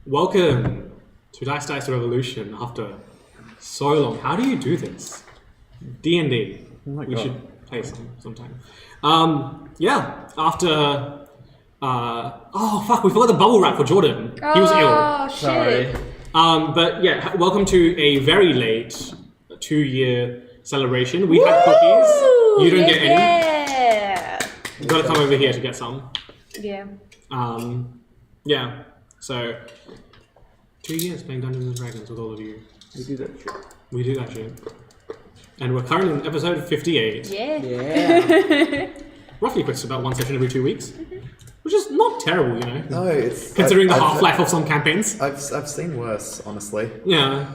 Welcome to Dice Revolution after so long. How do you do this? D&D. We should play sometime. After... oh, fuck, we forgot the bubble wrap for Jordan. He was ill. Oh, shit. But yeah, welcome to a very late 2-year celebration. We had cookies. You don't get any. Yeah. You've got to come over here to get some. Yeah. Yeah. So, 2 years playing Dungeons and Dragons with all of you. We do that shit. We do that shit. And we're currently in episode 58. Yeah. Roughly equates to about one session every 2 weeks. Which is not terrible, you know. No, it's... Considering the half-life of some campaigns. I've seen worse, honestly. Yeah.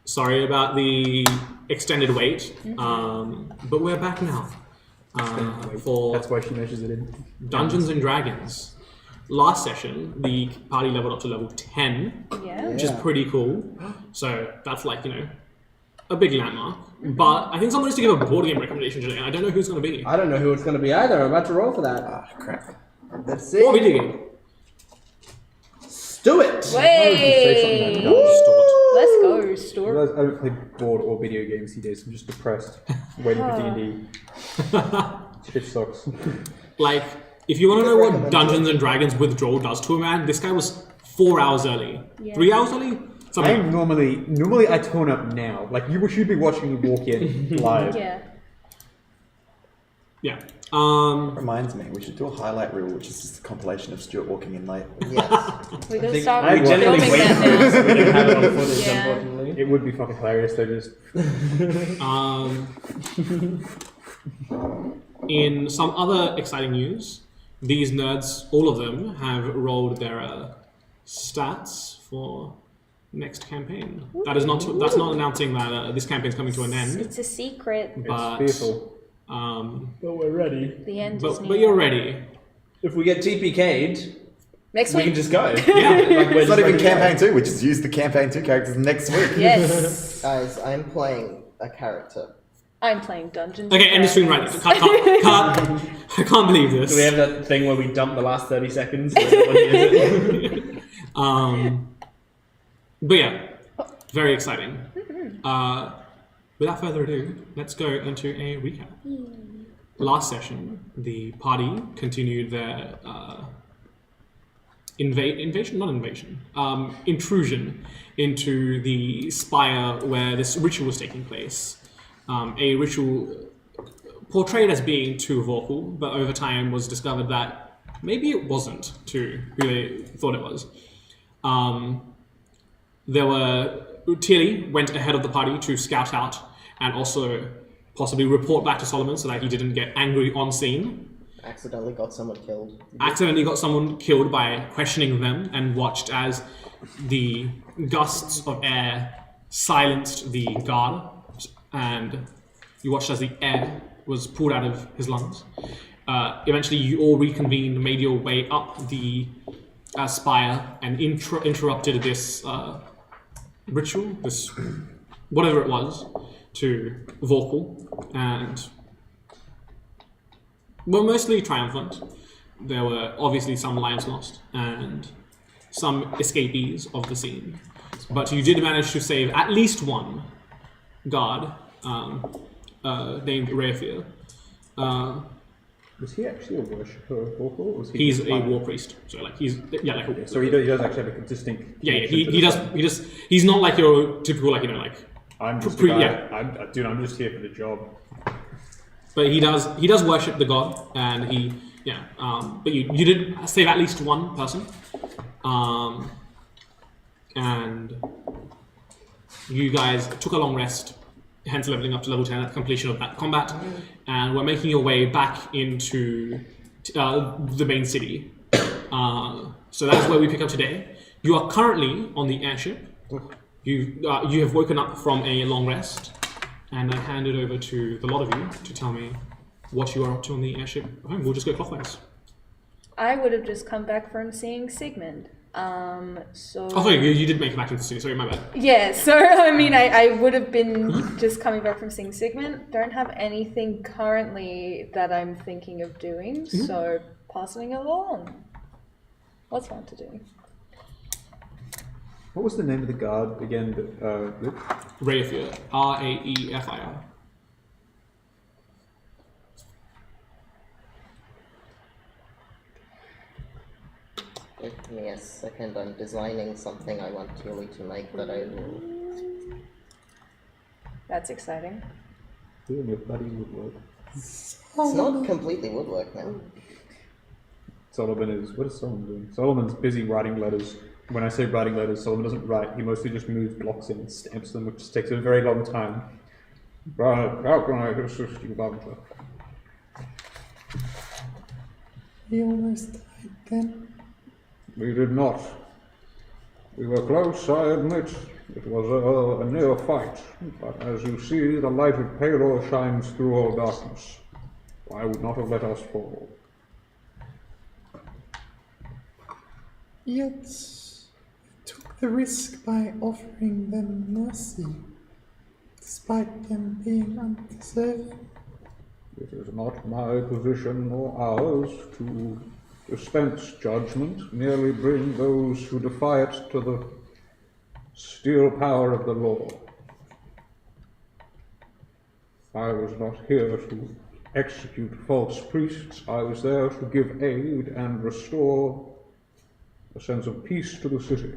Sorry about the extended wait. But we're back now. For That's why she measures it in. Dungeons and Dragons. Last session, the party leveled up to level 10, which is pretty cool. So that's like, you know, a big landmark. But I think someone needs to give a board game recommendation today, and I don't know who's going to be. I don't know who it's going to be either. I'm about to roll for that. Ah, crap. That's it. Or video game. Do it! Wait. Let's go, store. I don't play board or video games these days. I'm just depressed, waiting for D&D. Shit sucks. Like, if you want to know what Dungeons and Dragons Withdrawal does to a man, this guy was 4 hours early. 3 hours early? I'm normally I turn up now. Like you should be watching me walk in live. Yeah. Reminds me, we should do a highlight reel, which is just a compilation of Stuart walking in late. Yes. We gotta start I generally filming wait that for this. now. We don't have it on footage, Yeah. unfortunately. It would be fucking hilarious though. Just In some other exciting news, these nerds, all of them, have rolled their stats for next campaign. That's not announcing that this campaign's coming to an end. It's a secret. But it's fearful. But we're ready. The end is near. but you're ready. If we get TPK'd, Next we week. can just go. Yeah. Like, It's not even campaign 2, we just use the campaign 2 characters next week. Yes. Guys, I'm playing a character. I'm playing Dungeons. Okay, end the stream right now. I can't believe this. Do we have that thing where we dump the last 30 seconds? But yeah, very exciting. Without further ado, let's go into a recap. Last session, the party continued their intrusion into the spire where this ritual was taking place. A ritual portrayed as being to Vorkul, but over time was discovered that maybe it wasn't to who they thought it was. Tilly went ahead of the party to scout out and also possibly report back to Solomon so that he didn't get angry on scene. Accidentally got someone killed. Accidentally got someone killed by questioning them and watched as the gusts of air silenced the guard, and you watched as the air was pulled out of his lungs. Eventually you all reconvened, made your way up the spire and interrupted this ritual, this whatever it was, to Vorkul, and were mostly triumphant. There were obviously some lives lost and some escapees of the scene, but you did manage to save at least one guard named Rayfia. Was he actually a worshipper of Vorkul, or was he? He's a war priest, so like he's So he does actually have a distinct. he does. He's not like your typical I'm just dude. I'm just here for the job. But he does worship the god, and but you did save at least one person, and you guys took a long rest, hence leveling up to level 10 at the completion of that combat, and we're making your way back into the main city. So that's where we pick up today. You are currently on the airship. You have woken up from a long rest, and I hand it over to the lot of you to tell me what you are up to on the airship. We'll just go clockwise. I would have just come back from seeing Sigmund. Oh, sorry, you did make it back into the city. Sorry, my bad. Yeah, so I mean, I would have been just coming back from seeing Sigmund. Don't have anything currently that I'm thinking of doing, so passing along. What's fun to do? What was the name of the guard again? Luke? Raefir. RaeFir. Give me a second, I'm designing something I want Tilly to make that I will... That's exciting. Doing your bloody woodwork. It's not completely woodwork now. Solomon is. What is Solomon doing? Solomon's busy writing letters. When I say writing letters, Solomon doesn't write. He mostly just moves blocks in and stamps them, which takes a very long time. But how can I assist you, Butler? We almost died then. We did not. We were close, I admit. It was a near fight. But as you see, the light of Palor shines through all darkness. I would not have let us fall. Yet we took the risk by offering them mercy, despite them being undeserving. It is not my position or ours to dispense judgment, merely bring those who defy it to the steel power of the law. I was not here to execute false priests. I was there to give aid and restore a sense of peace to the city.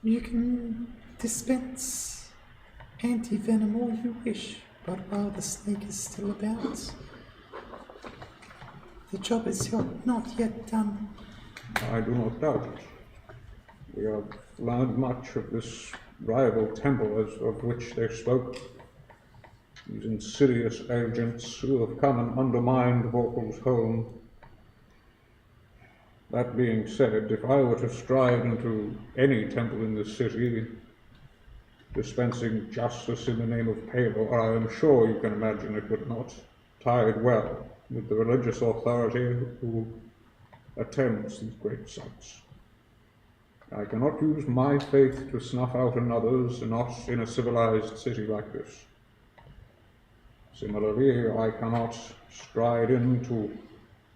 You can dispense anti-venom all you wish, but while the snake is still about, the job is not yet done. I do not doubt it. We have learned much of this rival temple of which they spoke. These insidious agents who have come and undermined Vorpal's home. That being said, if I were to stride into any temple in this city, dispensing justice in the name of Palor, I am sure you can imagine it would not tide well with the religious authority who attends these great sites. I cannot use my faith to snuff out another's, not in a civilized city like this. Similarly, I cannot stride in to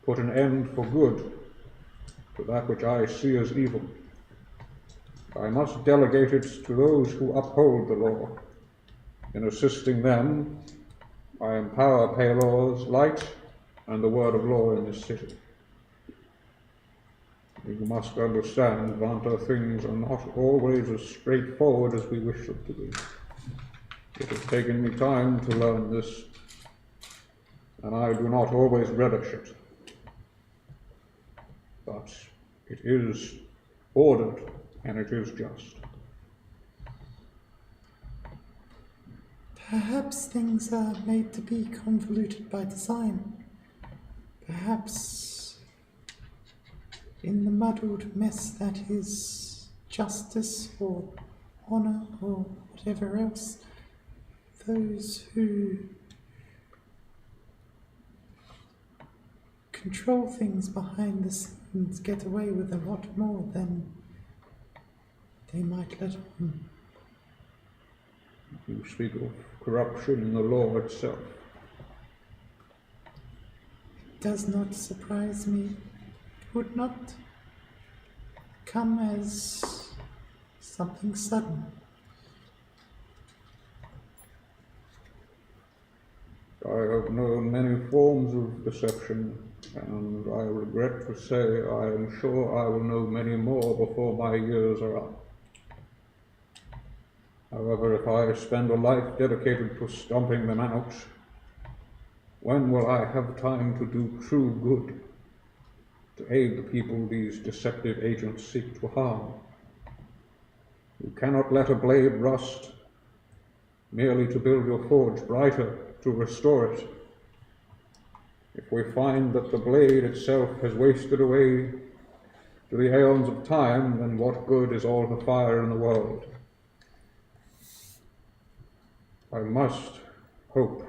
put an end for good to that which I see as evil. I must delegate it to those who uphold the law. In assisting them, I empower Palor's light and the word of law in this city. You must understand, Vanta, things are not always as straightforward as we wish them to be. It has taken me time to learn this, and I do not always relish it. But it is ordered, and it is just. Perhaps things are made to be convoluted by design. Perhaps in the muddled mess that is justice or honor or whatever else, those who control things behind the scenes get away with a lot more than they might let on. You speak of corruption in the law itself. It does not surprise me. It would not come as something sudden. I have known many forms of deception, and I regret to say I am sure I will know many more before my years are up. However, if I spend a life dedicated to stomping them out, when will I have time to do true good, to aid the people these deceptive agents seek to harm? You cannot let a blade rust merely to build your forge brighter, to restore it. If we find that the blade itself has wasted away to the aeons of time, then what good is all the fire in the world? I must hope,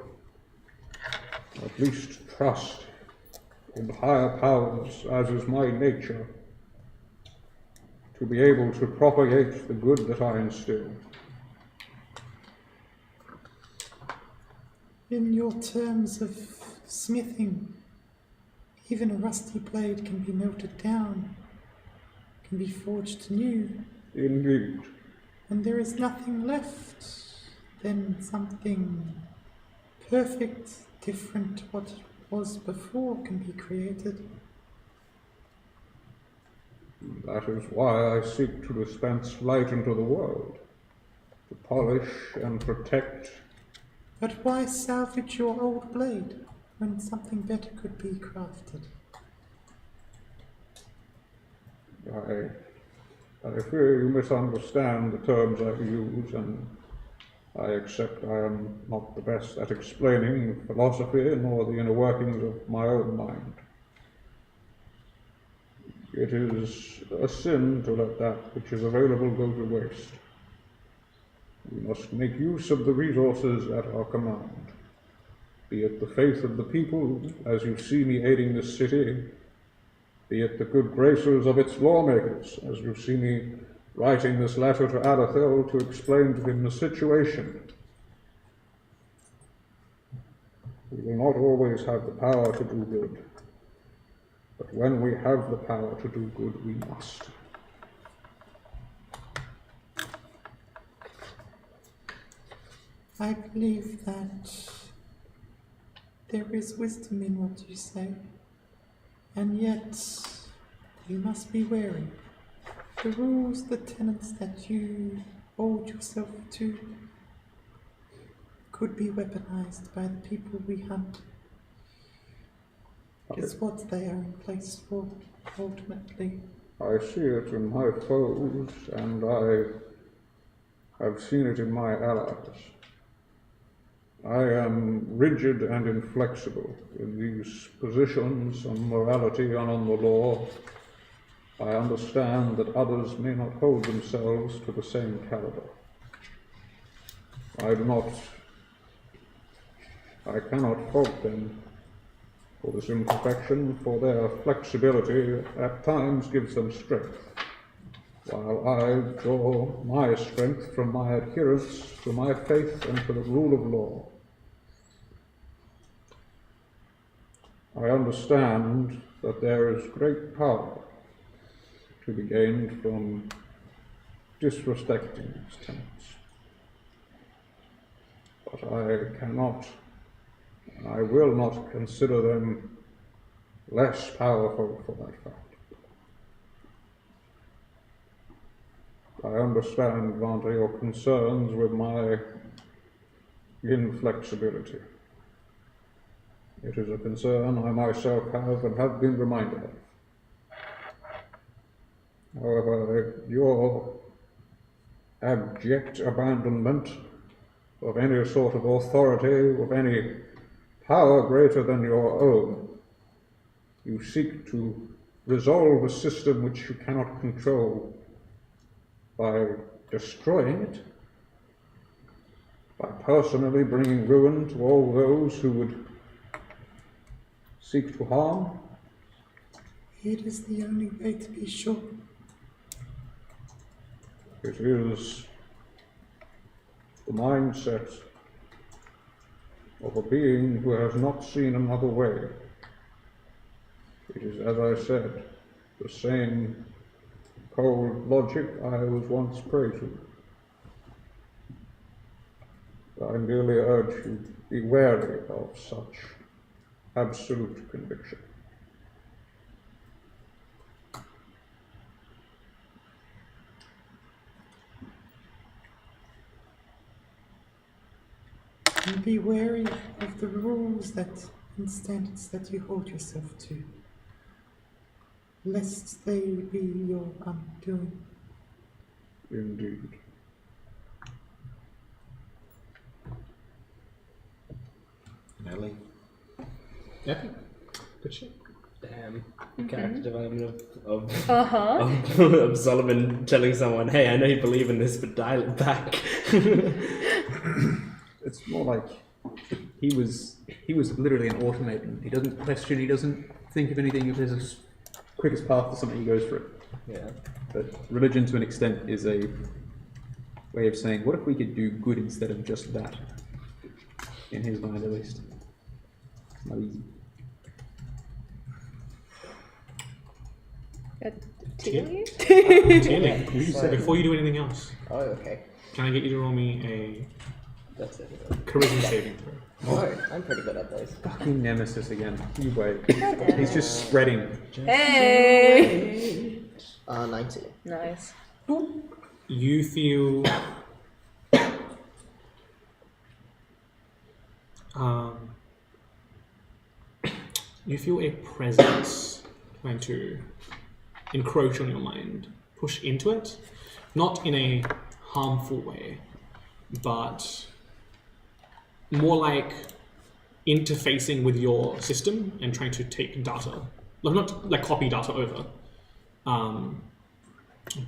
at least trust, in higher powers, as is my nature, to be able to propagate the good that I instill. In your terms of smithing, even a rusty blade can be melted down, can be forged new, Indeed. and there is nothing left than something perfect, different to what it was before can be created. That is why I seek to dispense light into the world, to polish and protect. But why salvage your old blade when something better could be crafted? I fear you misunderstand the terms I use, and I accept I am not the best at explaining philosophy nor the inner workings of my own mind. It is a sin to let that which is available go to waste. We must make use of the resources at our command, be it the faith of the people, as you see me aiding this city, be it the good graces of its lawmakers, as you see me writing this letter to Aether to explain to him the situation. We will not always have the power to do good, but when we have the power to do good, we must. I believe that there is wisdom in what you say, and yet you must be wary. The rules, the tenets that you hold yourself to could be weaponized by the people we hunt. It's what they are in place for, ultimately. I see it in my foes, and I have seen it in my allies. I am rigid and inflexible in these positions on morality and on the law. I understand that others may not hold themselves to the same caliber. I cannot fault them for this imperfection, for their flexibility at times gives them strength, while I draw my strength from my adherence to my faith and to the rule of law. I understand that there is great power to be gained from disrespecting these tenets, but I cannot, and I will not consider them less powerful for that fact. I understand, Vanta, your concerns with my inflexibility. It is a concern I myself have and have been reminded of. However, your abject abandonment of any sort of authority, of any power greater than your own, you seek to resolve a system which you cannot control by destroying it, by personally bringing ruin to all those who would seek to harm. It is the only way to be sure. It is the mindset of a being who has not seen another way. It is, as I said, the same cold logic I was once prey to. I merely urge you to be wary of such absolute conviction. And be wary of the rules and standards that you hold yourself to, lest they be your undoing. Indeed. Nelly. Epic. Good shit. Damn. Character development of Solomon telling someone, hey, I know you believe in this, but dial it back. It's more like he was literally an automaton. He doesn't question, he doesn't think of anything. If there's a quickest path to something, he goes for it. Yeah. But religion, to an extent, is a way of saying, what if we could do good instead of just that? In his mind, at least. Not easy. Tilly? Tilly, before you do anything else, Oh, okay. can I get you to roll me a That's it. charisma saving throw? Oh, I'm pretty good at those. Fucking nemesis again. You wait. damn He's just spreading. Hey! 19. Nice. You feel you feel a presence trying to encroach on your mind, push into it, not in a harmful way, but more like interfacing with your system and trying to take data, like not like copy data over,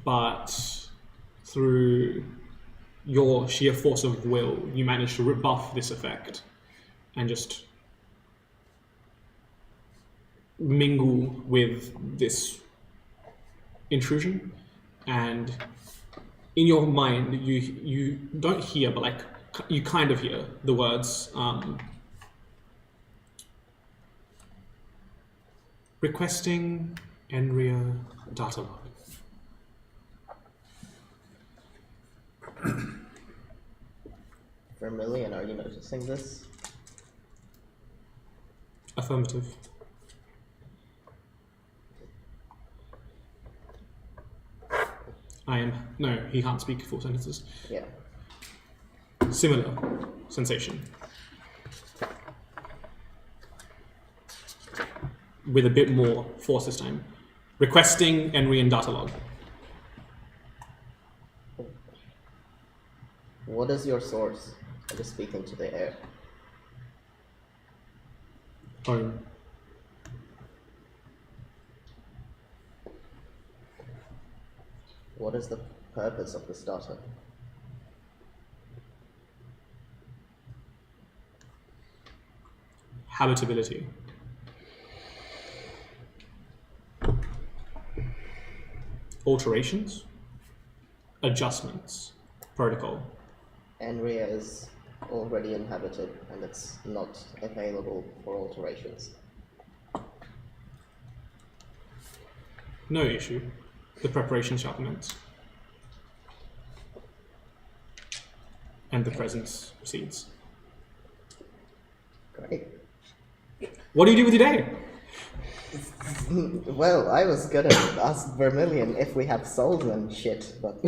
but through your sheer force of will, you manage to rebuff this effect and just mingle with this intrusion. And in your mind, you don't hear, but like you kind of hear the words requesting Enriya data log. Vermilion, are you noticing this? Affirmative. No, he can't speak full sentences. Yeah. Similar sensation. With a bit more force this time. Requesting Enriyan data log. What is your source? I just speak into the air. Home. What is the purpose of this data? Habitability. Alterations. Adjustments. Protocol. Enriya is already inhabited and it's not available for alterations. No issue. The preparation shall commence. And the presence proceeds. Great. What do you do with your day? Well, I was gonna ask Vermilion if we have souls and shit, but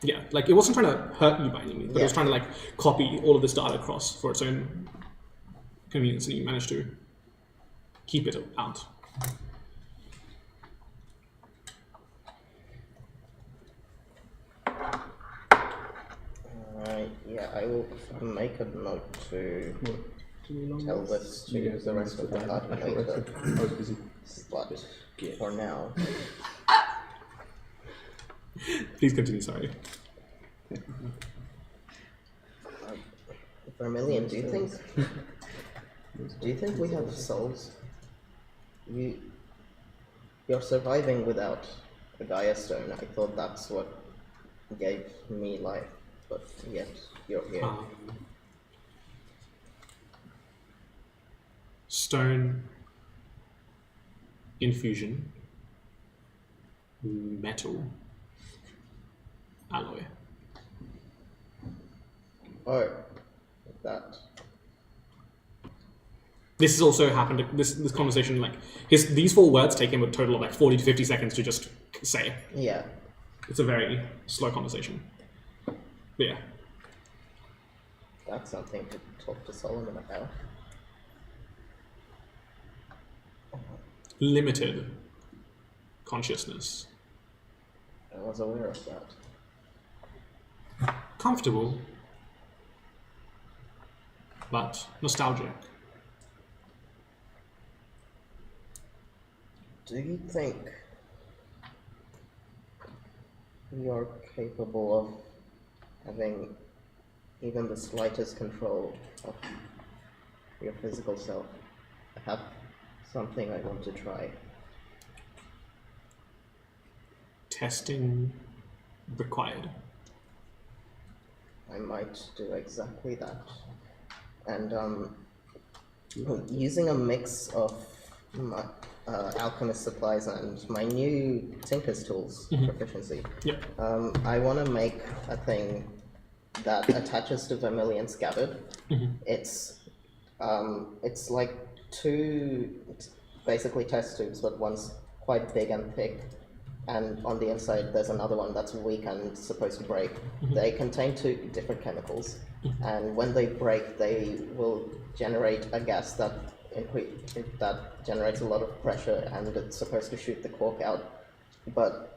Yeah, like it wasn't trying to hurt you by any means, but it was Yeah. trying to like copy all of this data across for its own convenience, and you managed to keep it out. Alright, yeah, I will make a note to tell this to the rest of the party later. I was busy. But for now, Please continue. Sorry. Vermilion, do you think we have souls? You're surviving without a Gaia stone. I thought that's what gave me life, but yet you're here. Stone infusion, metal alloy. Oh, that. This has also happened. This conversation, like these 4 words, take him a total of like 40 to 50 seconds to just say. Yeah. It's a very slow conversation. But yeah. That's something to talk to Solomon about. Limited consciousness. I was aware of that. Comfortable, but nostalgic. Do you think you're capable of having even the slightest control of your physical self? I have something I want to try. testing required? I might do exactly that. And using a mix of my alchemist supplies and my new tinker's tools proficiency, Yep. I want to make a thing that attaches to Vermilion Scabbard. It's like two basically test tubes, but one's quite big and thick, and on the inside there's another one that's weak and supposed to break. They contain two different chemicals, and when they break, they will generate a gas that generates a lot of pressure, and it's supposed to shoot the cork out. But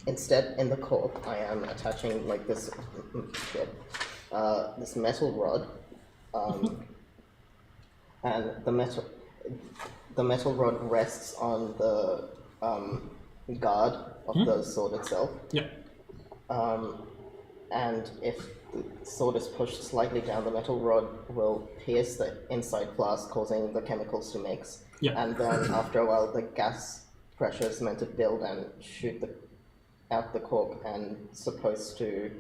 instead, in the cork, I am attaching like this this metal rod, and the metal rod rests on the guard of the sword itself. Yep. And if the sword is pushed slightly down, the metal rod will pierce the inside flask, causing the chemicals to mix. Yep. And then after a while, the gas pressure is meant to build and shoot out the cork, and supposed to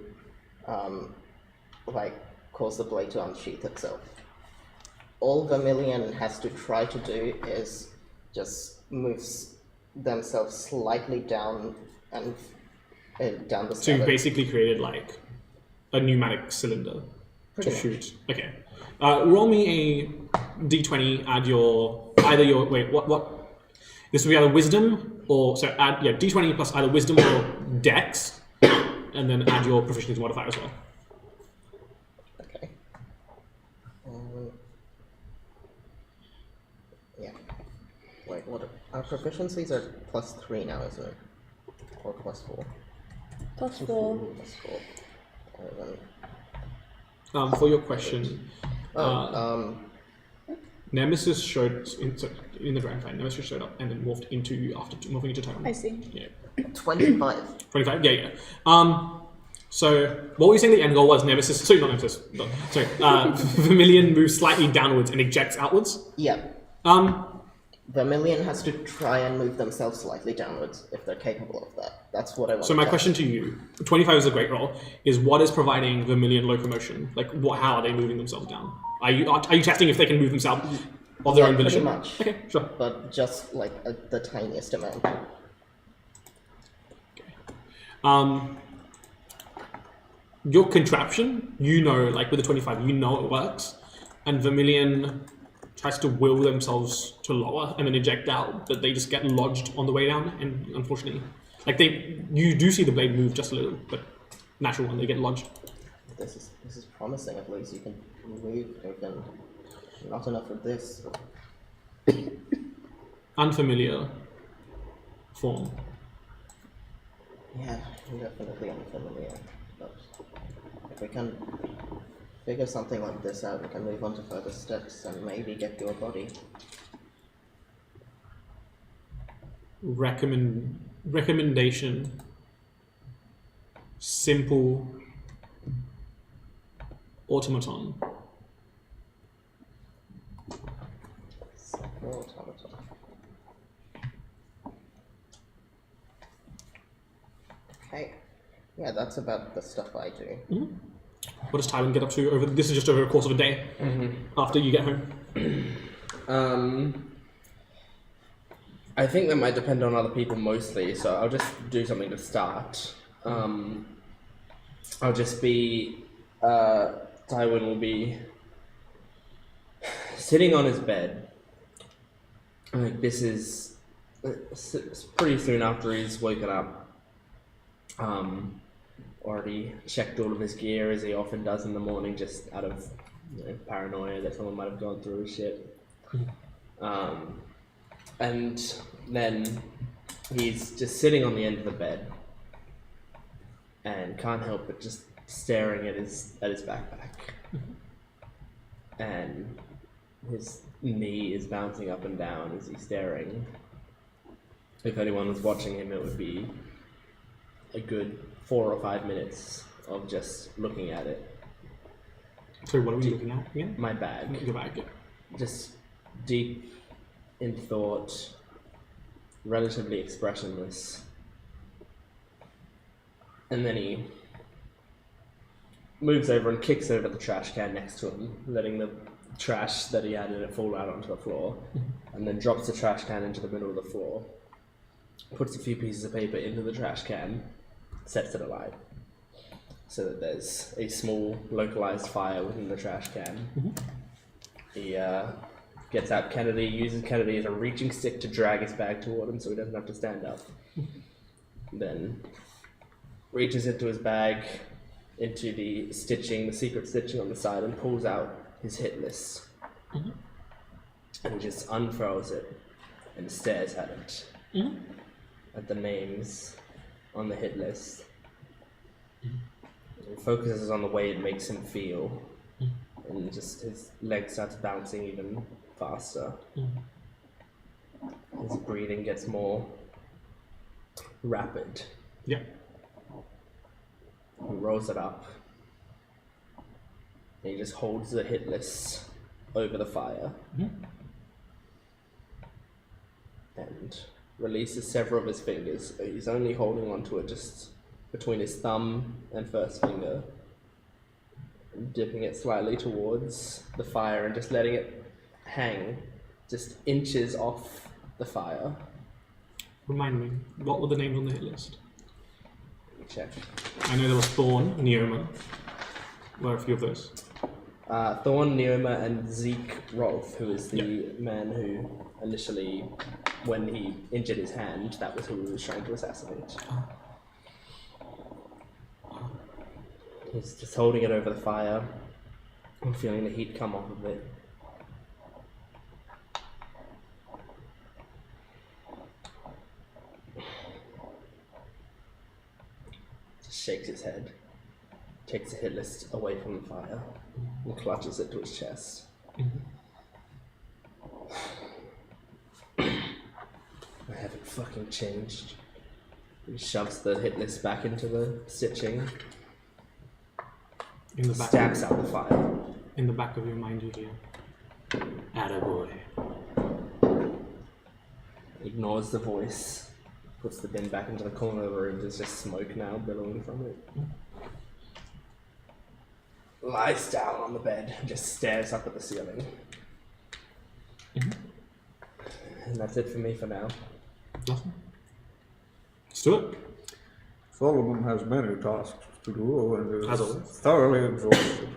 cause the blade to unsheath itself. All Vermilion has to try to do is just move themselves slightly down and down the So you scabbard. basically created like a pneumatic cylinder Pretty to much. shoot. Okay. Roll me a d20. Add your what? This will be either wisdom or add d20 plus either wisdom or dex, and then add your proficiency modifier as well. Okay. Yeah. Wait, what? Our proficiencies are +3 now, isn't it? Or +4? +4. +4. For your question, Nemesis showed in the grand final. Nemesis showed up and then morphed into you after morphing into Tyrant. I see. Yeah. 25. 25? Yeah. So what were you saying the end goal was? Nemesis, sorry, not Nemesis, no, sorry, Vermilion moves slightly downwards and ejects outwards? Yeah. Vermilion has to try and move themselves slightly downwards if they're capable of that. That's what I want So to my test. question to you, 25 is a great roll, is what is providing Vermilion locomotion? Like, how are they moving themselves down? Are you testing if they can move themselves of their own Pretty volition? much. Okay, sure. But just like the tiniest amount. Your contraption, like with the 25, it works, and Vermilion tries to will themselves to lower and then eject out, but they just get lodged on the way down, and unfortunately, you do see the blade move just a little, but natural when they get lodged. This is promising. At least you can move. You can. Not enough of this. Unfamiliar form. Yeah, definitely unfamiliar. But if we can figure something like this out, we can move on to further steps and maybe get your body. Recommendation. Simple automaton. Simple automaton. Okay. Yeah, that's about the stuff I do. What does Tyron get up to over? This is just over a course of a day after you get home. I think that might depend on other people mostly, so I'll just do something to start. I'll just be... Tywin will be sitting on his bed. Like, this is it's pretty soon after he's woken up. Already checked all of his gear, as he often does in the morning, just out of paranoia that someone might have gone through his shit. And then he's just sitting on the end of the bed and can't help but just staring at his backpack. And his knee is bouncing up and down as he's staring. If anyone was watching him, it would be a good 4 or 5 minutes of just looking at it. So what are we looking at again? My bag. Your bag, yeah. Just deep in thought, relatively expressionless. And then he moves over and kicks over the trash can next to him, letting the trash that he had in it fall out onto the floor, and then drops the trash can into the middle of the floor, puts a few pieces of paper into the trash can, sets it alight, so that there's a small localized fire within the trash can. He gets out Kennedy, uses Kennedy as a reaching stick to drag his bag toward him so he doesn't have to stand up. Then reaches into his bag, into the stitching, the secret stitching on the side, and pulls out his hit list. And he just unfurls it and stares at it. At the names on the hit list. And focuses on the way it makes him feel. And just his leg starts bouncing even faster. His breathing gets more rapid. Yeah. He rolls it up. And he just holds the hit list over the fire. And releases several of his fingers. He's only holding onto it just between his thumb and first finger. And dipping it slightly towards the fire and just letting it hang just inches off the fire. Remind me, what were the names on the hit list? Check. I know there was Thorn, Neoma. Were a few of those. Thorn, Neoma, and Zeke Rolf, who is the man who initially, when he injured his hand, that was who he was trying to assassinate. He's just holding it over the fire and feeling the heat come off of it. Just shakes his head, takes the hit list away from the fire, and clutches it to his chest. I haven't fucking changed. He shoves the hit list back into the stitching. In the back. Stabs out the fire. In the back of your mind, you hear, "Attaboy." Ignores the voice. Puts the bin back into the corner of the room. There's just smoke now billowing from it. Lies down on the bed and just stares up at the ceiling. And that's it for me for now. Nothing. Let's do it. Solomon has many tasks to do and As is always. thoroughly exhausted.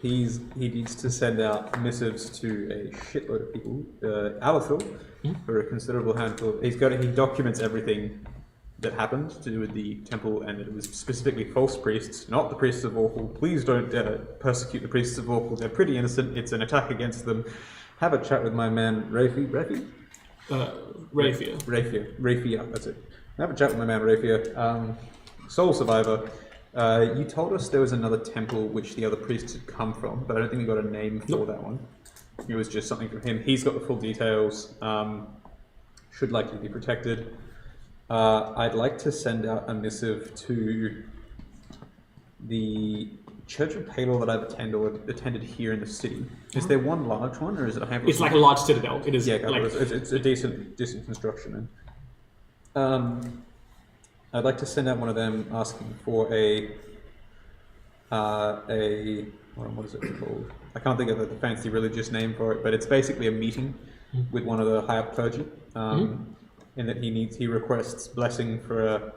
He needs to send out missives to a shitload of people. Alethil, for a considerable handful. He documents everything that happened to do with the temple, and it was specifically false priests, not the priests of Orkul. Please don't persecute the priests of Orkul. They're pretty innocent. It's an attack against them. Have a chat with my man Rafi. Rafia, that's it. Have a chat with my man Rafia. Sole survivor. You told us there was another temple which the other priests had come from, but I don't think we got a name for that one. It was just something from him. He's got the full details. Should likely be protected. I'd like to send out a missive to the Church of Palor that I've attended here in the city. Is there one large one, or is it a handful? It's like a large citadel. It is. Yeah, like, it's a decent construction. I'd like to send out one of them asking for what is it called? I can't think of the fancy religious name for it, but it's basically a meeting with one of the high up clergy. In that he requests blessing for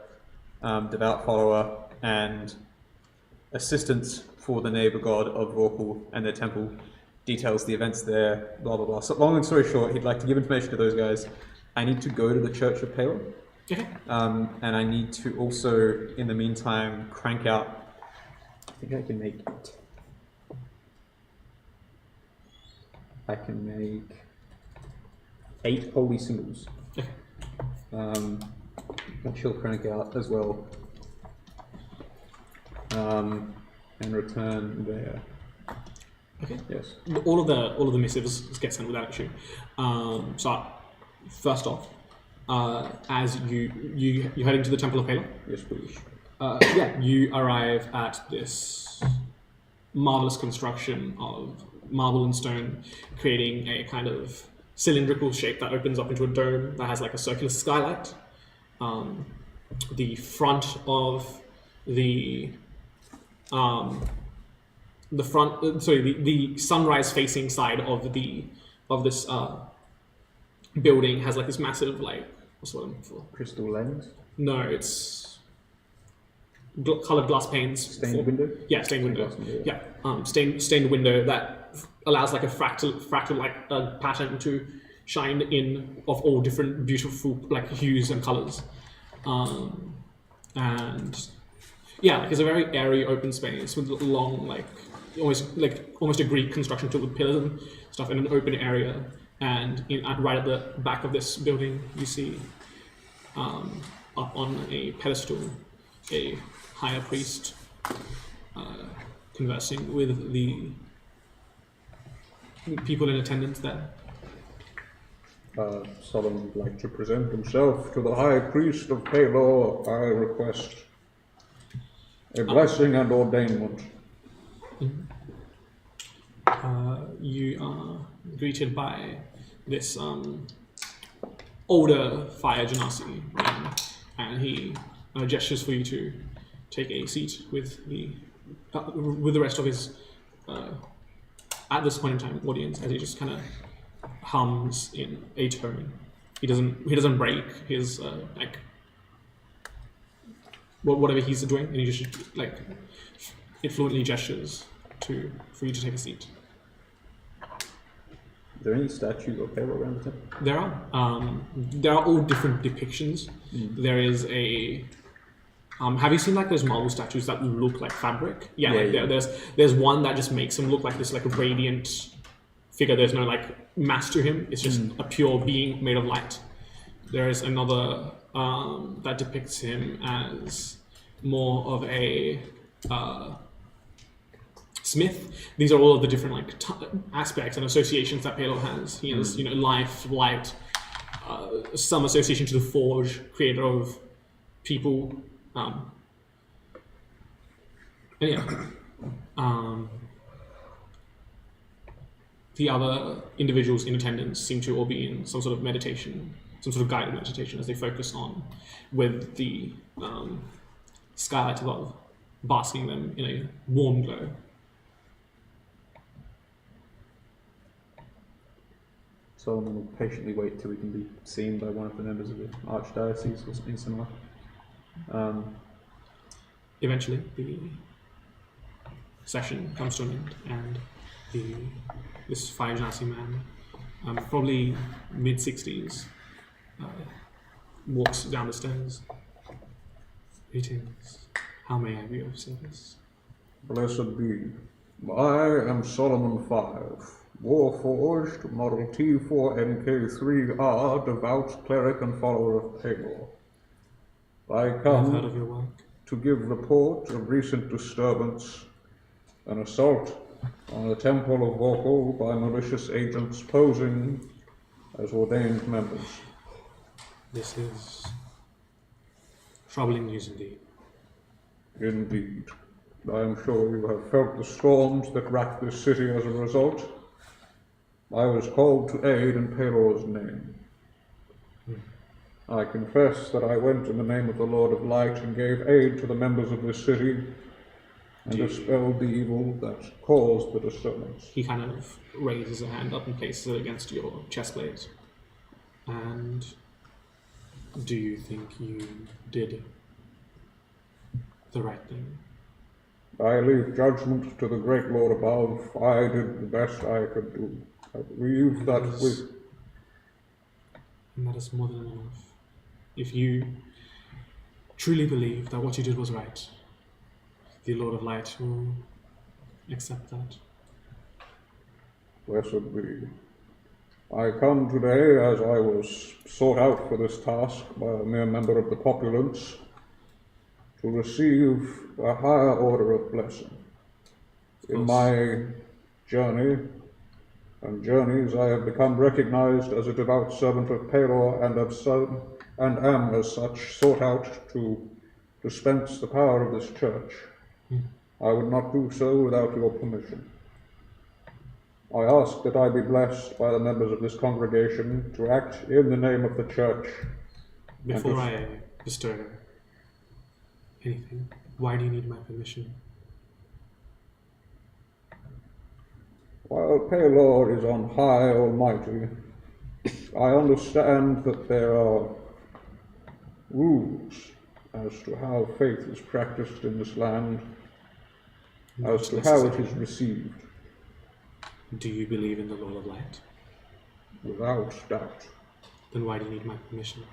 a devout follower and assistance for the neighbor god of Orkul and their temple. Details the events there, blah blah blah. So long story short, he'd like to give information to those guys. I need to go to the Church of Palor. Okay. And I need to also, in the meantime, crank out. I think I can make 8 holy symbols. Okay. Which he'll crank out as well. And return there. Okay. Yes. All of the missives get sent without issue. So first off, as you're heading to the Temple of Palor. Yes, please. You arrive at this marvelous construction of marble and stone, creating a kind of cylindrical shape that opens up into a dome that has like a circular skylight. the front of the the sunrise facing side of this building has like this massive like what's the word I'm looking for? Crystal lens. No, it's colored glass panes. Stained window? Yeah, stained window. Glass window, Yeah, stained window that allows like a fractal like pattern to shine in of all different beautiful like hues and colors. And yeah, like it's a very airy open space with long almost a Greek construction tool with pillars and stuff in an open area. And right at the back of this building, you see up on a pedestal a higher priest conversing with the people in attendance there. Solomon would like to present himself to the High Priest of Palor. I request a blessing and ordainment. You are greeted by this older Fire Genasi man, and he gestures for you to take a seat with the rest of his at this point in time audience, as he just kind of hums in a tone. He doesn't break his like whatever he's doing, and he just like it fluently gestures for you to take a seat. Are there any statues or pale around the temple? There are all different depictions. There is a have you seen like those marble statues that look like fabric? Yeah, there's one that just makes him look like this like a radiant figure. There's no like mass to him. It's just a pure being made of light. There is another that depicts him as more of a smith. These are all of the different like aspects and associations that Palor has. He has life, light, some association to the forge, creator of people. And yeah. The other individuals in attendance seem to all be in some sort of meditation, some sort of guided meditation, as they focus on with the skylight above, basking them in a warm glow. Solomon will patiently wait till he can be seen by one of the members of the archdiocese or something similar. Eventually, the session comes to an end, and this Fire Genasi man, probably mid-60s, walks down the stairs. Greetings. How may I be of service? Blessed be. I am Solomon 5, Warforged, Model T4MK3R, devout cleric and follower of Palor. I I've come heard of your work. to give report of recent disturbance, an assault on the Temple of Vorkal by malicious agents posing as ordained members. This is troubling news indeed. Indeed. I am sure you have felt the storms that racked this city as a result. I was called to aid in Palor's name. I confess that I went in the name of the Lord of Light and gave aid to the members of this city and dispelled the evil that caused the disturbance. He kind of raises a hand up and places it against your chest plate. And do you think you did the right thing? I leave judgment to the great Lord above. I did the best I could do. I believe that And that is more than enough. If you truly believe that what you did was right, the Lord of Light will accept that. Blessed be. I come today as I was sought out for this task by a mere member of the populace to receive a higher order of blessing. In my journey and journeys, I have become recognized as a devout servant of Palor and am as such sought out to dispense the power of this church. I would not do so without your permission. I ask that I be blessed by the members of this congregation to act in the name of the church. Before I bestow anything. Why do you need my permission? While Paylor is on high almighty, I understand that there are rules as to how faith is practiced in this land, as to how it is received, Do you believe in the Lord of Light? without doubt. Then why do you need my permission?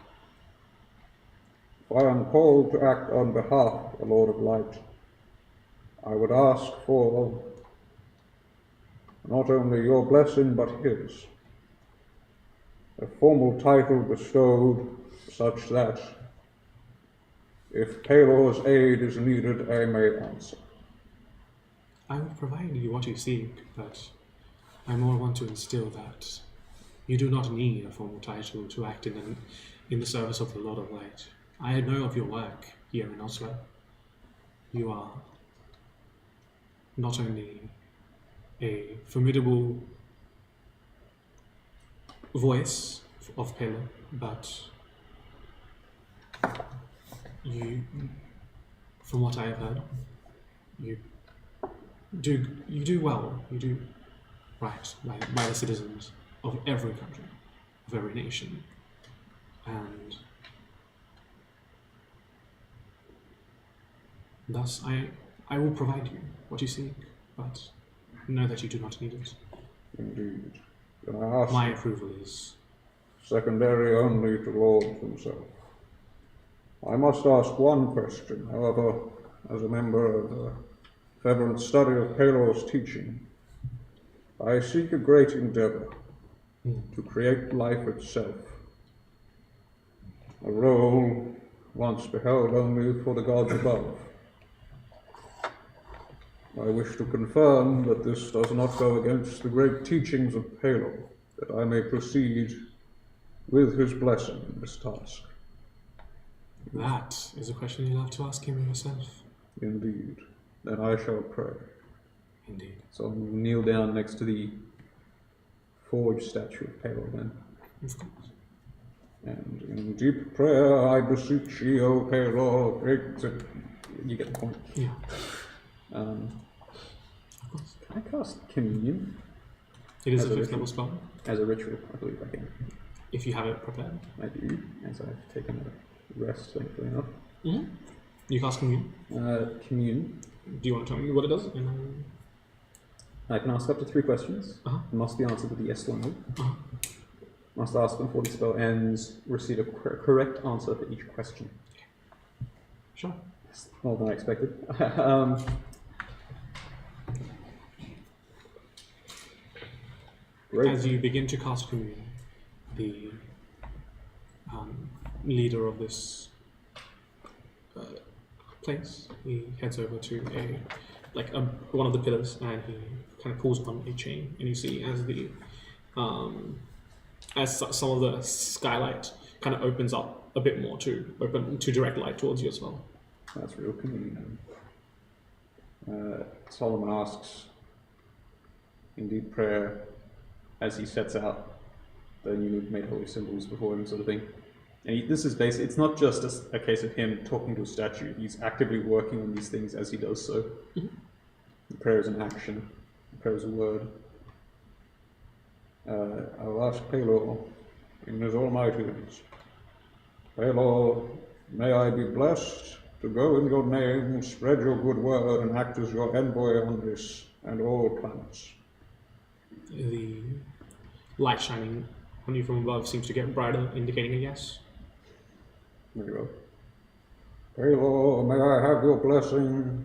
If I am called to act on behalf of the Lord of Light, I would ask for not only your blessing but his. A formal title bestowed such that if Paylor's aid is needed, I may answer. I will provide you what you seek, but I more want to instill that you do not need a formal title to act in the service of the Lord of Light. I know of your work here and elsewhere. You are not only a formidable voice of Pele, but you, from what I have heard, you do well. You do right by the citizens of every country, of every nation, and thus I will provide you what you seek, but know that you do not need it. Indeed. Then I ask My approval is secondary only to Lord himself. I must ask one question, however, as a member of the fervent study of Paylor's teaching. I seek a great endeavor to create life itself, a role once beheld only for the gods above. I wish to confirm that this does not go against the great teachings of Paylor, that I may proceed with his blessing in this task. that is a question you'll have to ask him yourself. Indeed. Then I shall pray. Indeed. So I'll kneel down next to the forged statue of Paylor then. Of course. And in deep prayer I beseech ye, O Paylor, great... You get the point. Yeah. Um, Of course. can I cast Communion It is As a a 5th ritual. level spell, as a ritual? I believe I can. if you have it prepared. I do, as I've taken a rest, thankfully enough. Mm-hmm. You cast Commune. Commune. Do you want to tell me what it does? And, I can ask up to 3 questions. Uh-huh. Must be answered with a yes or no. uh-huh. Must ask them before the spell ends. Receive a correct answer for each question. Sure. More than I expected. Great. As you begin to cast Commune, the leader of this place, he heads over to one of the pillars, and he kind of pulls on a chain, and you see as some of the skylight kind of opens up a bit more to direct light towards you as well. That's real Communion. Solomon asks, indeed prayer, as he sets out the newly made holy symbols before him, sort of thing. And this is basically, it's not just a case of him talking to a statue, he's actively working on these things as he does so. Mhm. Prayer is an action, prayer is a word. I will ask Paylor in his almightiness. Paylor, may I be blessed to go in your name, spread your good word, and act as your envoy on this and all planets. The light shining on you from above seems to get brighter, indicating a yes. Very well. Paylor, may I have your blessing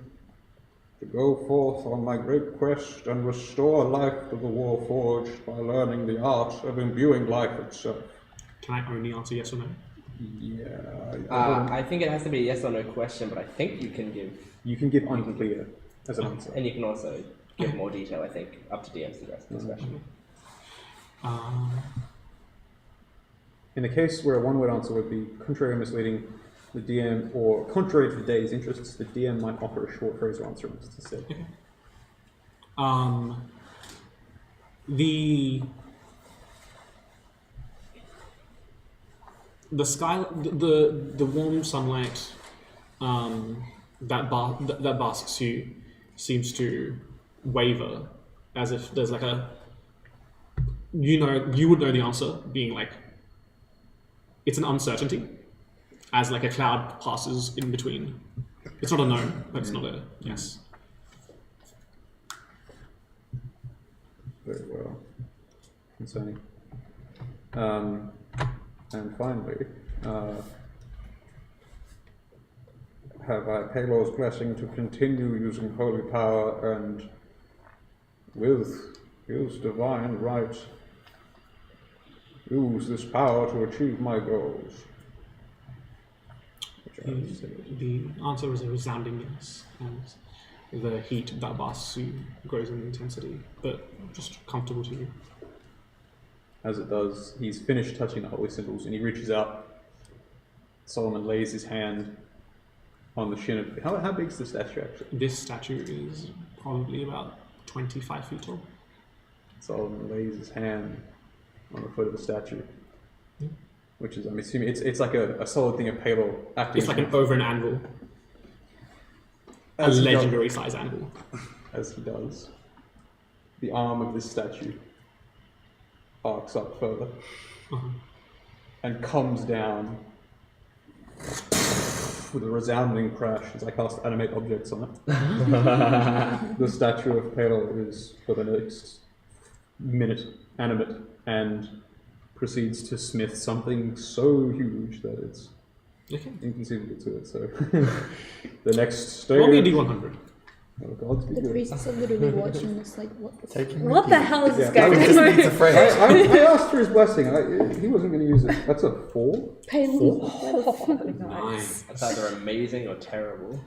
to go forth on my great quest and restore life to the Warforged by learning the art of imbuing life itself. Can I only answer yes or no? Yeah, I think it has to be a yes or no question, but I think you can give, You can give unclear as an answer. and you can also give more detail, I think, up to DM's discretion. In the case where a one-word answer would be contrary or misleading, the DM, or contrary to the day's interests, the DM might offer a short phrase or answer instead. The sky, the warm sunlight that basks you seems to waver, as if there's like a, you would know the answer, being like, it's an uncertainty, as like a cloud passes in between. It's not a no, but it's not a yes. Very well. Concerning. And finally, have I Palor's blessing to continue using holy power and with his divine right use this power to achieve my goals? The answer is a resounding yes, and the heat that basks you grows in intensity, but just comfortable to you. As it does, he's finished touching the holy symbols and he reaches out. Solomon lays his hand on the shin of... How big is the statue actually? This statue is probably about 25 feet tall. Solomon lays his hand on the foot of the statue, which is, I'm assuming, it's like a solid thing of Palor acting. It's like an anvil. A legendary size anvil. As he does, the arm of this statue arcs up further and comes down with a resounding crash as I cast animate objects on it. The statue of Palor is for the next minute animate and proceeds to smith something so huge that it's inconceivable to it. So the next stage. Roll me a D100. Oh, God's be The good. priests are literally watching this like, what the fuck? What the hell is this Yeah, guy I doing? He's afraid. I asked for his blessing. He wasn't going to use it. That's a 4. Nice. That's either amazing or terrible.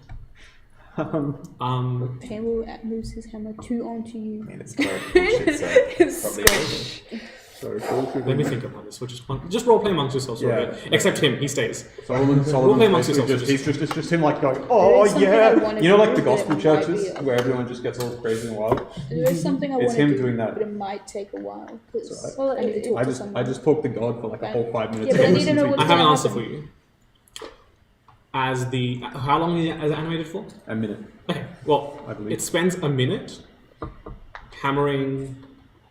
Palo moves his hammer 2 onto you. I mean, it's bullshit, so Probably amazing. Sorry, Let me think about this. We'll just role play amongst yourselves for a bit. Except him, he stays. Solomon's play amongst basically yourselves. it's just him like going, oh something I yeah. wanted You know, to like the do, but gospel it might churches be a- where everyone just gets all crazy and wild. There is something I It's want to him do, doing that. but it might take a while because It's alright. I need to talk I to just someone. talked to God for like a whole 5 minutes. Yeah, but I need to know I what's have an gonna answer happen. for you. How long is it animated for? A minute. Okay, well, I believe. it spends a minute hammering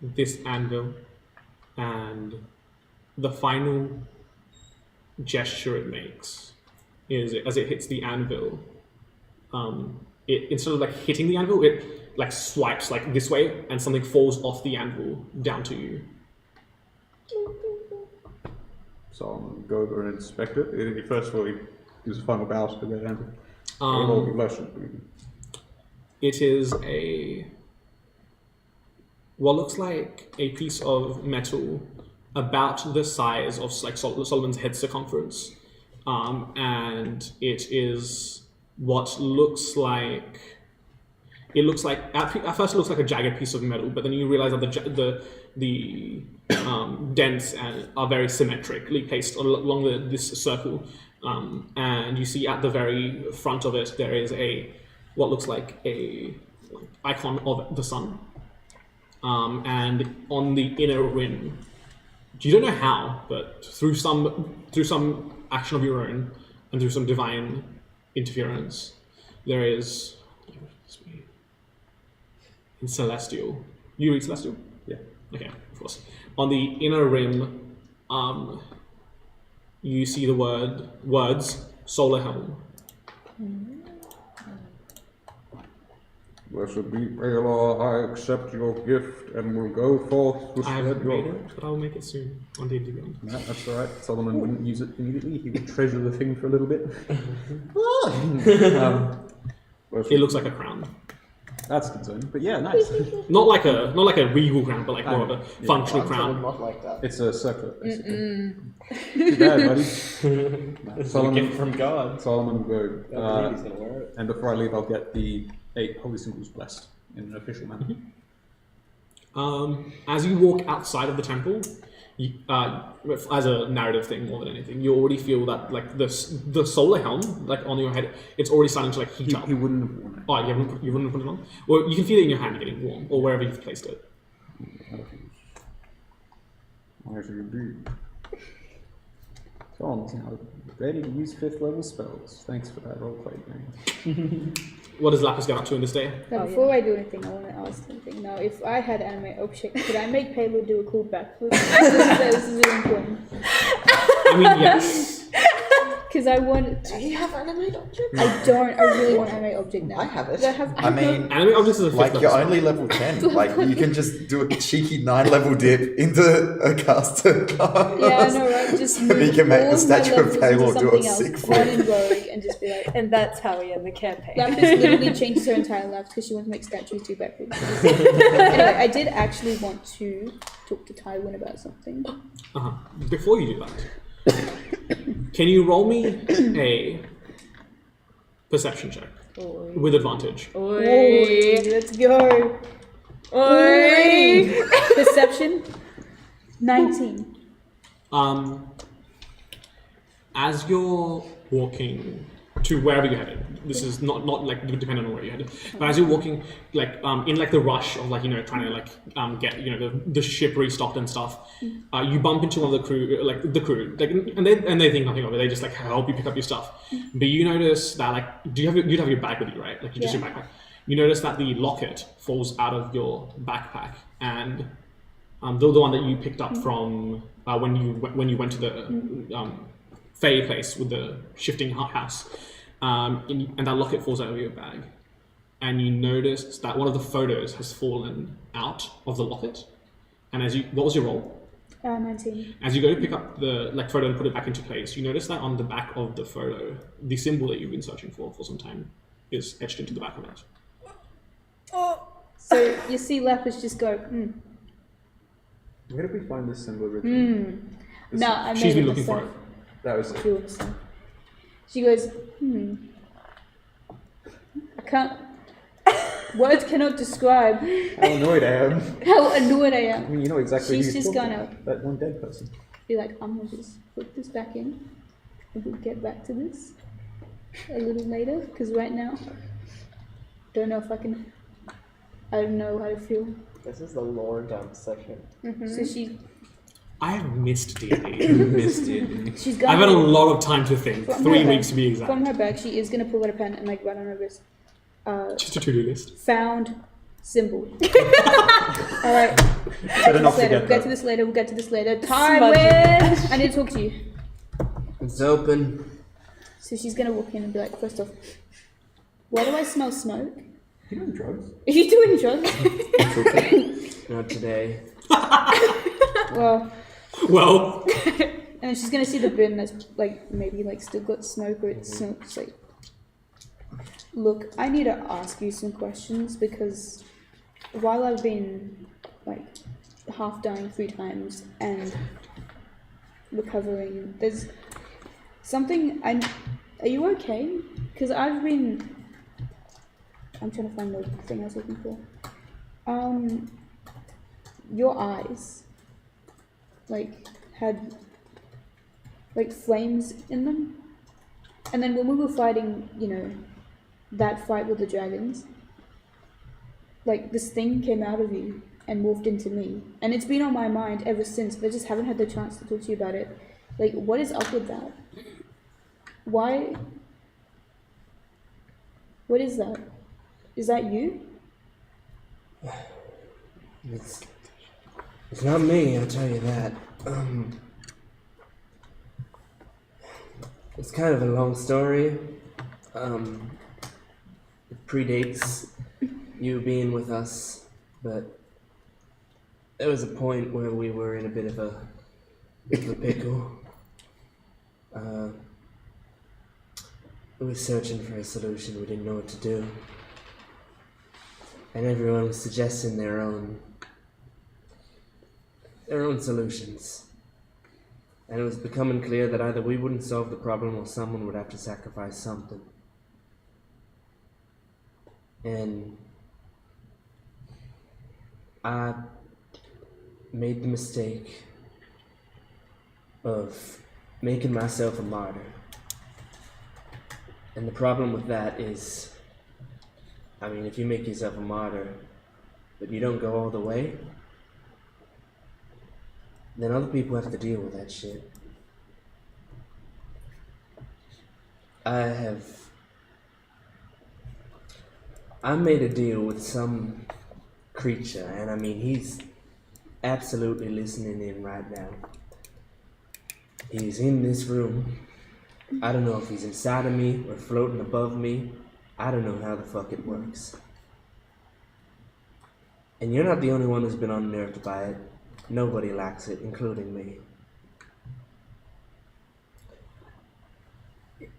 this anvil, and the final gesture it makes is as it hits the anvil, it instead of like hitting the anvil, it like swipes like this way, and something falls off the anvil down to you. So I'm going to go over and inspect it. First of all, he gives a final bow to the hand. It is what looks like a piece of metal about the size of like Solomon's head circumference, and it is what looks like. It looks like at first it looks like a jagged piece of metal, but then you realize that the dents are very symmetrically placed along this circle, and you see at the very front of it there is what looks like a icon of the sun, and on the inner rim, you don't know how, but through some action of your own and through some divine interference, there is. In Celestial. You read Celestial? Yeah. Okay, of course. On the inner rim, you see the words Solar Helm. Blessed be Palor, I accept your gift and will go forth to I spread haven't your made it, but I'll make it soon on D&D Beyond. No, that's all right. Solomon wouldn't use it immediately. He would treasure the thing for a little bit. It looks like a crown. That's concerning, but yeah, nice. Not like a regal crown, but like more of a functional I would crown. not like that. It's a circlet, basically. Too bad, buddy. It's a gift from God. Solomon will I believe go. he's gonna wear it. And before I leave, I'll get the 8 holy symbols blessed in an official manner. As you walk outside of the temple, as a narrative thing more than anything, you already feel that like the solar helm, like on your head, it's already starting to like heat up. He wouldn't have worn it. Oh, you wouldn't put it on? Well, you can feel it in your hand getting warm, or wherever you've placed it. Why should you be? So on. I'm ready to use 5th level spells. Thanks for that roleplay game. What does Lapis get up to in this day? Now, before I do anything, I want to ask something. Now, if I had anime object, could I make Payload do a cool backflip? This is really important. I mean, yes. Because I want. Do you have animate objects? I don't. I really want anime object now. I have it. I mean, Anime objects is a 5th like, level you're spell. only level 10. Like, you can just do a cheeky 9-level dip into a caster class. Yeah, I know, right? Just move You can make all the of statue my of levels into Payload do a something else, sick one flip. in rogue, and just be like. And that's how we end the campaign. Lapis literally changes her entire life because she wants to make statues do backflips. Anyway, I did actually want to talk to Tywin about something. Before you do that, can you roll me a perception check with advantage? Oi, let's go. Oi. Perception. 19. As you're walking to wherever you're headed, this is not like dependent on where you're headed, but as you're walking, like in like the rush of like trying to like get the ship restocked and stuff, you bump into one of the crew, like and they think nothing of it. They just like help you pick up your stuff, but you notice that like you'd have your bag with you, right? Like just your backpack. You notice that the locket falls out of your backpack, and the one that you picked up from when you went to the Fae place with the shifting house, and that locket falls out of your bag, and you notice that one of the photos has fallen out of the locket. And what was your roll? 19. As you go to pick up the photo and put it back into place, you notice that on the back of the photo, the symbol that you've been searching for some time is etched into the back of it. So you see Lapis just go, Where did we find this symbol originally? No, I made She's been it looking for myself. it. That was it. Drew it myself. She goes, I can't. Words cannot describe How annoyed I am. how annoyed I I am. mean, you know exactly She's who you're just talking gonna- about. That one dead person. Be like, I'm gonna just put this back in, and we'll get back to this a little later. Because right now, don't know if I can. I don't know how to feel. This is the lore dump session. So I have missed D&D. Missed it. she's gonna. I've had a lot of time to think. From 3 her weeks to be bag- From exact. her bag, she is gonna pull out a pen and like write on her wrist. Just a to-do list. Found symbol. All right. Better not We'll forget get to that. this later. We'll get to this later. Tywin! I need to talk to you. It's open. So she's gonna walk in and be like, first off, why do I smell smoke? You doing drugs? Are you doing drugs? Not today. Well, Well, and she's gonna see the bin that's like maybe like still got smoke or it smokes like. Look, I need to ask you some questions because while I've been like half dying 3 times and recovering, there's something are you okay? Because I'm trying to find the thing I was looking for. Your eyes like had like flames in them, and then when we were fighting, that fight with the dragons, like this thing came out of you and morphed into me, and it's been on my mind ever since, but I just haven't had the chance to talk to you about it. Like, what is up with that? Why? What is that? Is that you? It's not me, I'll tell you that. It's kind of a long story. It predates you being with us, but there was a point where we were in a bit of a pickle. We were searching for a solution, we didn't know what to do. And everyone was suggesting their own solutions. And it was becoming clear that either we wouldn't solve the problem or someone would have to sacrifice something. And I made the mistake of making myself a martyr. And the problem with that is, if you make yourself a martyr, but you don't go all the way, then other people have to deal with that shit. I made a deal with some creature, and I mean, he's absolutely listening in right now. He's in this room. I don't know if he's inside of me or floating above me. I don't know how the fuck it works. And you're not the only one who's been unnerved by it. Nobody likes it, including me.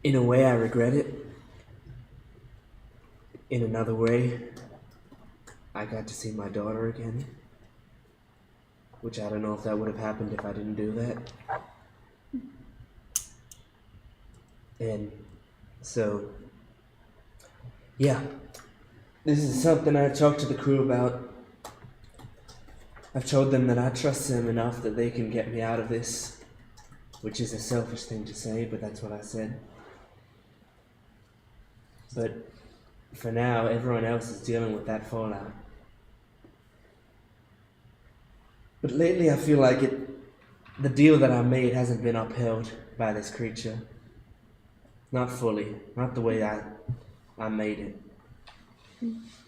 In a way, I regret it. In another way, I got to see my daughter again. Which I don't know if that would have happened if I didn't do that. And so, yeah, this is something I talked to the crew about. I've told them that I trust them enough that they can get me out of this, which is a selfish thing to say, but that's what I said. But for now, everyone else is dealing with that fallout. But lately I feel like the deal that I made hasn't been upheld by this creature. Not fully, not the way I made it.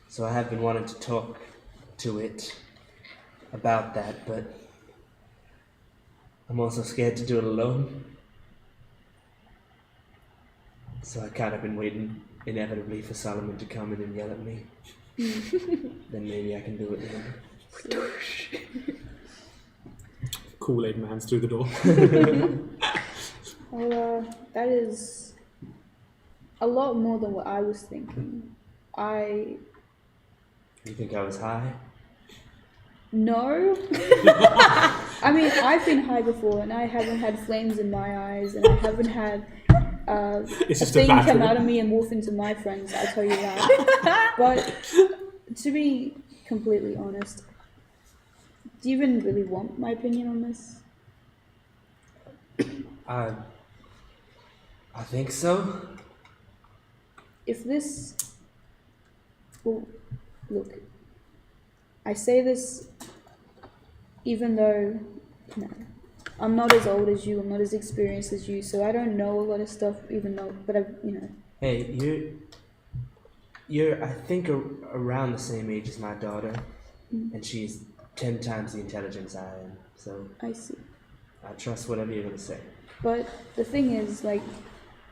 So I have been wanting to talk to it about that, but I'm also scared to do it alone. So I kind of been waiting inevitably for Solomon to come in and yell at me. Then maybe I can do it then. Kool-Aid man's through the door. Well, that is a lot more than what I was thinking. You think I was high? No. I mean, I've been high before, and I haven't had flames in my eyes, and I haven't had It's a just a thing battle. come out of me and morph into my friends, I'll tell you that. But to be completely honest, do you even really want my opinion on this? I think so. If this... Well, look, I say this even though, you know, I'm not as old as you, I'm not as experienced as you, so I don't know a lot of stuff, even though, but I've, you know. Hey, you're I think around the same age as my daughter, and she's 10 times the intelligence I am, so I see. I trust whatever you're gonna say. But the thing is, like,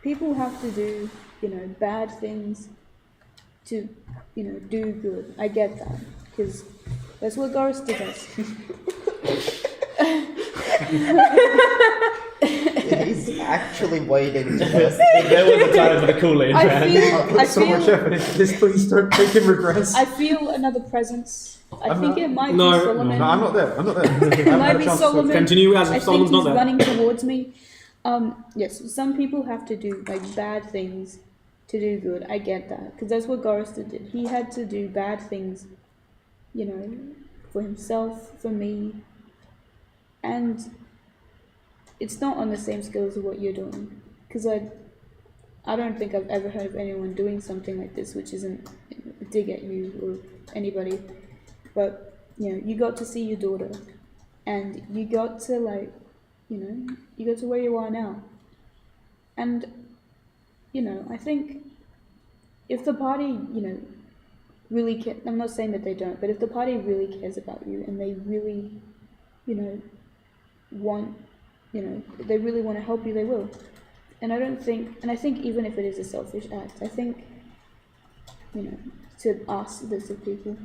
people have to do, you know, bad things to, you know, do good. I get that, because that's what Ghost does. He's actually waiting to us. There was a time for the Kool-Aid I man. feel, I So much feel, effort into this, please don't make him regress. I feel another presence. I I'm think not- it might No, be no, Solomon. No, I'm not there. I'm not there. I haven't It had might a be chance to- Solomon. Continue as I if think Solomon's he's not there. running towards me. Yes, some people have to do like bad things to do good. I get that, because that's what Gorister did. He had to do bad things, you know, for himself, for me, and it's not on the same scale as what you're doing. Because I don't think I've ever heard of anyone doing something like this, which isn't a dig at you or anybody. But you know, you got to see your daughter, and you got to like, you know, you got to where you are now. And, you know, I think if the party, you know, really I'm not saying that they don't, but if the party really cares about you and they really, you know, they really want to help you, they will. And I think even if it is a selfish act, I think, you know, to ask this of people,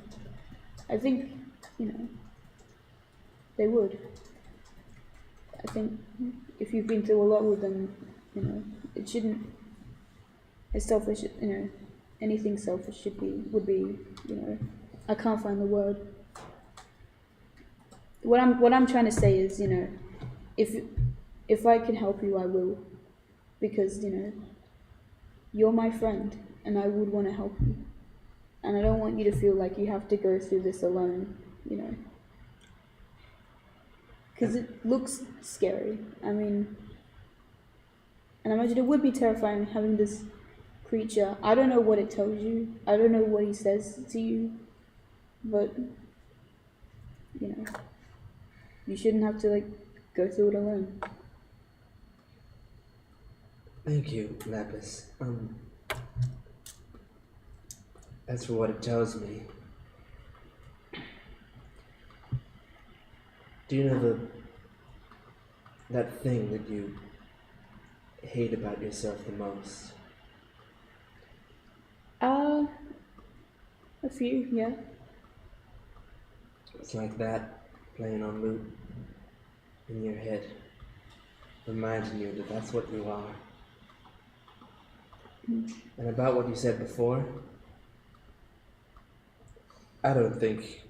I think, you know, they would. I think if you've been through a lot with them, you know, it shouldn't, it's selfish, you know, anything selfish would be, you know, I can't find the word. What I'm trying to say is, you know, if I can help you, I will, because, you know, you're my friend, and I would want to help you, and I don't want you to feel like you have to go through this alone, you know. Because it looks scary. I mean, and I imagine it would be terrifying having this creature. I don't know what it tells you. I don't know what he says to you. But, you know, you shouldn't have to, like, go through it alone. Thank you, Lapis. As for what it tells me, do you know that thing that you hate about yourself the most? A few, yeah. It's like that playing on loop in your head, reminding you that that's what you are. And about what you said before, I don't think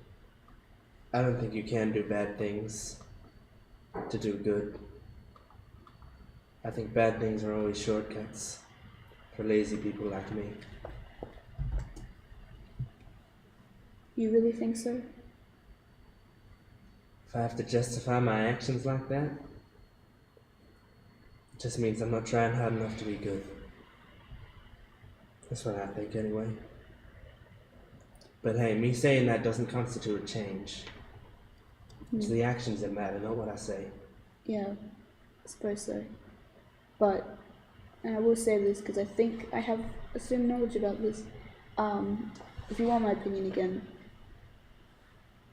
you can do bad things to do good. I think bad things are always shortcuts for lazy people like me. You really think so? If I have to justify my actions like that, it just means I'm not trying hard enough to be good. That's what I think anyway. But hey, me saying that doesn't constitute a change. It's the actions that matter, not what I say. Yeah, I suppose so. But, and I will say this because I think I have some knowledge about this. If you want my opinion again,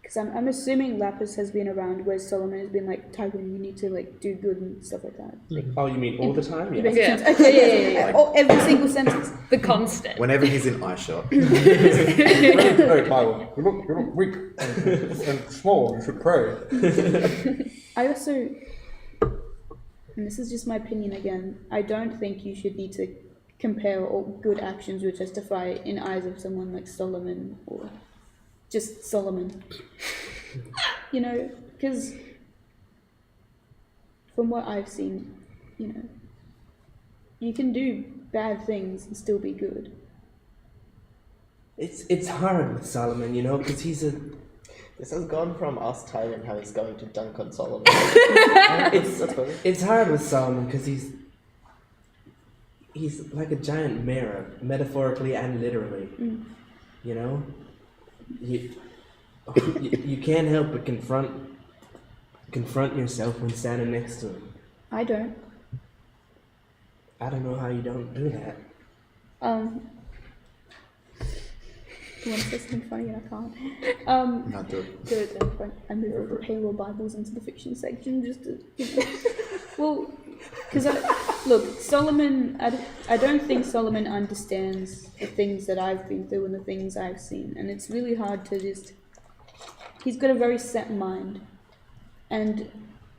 because I'm assuming Lapis has been around where Solomon has been like, Tywin, you need to like do good and stuff like that. Like, Oh, you mean all the time? Yeah. Yeah. Okay, yeah. Oh, every single sentence. The constant. Whenever he's in eye shot. Hey, Tyler, you look weak and small. You should pray. I also, and this is just my opinion again, I don't think you should need to compare all good actions which justify in eyes of someone like Solomon or just Solomon. You know, because from what I've seen, you know, you can do bad things and still be good. It's hard with Solomon, you know, because he's a... This has gone from us Tyrant how he's going to dunk on Solomon. It's hard with Solomon because he's like a giant mirror, metaphorically and literally. You know, you can't help but confront yourself when standing next to him. I don't. I don't know how you don't do that. You want to say something funny and I can't. Not do it. Do it then. I move all the Pale Bibles into the fiction section just to, you know. Well, because look, Solomon, I don't think Solomon understands the things that I've been through and the things I've seen. And it's really hard to just, he's got a very set mind. And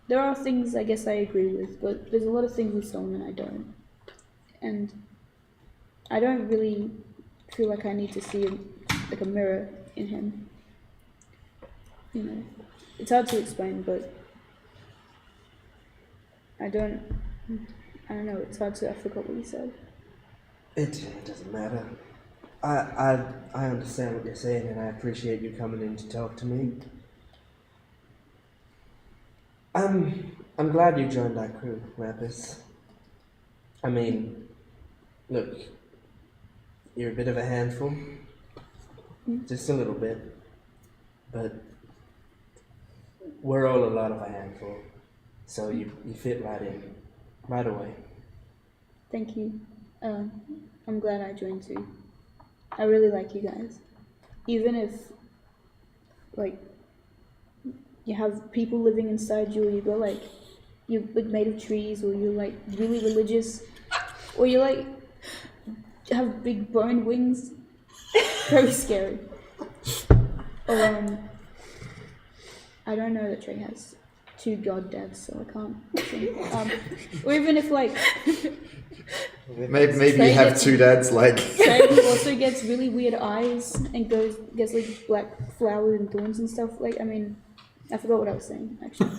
there are things I guess I agree with, but there's a lot of things with Solomon I don't. And I don't really feel like I need to see like a mirror in him. You know, it's hard to explain, but I don't know, it's hard to, I forgot what you said. It doesn't matter. I understand what you're saying and I appreciate you coming in to talk to me. I'm glad you joined our crew, Lapis. I mean, look, you're a bit of a handful. Just a little bit. But we're all a lot of a handful. So you fit right in. Right away. Thank you. I'm glad I joined too. I really like you guys. Even if, like, you have people living inside you, or you go like, you're like made of trees, or you're like really religious, or you like have big bone wings. Very scary. Or I don't know that Trey has 2 god dads, so I can't sing. Or even if like Maybe you have 2 dads, like. Trey also gets really weird eyes and gets like black flowers and thorns and stuff. Like, I mean, I forgot what I was saying actually.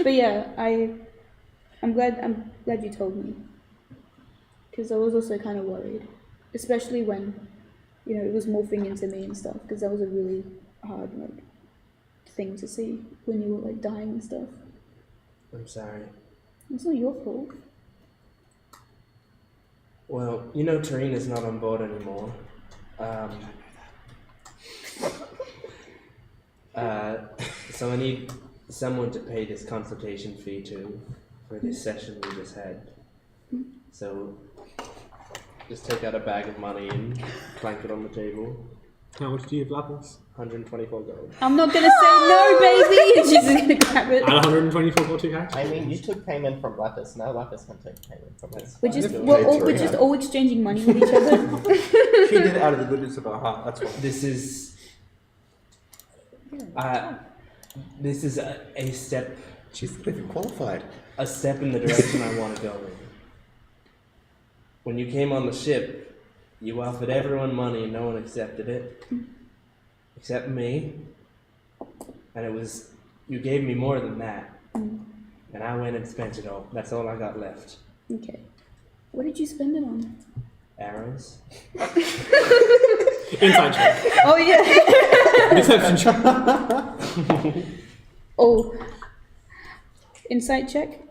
But yeah, I'm glad you told me, because I was also kind of worried, especially when, you know, it was morphing into me and stuff, because that was a really hard like thing to see when you were like dying and stuff. I'm sorry. It's not your fault. Well, you know Tarina's not on board anymore. So I need someone to pay this consultation fee to for this session we just had. So just take out a bag of money and clank it on the table. How much do you have, Lapis? 124 gold. I'm not gonna say no, baby. And she's just gonna grab it. At 124 gold to cash? I mean, you took payment from Lapis. Now Lapis can take payment from us. We're just all exchanging money with each other. She did it out of the goodness of her heart. That's why. This is a step. She's not even qualified. A step in the direction I want to go in. When you came on the ship, you offered everyone money and no one accepted it. Except me. And it was, you gave me more than that. And I went and spent it all. That's all I got left. Okay. What did you spend it on? Arrows. Inside check. Oh yeah. Deception check. Oh. Insight check.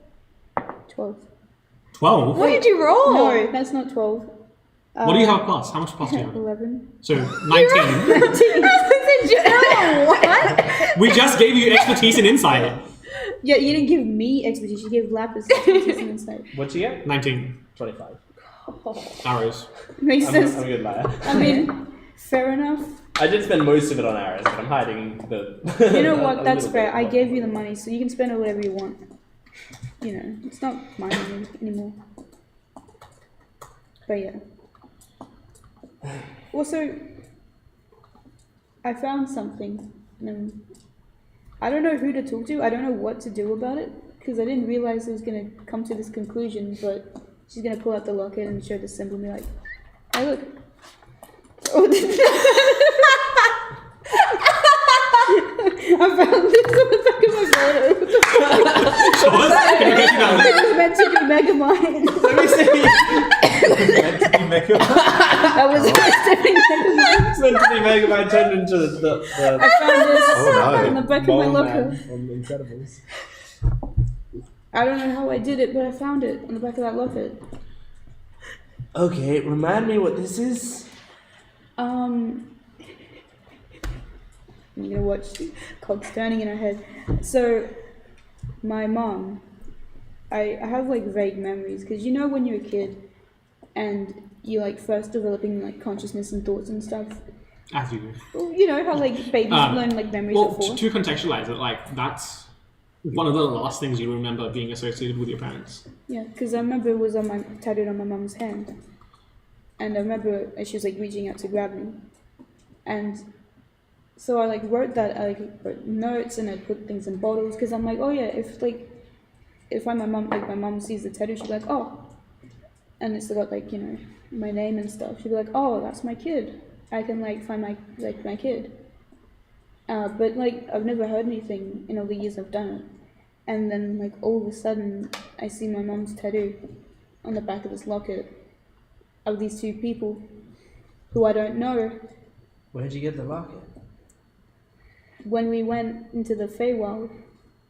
12. 12? What did you roll? No, that's not 12. What do you have plus? How much plus do you have? 11. So, 19. What? We just gave you expertise in insight. Yeah, you didn't give me expertise. You gave Lapis expertise and insight. What'd you get? 19. 25. Arrows. Makes I'm sense. a good liar. I mean, fair enough. I did spend most of it on arrows, but I'm hiding the... You know what? a That's little fair. bit. I gave you the money, so you can spend it whatever you want. You know, it's not my money anymore. But yeah. Also, I found something. I don't know who to talk to. I don't know what to do about it because I didn't realize it was gonna come to this conclusion. But she's gonna pull out the locket and show the symbol and be like, "Hey, look." I found this on the back of my photo. It was meant to be Megamind. Let me see. I was meant to be Megamind. It's meant to be Megamind turned into the I found this Oh, no. in the back of my mole locker. man from The Incredibles. I don't know how I did it, but I found it on the back of that locker. Okay, remind me what this is. I'm gonna watch cogs turning in her head. So, my mom, I have like vague memories because you know when you're a kid and you're like first developing like consciousness and thoughts and stuff. As you do. Well, you know how like babies learn like memories Well, before. to contextualize it, like, that's one of the last things you remember being associated with your parents. Yeah, because I remember it was on my tattooed on my mum's hand, and I remember she was like reaching out to grab me, and so I like wrote that. I like wrote notes and I put things in bottles because I'm like, oh yeah, if my mum sees the tattoo, she'll be like, oh, and it's got like, you know, my name and stuff. She'll be like, oh, that's my kid. I can like find my kid. But like I've never heard anything in all the years I've done it. And then like all of a sudden I see my mum's tattoo on the back of this locket of these two people who I don't know. Where'd you get the locket? When we went into the Feywild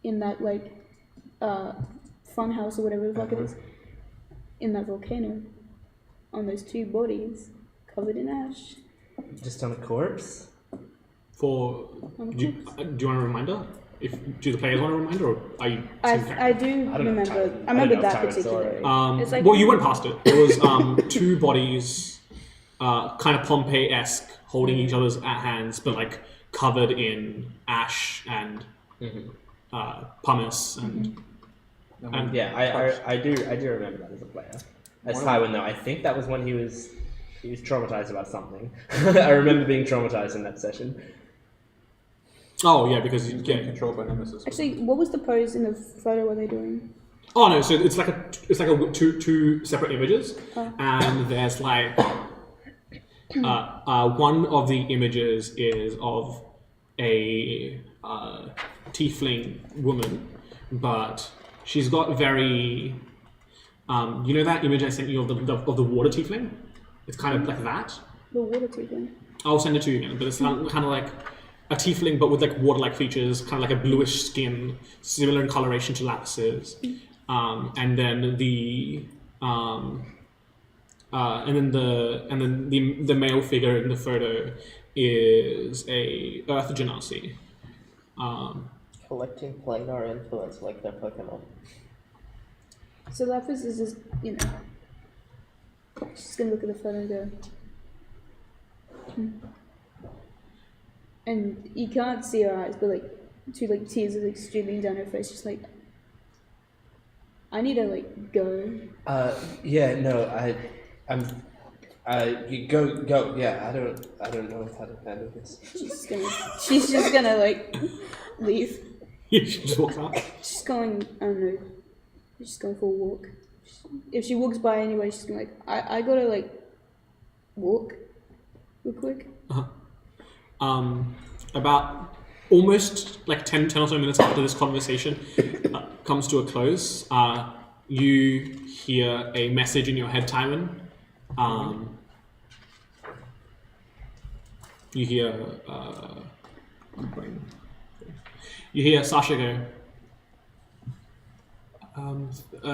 in that like fun house or whatever the fuck it is, in that volcano, on those two bodies covered in ash. Just on a corpse? Do you want a reminder? Do the players want a reminder, or are you? I do I don't know remember. time. I remember I don't know that time, particular. sorry. It's like- Well, you went past it. There was two bodies, kind of Pompeii-esque, holding each other's hands, but like covered in ash and pumice and. Yeah, I do remember that as a player. As Tywin though, I think that was when he was traumatized about something. I remember being traumatized in that session. Oh yeah, because you Getting get. controlled by Nemesis. Actually, what was the pose in the photo? What are they doing? Oh no, so it's like a two separate images, and there's like one of the images is of a tiefling woman, but she's got very you know that image I sent you of the water tiefling? It's kind of like that. The water tiefling. I'll send it to you again, but it's kind of like a tiefling, but with like water-like features, kind of like a bluish skin, similar in coloration to Lapis's. And then the male figure in the photo is a Earth Genasi. Collecting planar influence like their Pokemon. So Lapis is just, you know, she's gonna look at the photo and go, and you can't see her eyes, but like two like tears are like streaming down her face. She's like, I need to like go. Yeah, no, you go. Yeah, I don't know how to handle this. She's just gonna like leave. She just walks out. She's going. I don't know. She's going for a walk. If she walks by anyway, she's gonna like. I gotta like walk real quick. About almost like 10 or so minutes after this conversation comes to a close, you hear a message in your head, Tywin. You hear Sasha go,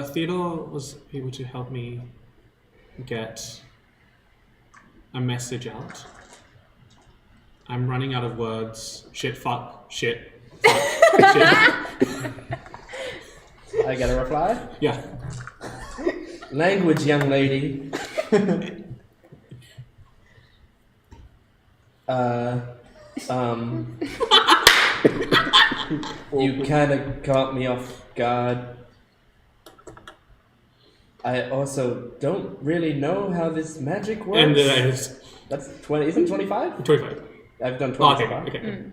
Theodore was able to help me get a message out. I'm running out of words. Shit, fuck, shit, fuck, shit. I get a reply? Yeah. Language, young lady. You kind of caught me off guard. I also don't really know how this magic works. And that's 20. Isn't it 25? 25. I've done 20. Oh, okay.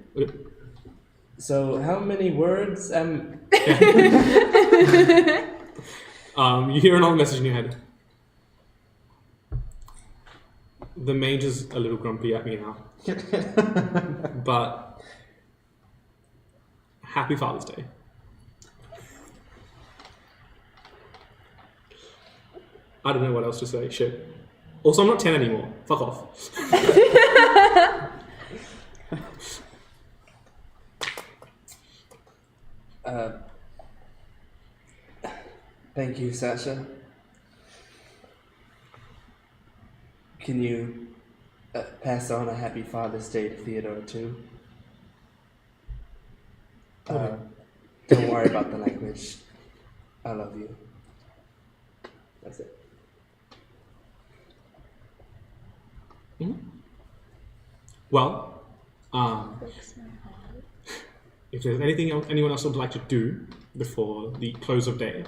So how many words am? You hear another message in your head. The mage is a little grumpy at me now. But happy Father's Day. I don't know what else to say. Shit. Also, I'm not 10 anymore. Fuck off. Thank you, Sasha. Can you pass on a happy Father's Day to Theodore too? Don't worry about the language. I love you. That's it. Well, if there's anything anyone else would like to do before the close of day.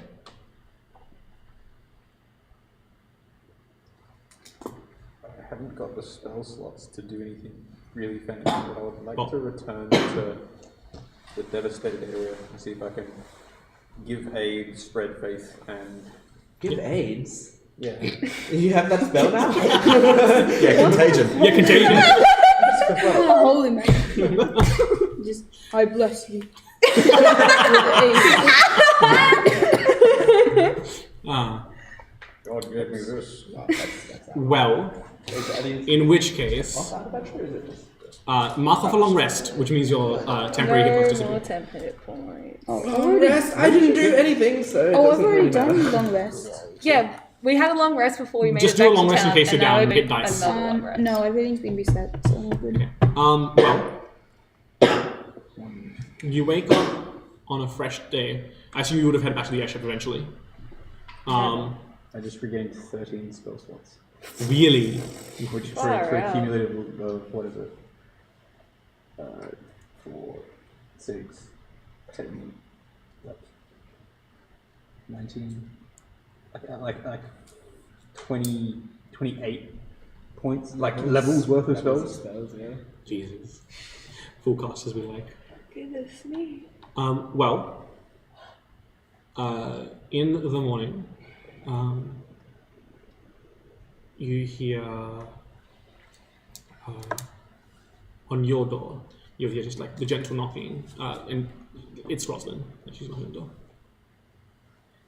I haven't got the spell slots to do anything really fancy, but I would like to return to the devastated area and see if I can give aid, spread faith, and... Give AIDS? Yeah. You have that spell now? Yeah, contagion. Yeah, contagion. Holy man. Just, I bless you. God gave me this. Well, in which case, mark off a long rest, which means your temporary hit points No more disappear. 10 hit points. Long rest? I didn't do anything, so it Oh, I've doesn't already really done matter. long rest. Yeah, we had a long rest before we made Just it back do a long to rest in town, case you're and now down, we hit make dice. another long rest. No, everything's been reset, so all good. Well, you wake up on a fresh day. I assume you would have headed back to the airship eventually. I just regained 13 spell slots. Really? Which for Far a out. cumulative of, what is it? 4, 6, 10, like 19, like 20, 28 points, like levels worth of spells. Yeah. Jesus. Full cast as we like. Goodness me. Well, in the morning, you hear on your door, you hear just like the gentle knocking, and it's Rosalind. She's knocking on the door.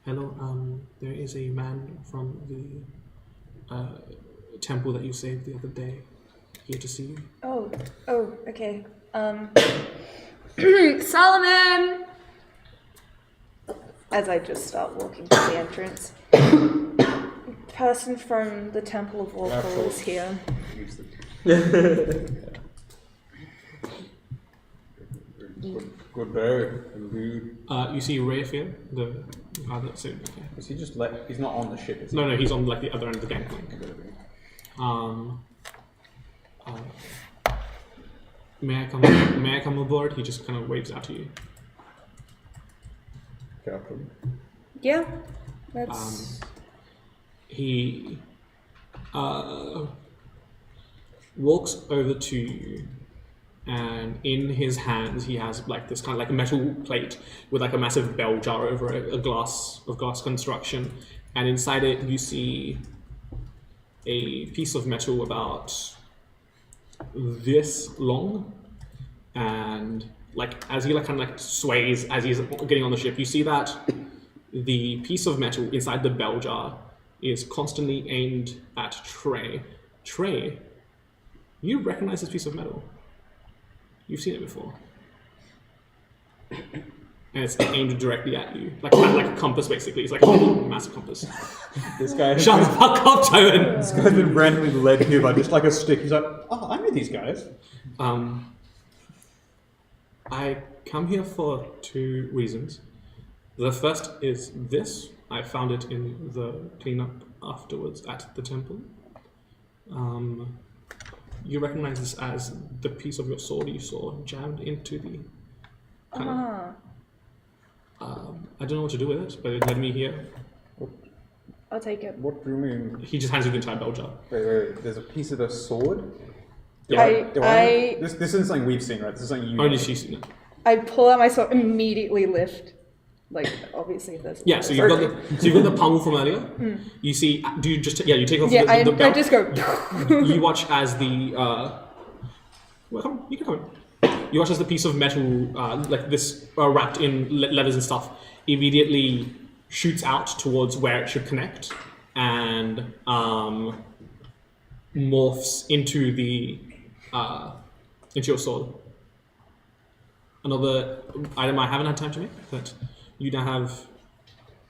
Hello, there is a man from the temple that you saved the other day here to see you. Oh, okay. Solomon! As I just start walking to the entrance. Person from the Temple of Warfall is here. Good day, indeed. You see Rayfield, the guy that's in. Okay. Is he just he's not on the ship, is he? No, he's on like the other end of the gangplank. May I come aboard? He just kind of waves out to you. Captain. Yeah, that's. He walks over to you, and in his hands he has like this kind of like a metal plate with like a massive bell jar over it, a glass construction, and inside it you see a piece of metal about this long, and like as he like kind of like sways as he's getting on the ship, you see that the piece of metal inside the bell jar is constantly aimed at Trey. Trey, you recognize this piece of metal. You've seen it before. And it's aimed directly at you. Like a compass, basically. It's like a massive compass. This guy. Shut the fuck up, Toad! This guy's been randomly led here by just like a stick. He's like, oh, I know these guys. I come here for 2 reasons. The first is this. I found it in the cleanup afterwards at the temple. You recognize this as the piece of your sword you saw jammed into the... I don't know what to do with it, but it led me here. I'll take it. What do you mean? He just hands you the entire bell jar. Wait, there's a piece of the sword? This isn't something we've seen, right? This is something you Only she's seen it. I pull out my sword, immediately lift. Like, obviously, if there's. Yeah, so you've got the pummel from earlier. You see, do you just you take off the belt? I just go. You watch as the well, come on, you can come in. You watch as the piece of metal, like this, wrapped in leathers and stuff, immediately shoots out towards where it should connect, and morphs into your sword. Another item I haven't had time to make, but you now have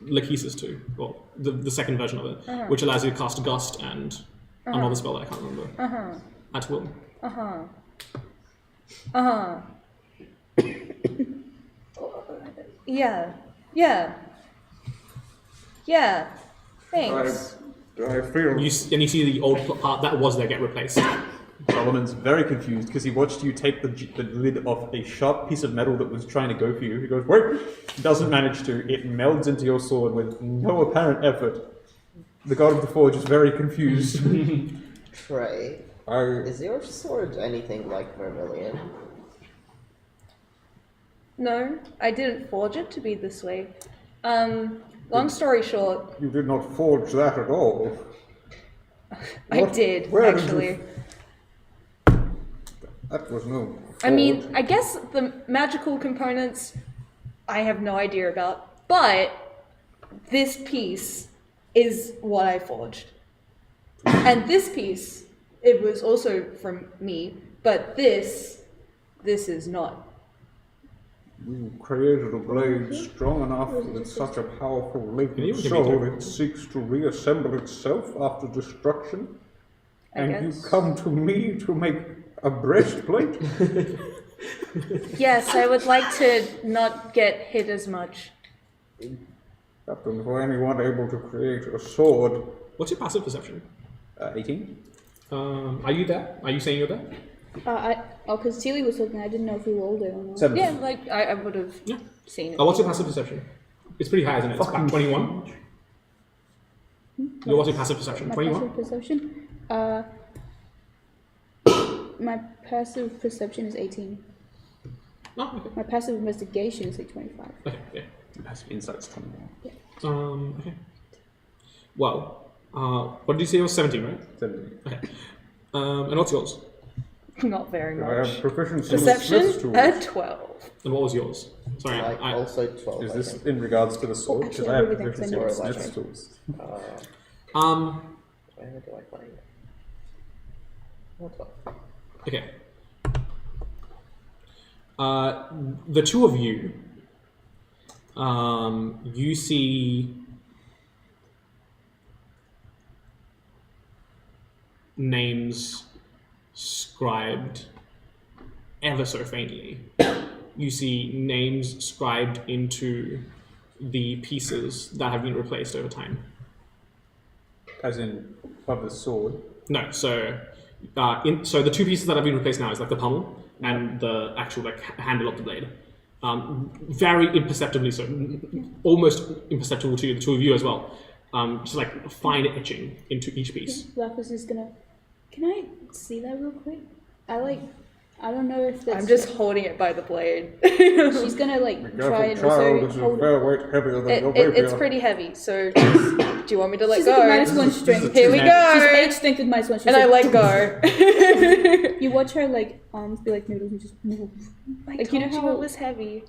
Lachesis too, well, the second version of it, which allows you to cast Gust and another spell that I can't remember. At will. Yeah. Thanks. I feel... You see the old part that was there get replaced. Solomon's very confused because he watched you take the lid off a sharp piece of metal that was trying to go for you. He goes, wait! Doesn't manage to. It melds into your sword with no apparent effort. The god of the forge is very confused. Trey, is your sword anything like Vermilion? No, I didn't forge it to be this way. Long story short. You did not forge that at all. I did, Where actually. Did you... That was no forge. I mean, I guess the magical components I have no idea about, but this piece is what I forged. And this piece, it was also from me, but this is not. You created a blade strong enough with such a powerful latent soul it seeks to reassemble itself after destruction. And you come to me to make a breastplate? Yes, I would like to not get hit as much. Captain, for anyone able to create a sword... What's your passive perception? 18. Are you there? Are you saying you're there? Because Tilly was talking, I didn't know if we were all there or not. 7. Yeah, like, I would have seen it. What's your passive perception? It's pretty high, isn't it? It's about 21. What's your passive perception? My 21? passive perception? My passive perception is 18. Oh, okay. My passive investigation is like 25. Okay, yeah. Passive insight's 21. Okay. Well, what did you say? It was 17, right? 17. Okay. And what's yours? Not very I much. have proficiency with Smith's Perception? tools. A 12. And what was yours? Sorry, Like, I also 12. Is I this think. in regards to the sword? Actually, Because I have everything, proficiency then with it's Smith's like- tools. Where do I find it? What the? Okay. The two of you, you see names scribed ever so faintly you see names scribed into the pieces that have been replaced over time. As in, of the sword. No, so so the two pieces that have been replaced now is like the pommel and the actual like handle of the blade. Very imperceptibly so, almost imperceptible to the two of you as well. Just like fine etching into each piece. Lapis is gonna. Can I see that real quick? I don't know if that's. I'm just holding it by the blade. She's gonna like try and Child, also this is a hold. fair weight heavier than your It's rapier. pretty heavy, so just, do you want me to let She's go? like a -1 strength. Here we She's go! 8 strength with -1. She's And I like, let go. You watch her like arms be like noodles and just move. I Like, told you know you how- it was heavy.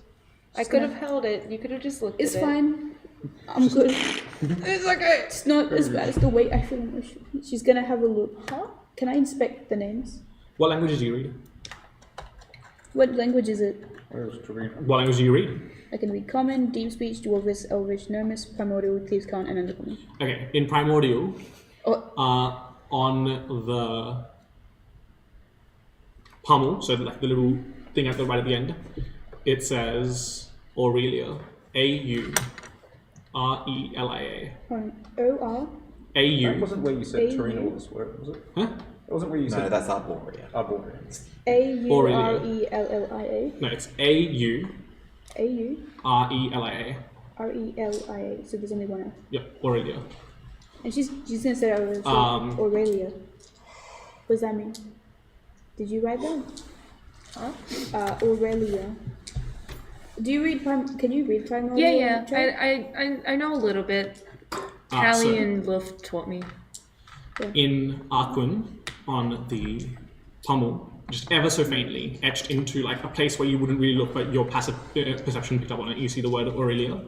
I Just could gonna- have held it. You could have just looked It's at it. fine. I'm good. It's okay. It's not as bad as the weight I feel emotional. She's gonna have a look. Huh? Can I inspect the names? What languages do you read? What language is it? Where's Tarina? What language do you read? I can read Common, Deep Speech, Dwarvish, Elvish, Gnomis, Primordial, Thieves' Cant, and Undercommon. Okay, in Primordial, Oh, on the pommel, so like the little thing at the right at the end, it says Aurelia. A-U-R-E-L-I-A. hold on. O-R. That A-U. wasn't where you said A-U. Torino was, was it? Huh? That wasn't where you No, said that's Arborea. Arborea. A-U-R-E-L-L-I-A. No, it's A-U-R-E-L-I-A. A-U-R-E-L-I-A. So there's only one F. Yep, Aurelia. And she's gonna say Aurelia. What does that mean? Did you write that? Huh? Aurelia. Do you read Can you read Primordial? Yeah. Trey? I know a little bit. Ah, so- Callie and Luft taught me. In Arquin, on the pommel, just ever so faintly, etched into like a place where you wouldn't really look, but your passive perception picked up on it. You see the word Aurelia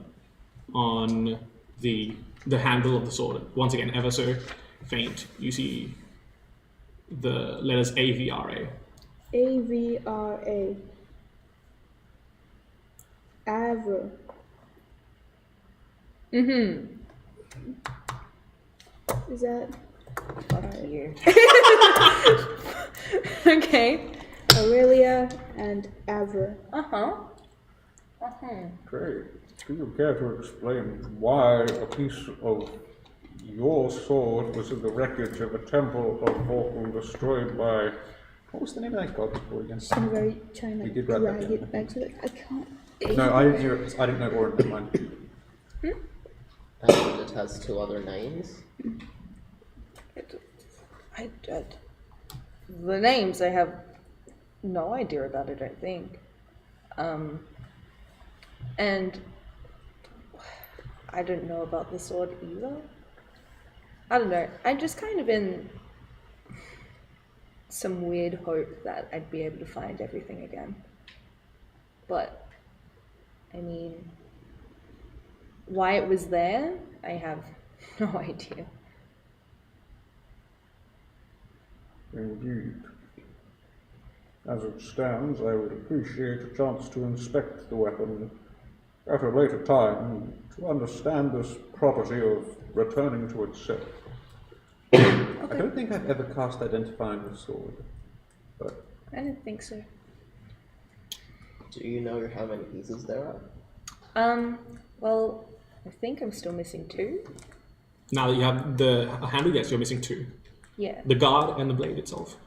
on the handle of the sword. Once again, ever so faint. You see the letters A-V-R-A. A-V-R-A. Avra. Mm-hmm. Is that Fuck you. Okay. Aurelia and Avra? Uh-huh. Uh-huh. Great. Do you care to explain why a piece of your sword was in the wreckage of a temple of Vorkul destroyed by... What was the name of that god before again? I'm very trying to You did write that drag down, it back to it. I can't. No, I didn't hear it. I didn't know Orin, never mind. And it has 2 other names. The names, I have no idea about, I don't think. And I don't know about the sword either. I don't know. I'm just kind of in some weird hope that I'd be able to find everything again. But, I mean, why it was there, I have no idea. Indeed. As it stands, I would appreciate a chance to inspect the weapon at a later time to understand this property of returning to itself. I don't think I've ever cast Identify on the sword, but I didn't think so. Do you know how many pieces there are? Well, I think I'm still missing 2. Now that you have the handle, yes, you're missing 2. Yeah. The guard and the blade itself.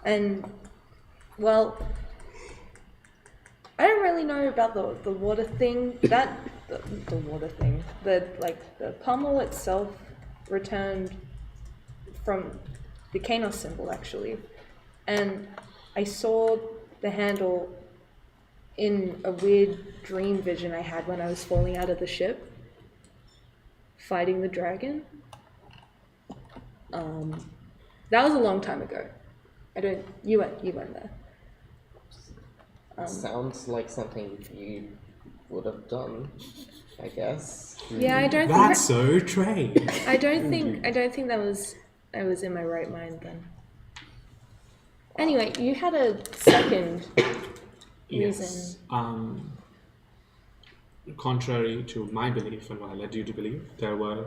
And, well, I don't really know about the water thing. The water thing. The pommel itself returned from the Kanos symbol, actually. And I saw the handle in a weird dream vision I had when I was falling out of the ship, fighting the dragon. That was a long time ago. You went there. Sounds like something you would have done, I guess. Yeah, I don't That's so Trey. I don't think I was in my right mind then. Anyway, you had a second Yes. reason. Contrary to my belief and what I led you to believe, there were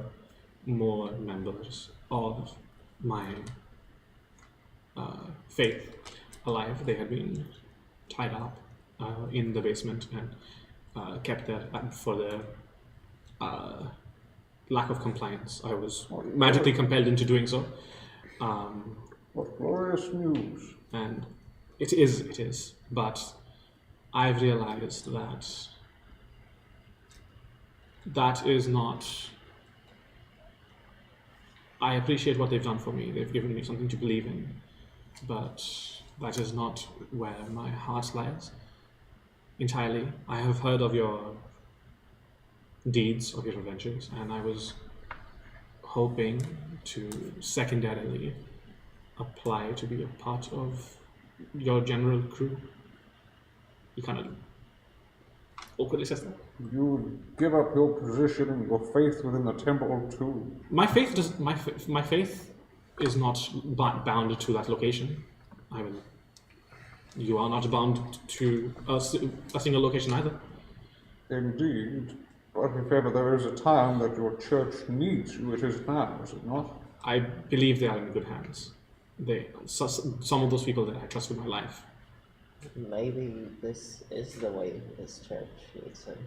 more members of my faith alive. They had been tied up in the basement and kept there for the lack of compliance. I was magically compelled into doing so. What glorious news. And it is. But I've realized that is not... I appreciate what they've done for me. They've given me something to believe in. But that is not where my heart lies entirely. I have heard of your deeds, of your adventures, and I was hoping to secondarily apply to be a part of your general crew. He kind of awkwardly says that. You would give up your position and your faith within the temple too. My faith is not bound to that location. I mean, you are not bound to a single location either. Indeed. But if ever there is a time that your church needs you, it is now, is it not? I believe they are in good hands. Some of those people that I trust with my life. Maybe this is the way this church needs him.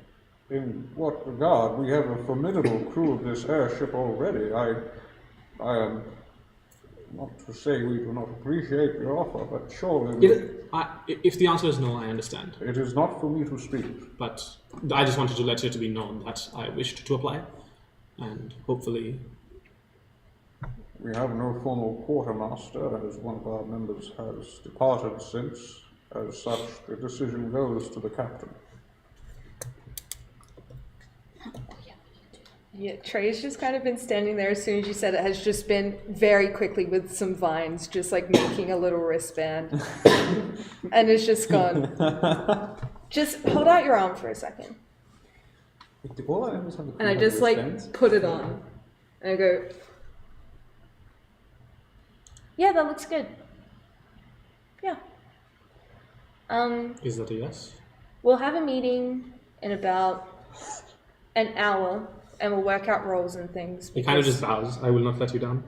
In what regard? We have a formidable crew of this airship already. I am not to say we do not appreciate your offer, but surely If the answer is no, I understand. it is not for me to speak. But I just wanted to let it be known that I wished to apply, and hopefully... We have no formal quartermaster, as one of our members has departed since. As such, the decision goes to the captain. Yeah, Trey's just kind of been standing there as soon as you said it, has just been very quickly with some vines, just like making a little wristband. And it's just gone. Just hold out your arm for a second. And I just like put it on. And I go, yeah, that looks good. Yeah. Is that a yes? We'll have a meeting in about an hour, and we'll work out roles and things. He kind of just bows. I will not let you down.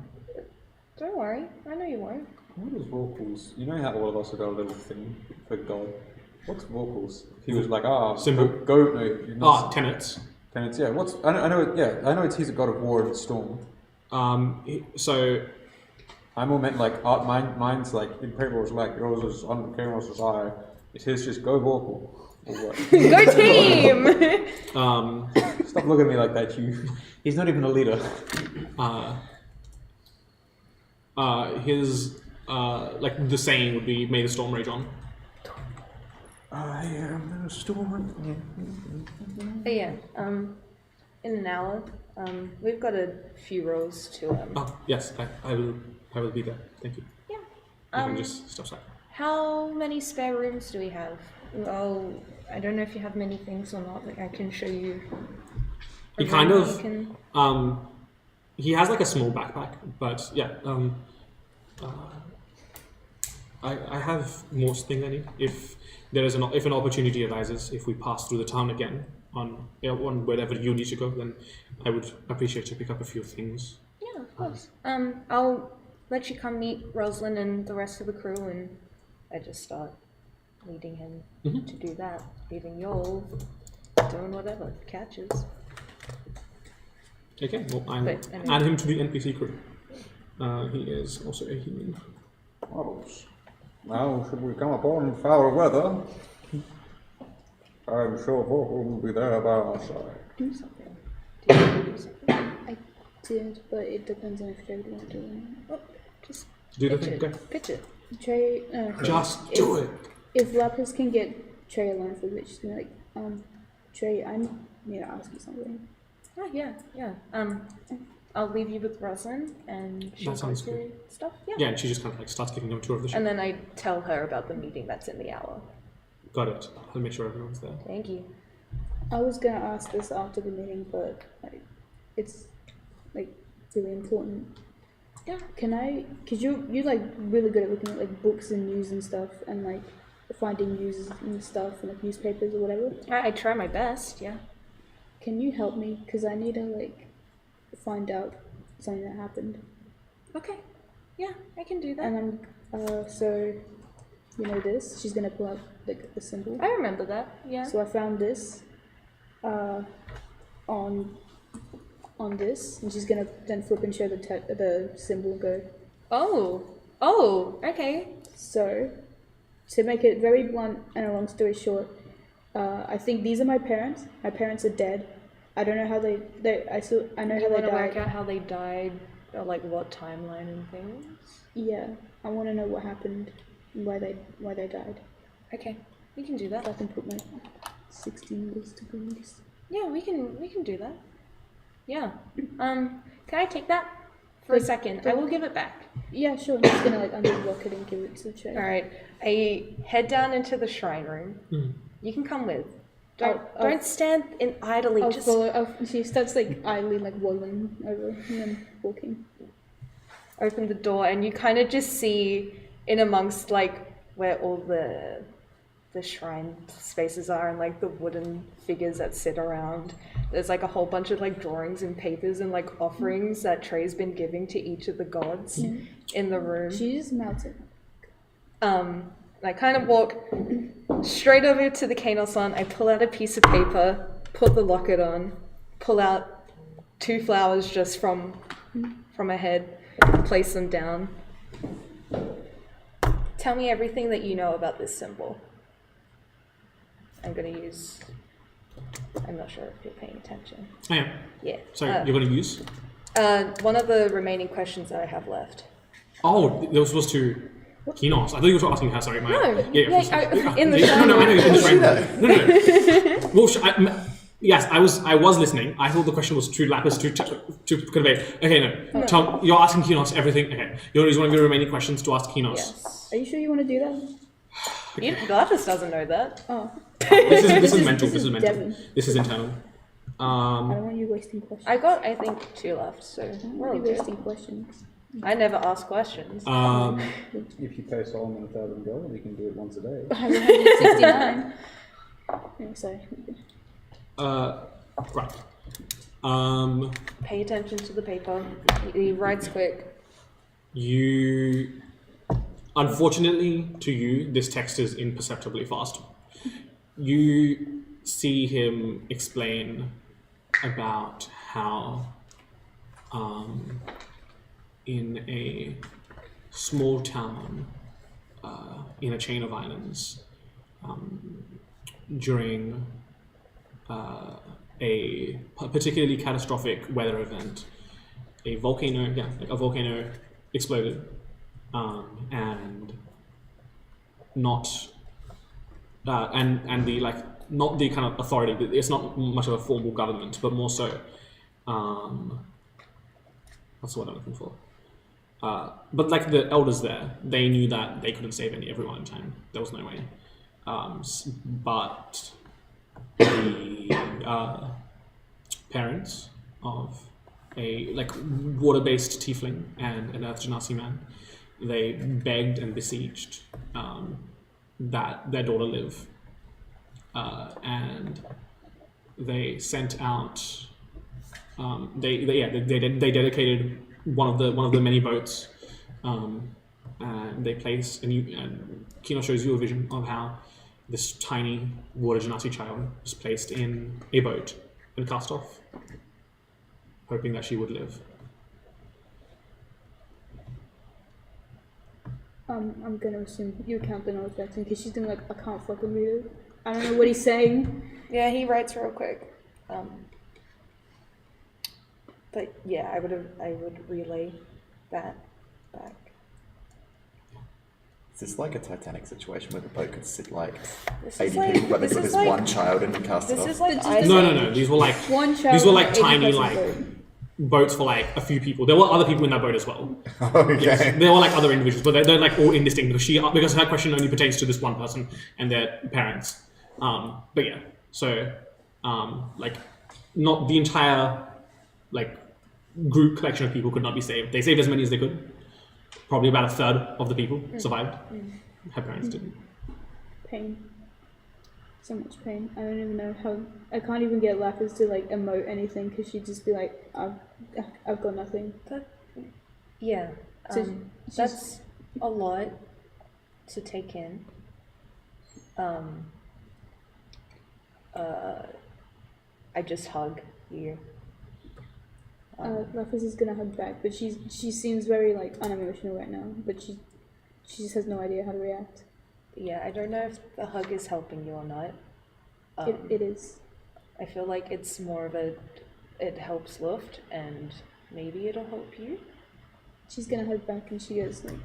Don't worry, I know you won't. What is vocals? You know how all of us have got a little thing for God? What's vocals? He was like, Symbol. No, tenets. Tenets, yeah. I know it's he's a god of war and storm. So I more meant like mine's like in paper was like yours is on the camera was eye. It's his just go vocal. Or what? Go team! Stop looking at me like that, you. He's not even a leader. His like the saying would be, "May the storm rage on." I am the storm. But yeah, in an hour, we've got a few roles to Yes, I will be there. Thank you. Yeah. You can just stop sign. How many spare rooms do we have? Oh, I don't know if you have many things or not. Like I can show you. He kind of he has like a small backpack, but yeah, I have most things I need. If there is if an opportunity arises, if we pass through the town again on wherever you need to go, then I would appreciate to pick up a few things. Yeah, of course. I'll let you come meet Rosalind and the rest of the crew, and I just start leading him to do that, leaving you all doing whatever catches. Okay, well, add him to the NPC crew. He is also a human. Marvelous. Now, should we come upon foul weather, I'm sure Vocal will be there by our side. Do something. Do something. I did, but it depends on if Trey would want to do it. Oh, just do the thing. Go. Pitch it. Trey. Just do it. If Lapis can get Trey alone for a bit, she's gonna be like, Trey, I need to ask you something. Oh yeah. I'll leave you with Rosalind, and she'll go through stuff. Yeah. Yeah, and she just kind of like starts giving them a tour of the ship. And then I tell her about the meeting that's in the hour. Got it. I'll make sure everyone's there. Thank you. I was gonna ask this after the meeting, but it's like really important. Yeah. Cause you're like really good at looking at like books and news and stuff, and like finding news and stuff and like newspapers or whatever. I try my best. Yeah. Can you help me? Cause I need to like find out something that happened. Okay. Yeah, I can do that. And so you know this. She's gonna pull out like a symbol. I remember that. Yeah. So I found this on this, and she's gonna then flip and show the symbol and go. Oh, okay. So, to make it very blunt and a long story short, I think these are my parents. My parents are dead. I don't know how I know how they Want to work died. out how they died, or like what timeline and things? Yeah, I want to know what happened, and why they died. Okay, we can do If that. I can put my 16 years to degrees. Yeah, we can do that. Yeah. Can I take that for a second? I will give it back. Yeah, sure. I'm just gonna like unlock it and give it to the tray. All right. I head down into the shrine room. You can come with. Don't stand in idly. I'll just follow. She starts like idly like waddling over and then walking. open the door, and you kind of just see in amongst like where all the shrine spaces are and like the wooden figures that sit around. There's like a whole bunch of like drawings and papers and like offerings that Trey's been giving to each of the gods in the room. She just melts it. I kind of walk straight over to the Kano-san. I pull out a piece of paper, put the locket on, pull out 2 flowers just from a head, place them down. Tell me everything that you know about this symbol. I'm not sure if you're paying attention. I am. Yeah. So you're going to use? One of the remaining questions that I have left. Oh, they were supposed to. Kinos. I thought you were asking her. Sorry, my. No, Yeah, in the no, I know. In the She shrine. Well, yes, I was listening. I thought the question was to Lapis to convey. Okay, no. Tom, you're asking Kinos everything. Okay, you're using one of your remaining questions to ask Kinos. Yes. Are you sure you want to do that? Lapis doesn't know that. Oh. This is mental. This is mental. Devon. This is internal. I don't want you wasting questions. I got, I think, 2 left, so I don't we're want all you good. wasting questions. I never ask questions. If you pay Solomon $1,000, we can do it once a day. I have 169. Oh, sorry. Right. Pay attention to the paper. He writes quick. You, unfortunately to you, this text is imperceptibly fast. You see him explain about how in a small town in a chain of islands during a particularly catastrophic weather event, a volcano exploded, and not not the kind of authority. It's not much of a formal government, but more so. That's what I'm looking for. But like the elders there, they knew that they couldn't save everyone in time. There was no way. But the parents of a water-based tiefling and an Earth Genasi man, they begged and besieged that their daughter live, and they sent out. They dedicated one of the many boats, and they placed. And Kino shows you a vision of how this tiny water genasi child was placed in a boat and cast off, hoping that she would live. I'm gonna assume you count the knowledge vaccine because she's gonna I can't fucking read it. I don't know what he's saying. Yeah, he writes real quick. But yeah, I would relay that back. Is this like a Titanic situation where the boat could sit like This 80 is like- people, but they this put is this like- one child and cast it This off? is like No. These were like One child. these were like and 80 tiny person like boat. boats for like a few people. There were other people in that boat as well. Okay. Yes, there were like other individuals, but they're like all indistinct because her question only pertains to this one person and their parents. But yeah, so like not the entire like group collection of people could not be saved. They saved as many as they could. Probably about a third of the people survived. Her parents didn't. Pain. So much pain. I don't even know how. I can't even get Lapis to like emote anything because she'd just be like, I've got nothing. Yeah, So that's a lot to take in. I just hug you. Ruffles is gonna hug back, but she seems very like unemotional right now. But she just has no idea how to react. Yeah, I don't know if the hug is helping you or not. It is. I feel like it's more of it helps Luft, and maybe it'll help you. She's gonna hug back, and she goes like,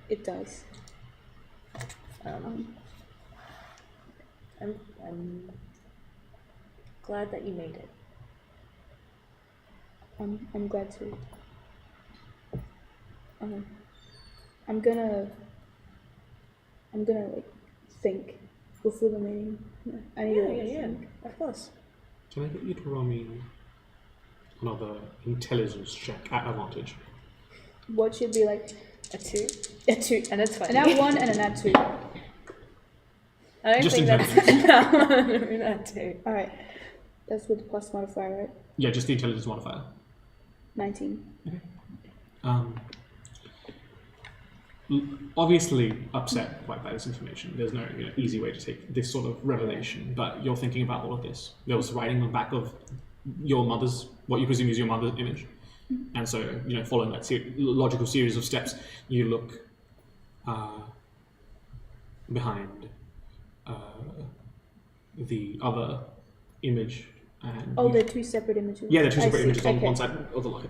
"It does." I'm glad that you made it. I'm glad to. I'm gonna like think before the meeting. I need to think. Of course. Can I get you to roll me another intelligence check at advantage? What should be like A 2. a 2, And it's funny. an at 1 and an at 2. I don't Just think that's that 2. All right, that's with the plus modifier, right? Yeah, just the intelligence modifier. 19. Obviously upset by this information. There's no easy way to take this sort of revelation, but you're thinking about all of this. There was writing on the back of your mother's, what you presume is your mother's image. And so, following that logical series of steps, you look behind the other image. And Oh, they're two separate images. yeah, they're two separate I see. images on Okay. one side of the locket.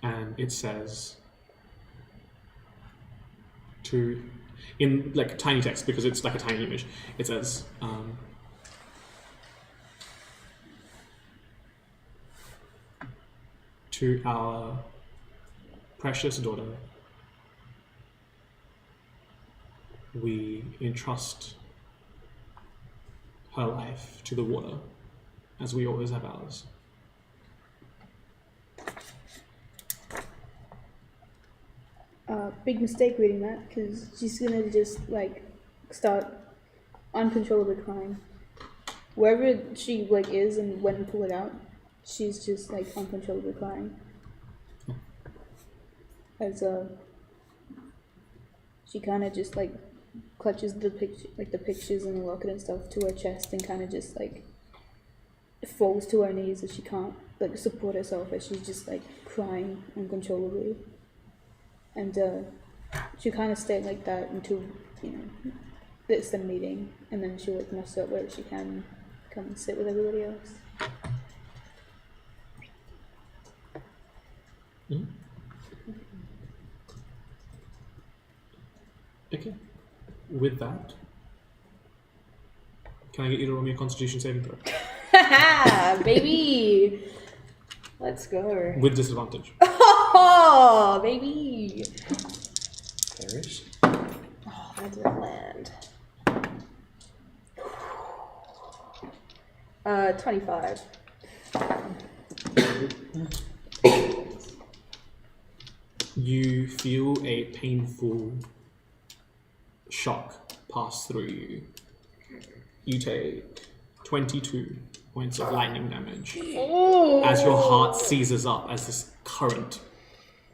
And it says in like tiny text, because it's like a tiny image, it says to our precious daughter, we entrust her life to the water, as we always have ours. Big mistake reading that, because she's gonna just like start uncontrollably crying. Wherever she like is and when to pull it out, she's just like uncontrollably crying. As she kind of just like clutches the pictures and the locket and stuff to her chest and kind of just like falls to her knees as she can't like support herself as she's just like crying uncontrollably. And she'll kind of stay like that until it's the meeting, and then she'll like muster up wherever she can, come and sit with everybody else. Mm-hmm. Okay. With that, can I get you to roll me a Constitution saving throw? Baby! Let's go. With disadvantage. Oh, baby! Perish. Oh, that didn't land. 25. You feel a painful shock pass through you. You take 22 points of lightning damage as your heart seizes up as this current.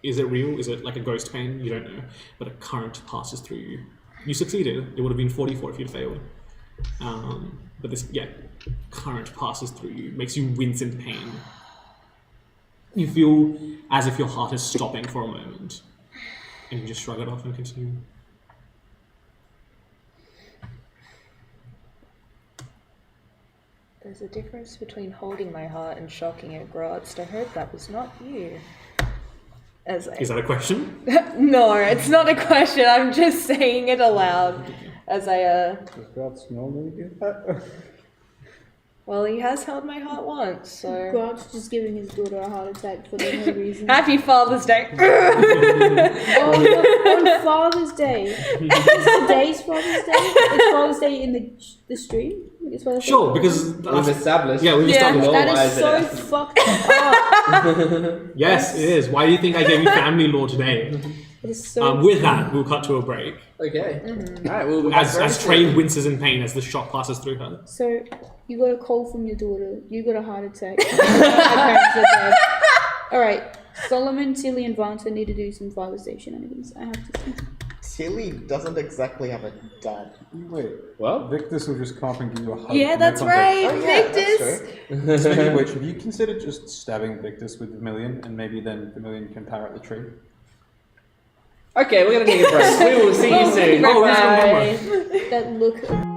Is it real? Is it like a ghost pain? You don't know. But a current passes through you. You succeeded. It would have been 44 if you'd failed. But this, current passes through you. Makes you wince in pain. You feel as if your heart is stopping for a moment. And you just shrug it off and continue. There's a difference between holding my heart and shocking it, Grotz. I hope that was not you. Is that a question? No, it's not a question. I'm just saying it aloud as I Does God normally do that? Well, he has held my heart once, so. God's just giving his daughter a heart attack for no reason. Happy Father's Day. on Father's Day. It's today's Father's Day. It's Father's Day in the stream. It's Father's Day. Sure, because We've established. we've established. That is so fucked up. Yes, it is. Why do you think I gave you family law today? It is so. With that, we'll cut to a break. Okay. Mm-hmm. Alright, we'll be back very As soon. Trey winces in pain as the shock passes through her. So you got a call from your daughter. You got a heart attack. My parents are dead. Alright, Solomon, Tilly, and Vanta need to do some fire save shenanigans. I have to say. Tilly doesn't exactly have a dad. Wait, Well, Victus will just come up and give you a hug. Yeah, no that's contact. right, Oh, yeah, that's Victus. Speaking of which, have you considered just stabbing Victus with Vermilion, and maybe then Vermilion can power up the tree? okay, we're gonna take a break. We will see you soon. Oh, let's go one more. Bye. That look.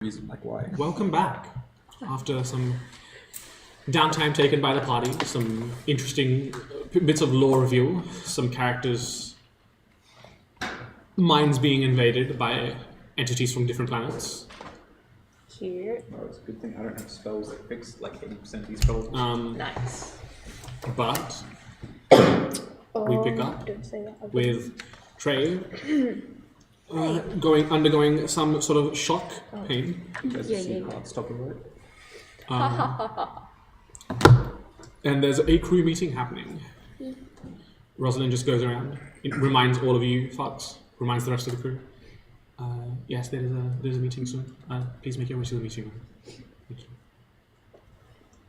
reason, like why. Welcome back. After some downtime taken by the party, some interesting bits of lore reveal, some characters' minds being invaded by entities from different planets. Cute. Oh, it's a good thing I don't have spells that fix like 80% of these problems. Nice. But we pick up Don't say that. with Trey undergoing some sort of shock pain. Stop it. And there's a crew meeting happening. Rosalind just goes around, it reminds all of you fucks, reminds the rest of the crew. Yes, there's a meeting soon. Please make your way to the meeting room. Thank you.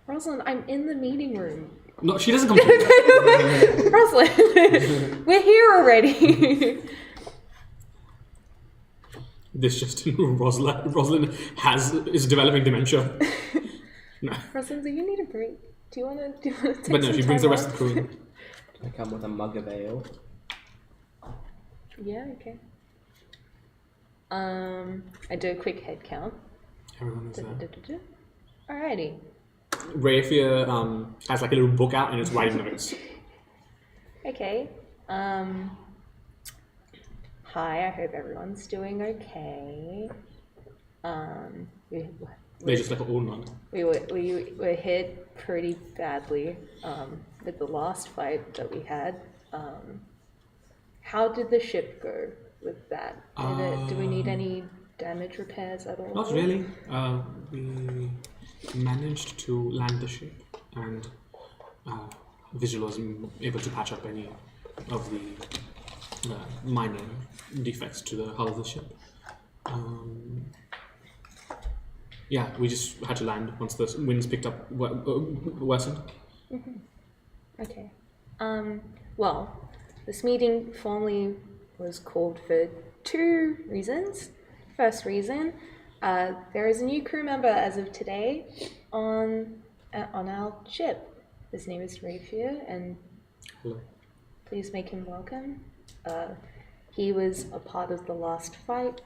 Rosalind, I'm in the meeting room. No, she doesn't come to Rosalind, we're here already. This just Rosalind is developing dementia. No. Rosalind, do you need a break? Do you wanna take But no, some she brings time the rest off? of the crew in. I come with a mug of ale. Yeah, okay. I do a quick head count. Everyone is there. Alrighty. Rafia has like a little book out and it's writing notes. Okay. Hi, I hope everyone's doing okay. They just like all nod. We were hit pretty badly with the last fight that we had. How did the ship go with that? Do we need any damage repairs at all? Not really. We managed to land the ship, and Visual was able to patch up any of the minor defects to the hull of the ship. Yeah, we just had to land once the winds picked up, worsened. Mm-hmm. Okay. Well, this meeting formally was called for 2 reasons. First reason, there is a new crew member as of today on our ship. His name is Rafia, and Hello. please make him welcome. He was a part of the last fight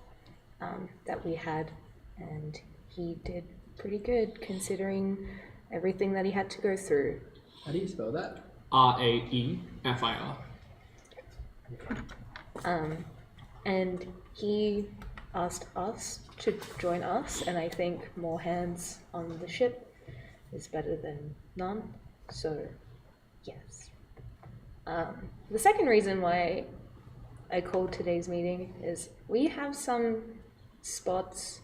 that we had, and he did pretty good considering everything that he had to go through. How do you spell that? Raefir. And he asked us to join us, and I think more hands on the ship is better than none. So, yes. The second reason why I called today's meeting is we have some spots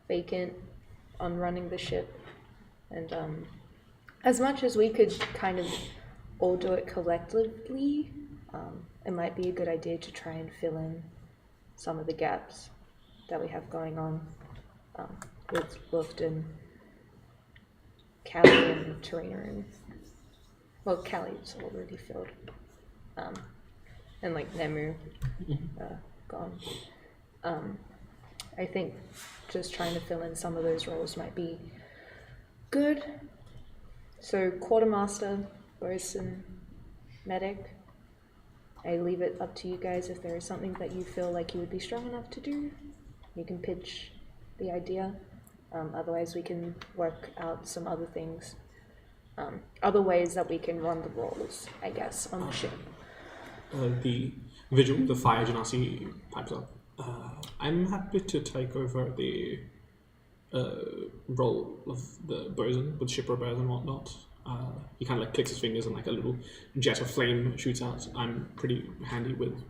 vacant on running the ship, and as much as we could kind of all do it collectively, it might be a good idea to try and fill in some of the gaps that we have going on with Wolfton, Callie, and Tarina. And well, Callie's already filled, and like Nemu gone. I think just trying to fill in some of those roles might be good. So quartermaster, bosun, medic. I leave it up to you guys. If there is something that you feel like you would be strong enough to do, you can pitch the idea. Otherwise, we can work out some other things, other ways that we can run the roles, I guess, on the ship. The Vigil, the fire genasi, pipes up. I'm happy to take over the role of the bosun with ship repairs and whatnot. He kind of like clicks his fingers and like a little jet of flame shoots out. I'm pretty handy with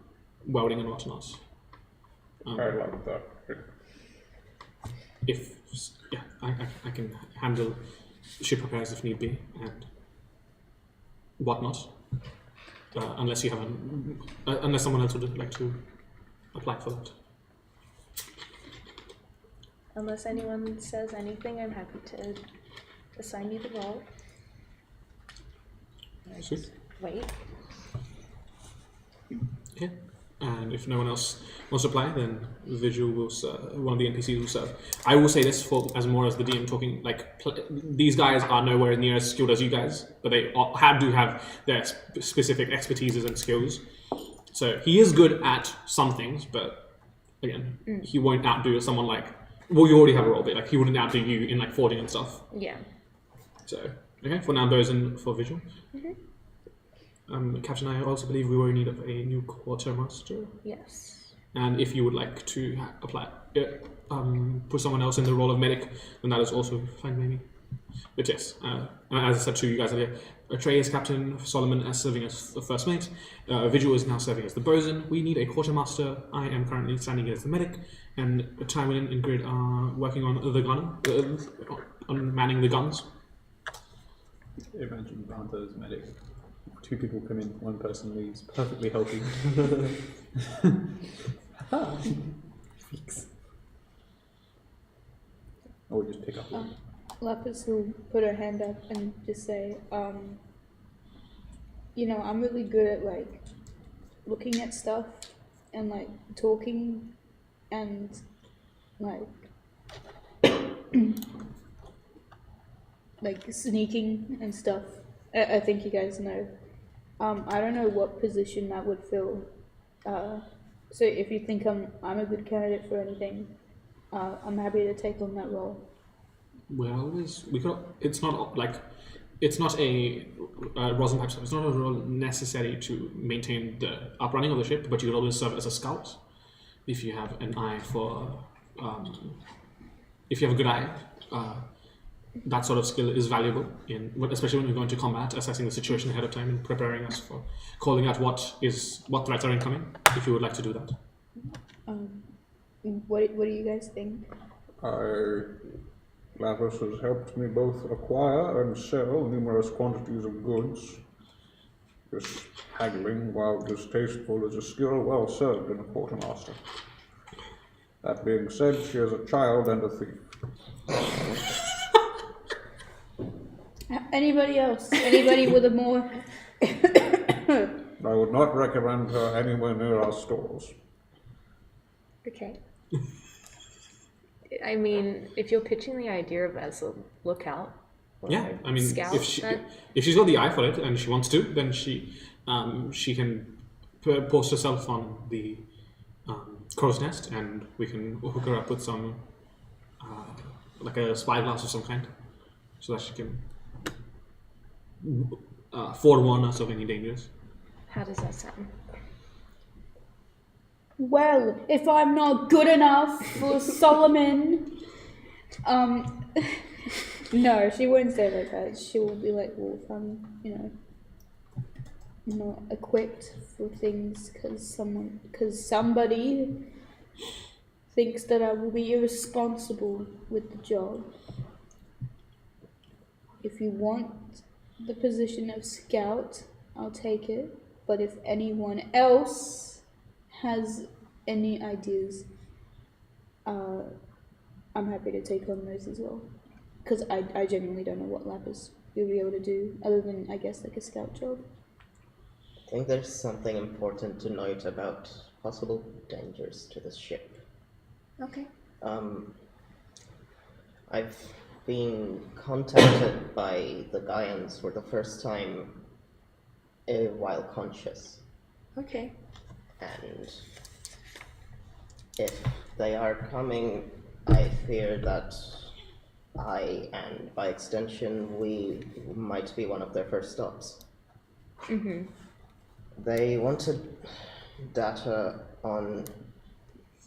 welding and whatnot. I like that. I can handle ship repairs if need be and whatnot. Unless you have unless someone else would like to apply for that. Unless anyone says anything, I'm happy to assign you the role. Sweet. Wait. Okay. And if no one else wants to apply, then Visual will serve, one of the NPCs will serve. I will say this for as more as the DM talking, like these guys are nowhere near as skilled as you guys, but they do have their specific expertises and skills. So he is good at some things, but again, he won't outdo someone like Well, you already have a roll bit. Like he wouldn't outdo you in like forging and stuff. Yeah. So okay, for numbers and for visual. Captain, I also believe we were in need of a new quartermaster. Yes. And if you would like to apply, put someone else in the role of medic, then that is also fine by me. But yes, as I said to you guys earlier, Trey is captain, Solomon is serving as the first mate, Vigil is now serving as the bosun. We need a quartermaster. I am currently standing as the medic, and Tywin and Grid are working on the gun, on manning the guns. Imagine Vanta's medic. 2 people come in, 1 person leaves, perfectly healthy. Fix. Or just pick up. Lapis will put her hand up and just say, you know, I'm really good at like looking at stuff and like talking and like like sneaking and stuff. I think you guys know. I don't know what position that would fill. So if you think I'm a good candidate for anything, I'm happy to take on that role. Well, we could. It's not like it's not a rosin pipe stuff. It's not a role necessary to maintain the uprunning of the ship, but you could always serve as a scout if you have an eye for. If you have a good eye, that sort of skill is valuable especially when we go into combat, assessing the situation ahead of time and preparing us for calling out what threats are incoming. If you would like to do that. What do you guys think? Lapis has helped me both acquire and sell numerous quantities of goods. This haggling, while distasteful, is a skill well served in a quartermaster. That being said, she is a child and a thief. Anybody else? Anybody with a more... I would not recommend her anywhere near our stores. Okay. I mean, if you're pitching the idea of as a lookout, or Yeah, I mean, scout, if she's got the eye for it and she wants to, then she can post herself on the crow's nest, and we can hook her up with some like a spyglass of some kind, so that she can forewarn us of any dangers. How does that sound? Well, if I'm not good enough for Solomon, no, she wouldn't say like that. She will be like, well, if I'm, not equipped for things because somebody thinks that I will be irresponsible with the job. If you want the position of scout, I'll take it. But if anyone else has any ideas, I'm happy to take on those as well. Because I genuinely don't know what Lapis will be able to do, other than, I guess, like a scout job. I think there's something important to note about possible dangers to the ship. Okay. I've been contacted by the Gaians for the first time while conscious. Okay. And if they are coming, I fear that I, and by extension, we might be one of their first stops. Mm-hmm. They wanted data on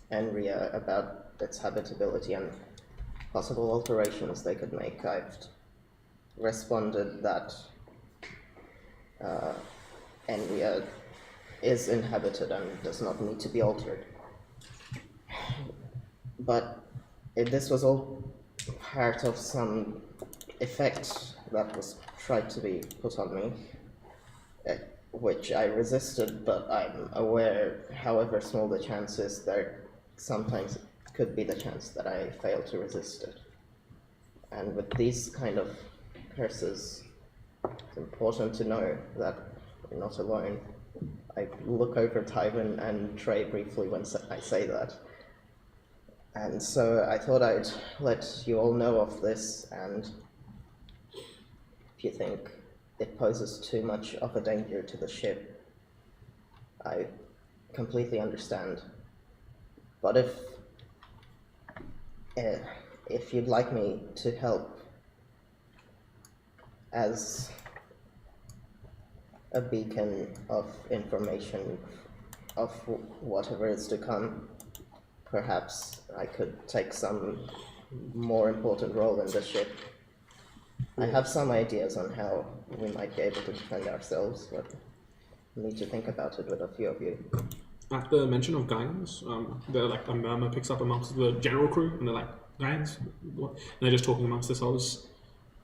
Enriya about its habitability and possible alterations they could make. I've responded that Enriya is inhabited and does not need to be altered. But this was all part of some effect that was tried to be put on me, which I resisted, but I'm aware, however small the chance is, there sometimes could be the chance that I fail to resist it. And with these kind of curses, it's important to know that you're not alone. I look over Tywin and Trey briefly when I say that. And so I thought I'd let you all know of this, and if you think it poses too much of a danger to the ship, I completely understand. But if if you'd like me to help as a beacon of information of whatever is to come, perhaps I could take some more important role in the ship. I have some ideas on how we might be able to defend ourselves, but I need to think about it with a few of you. At the mention of Gaians, they're like a murmur picks up amongst the general crew, and they're like, Gaians? What? And they're just talking amongst themselves,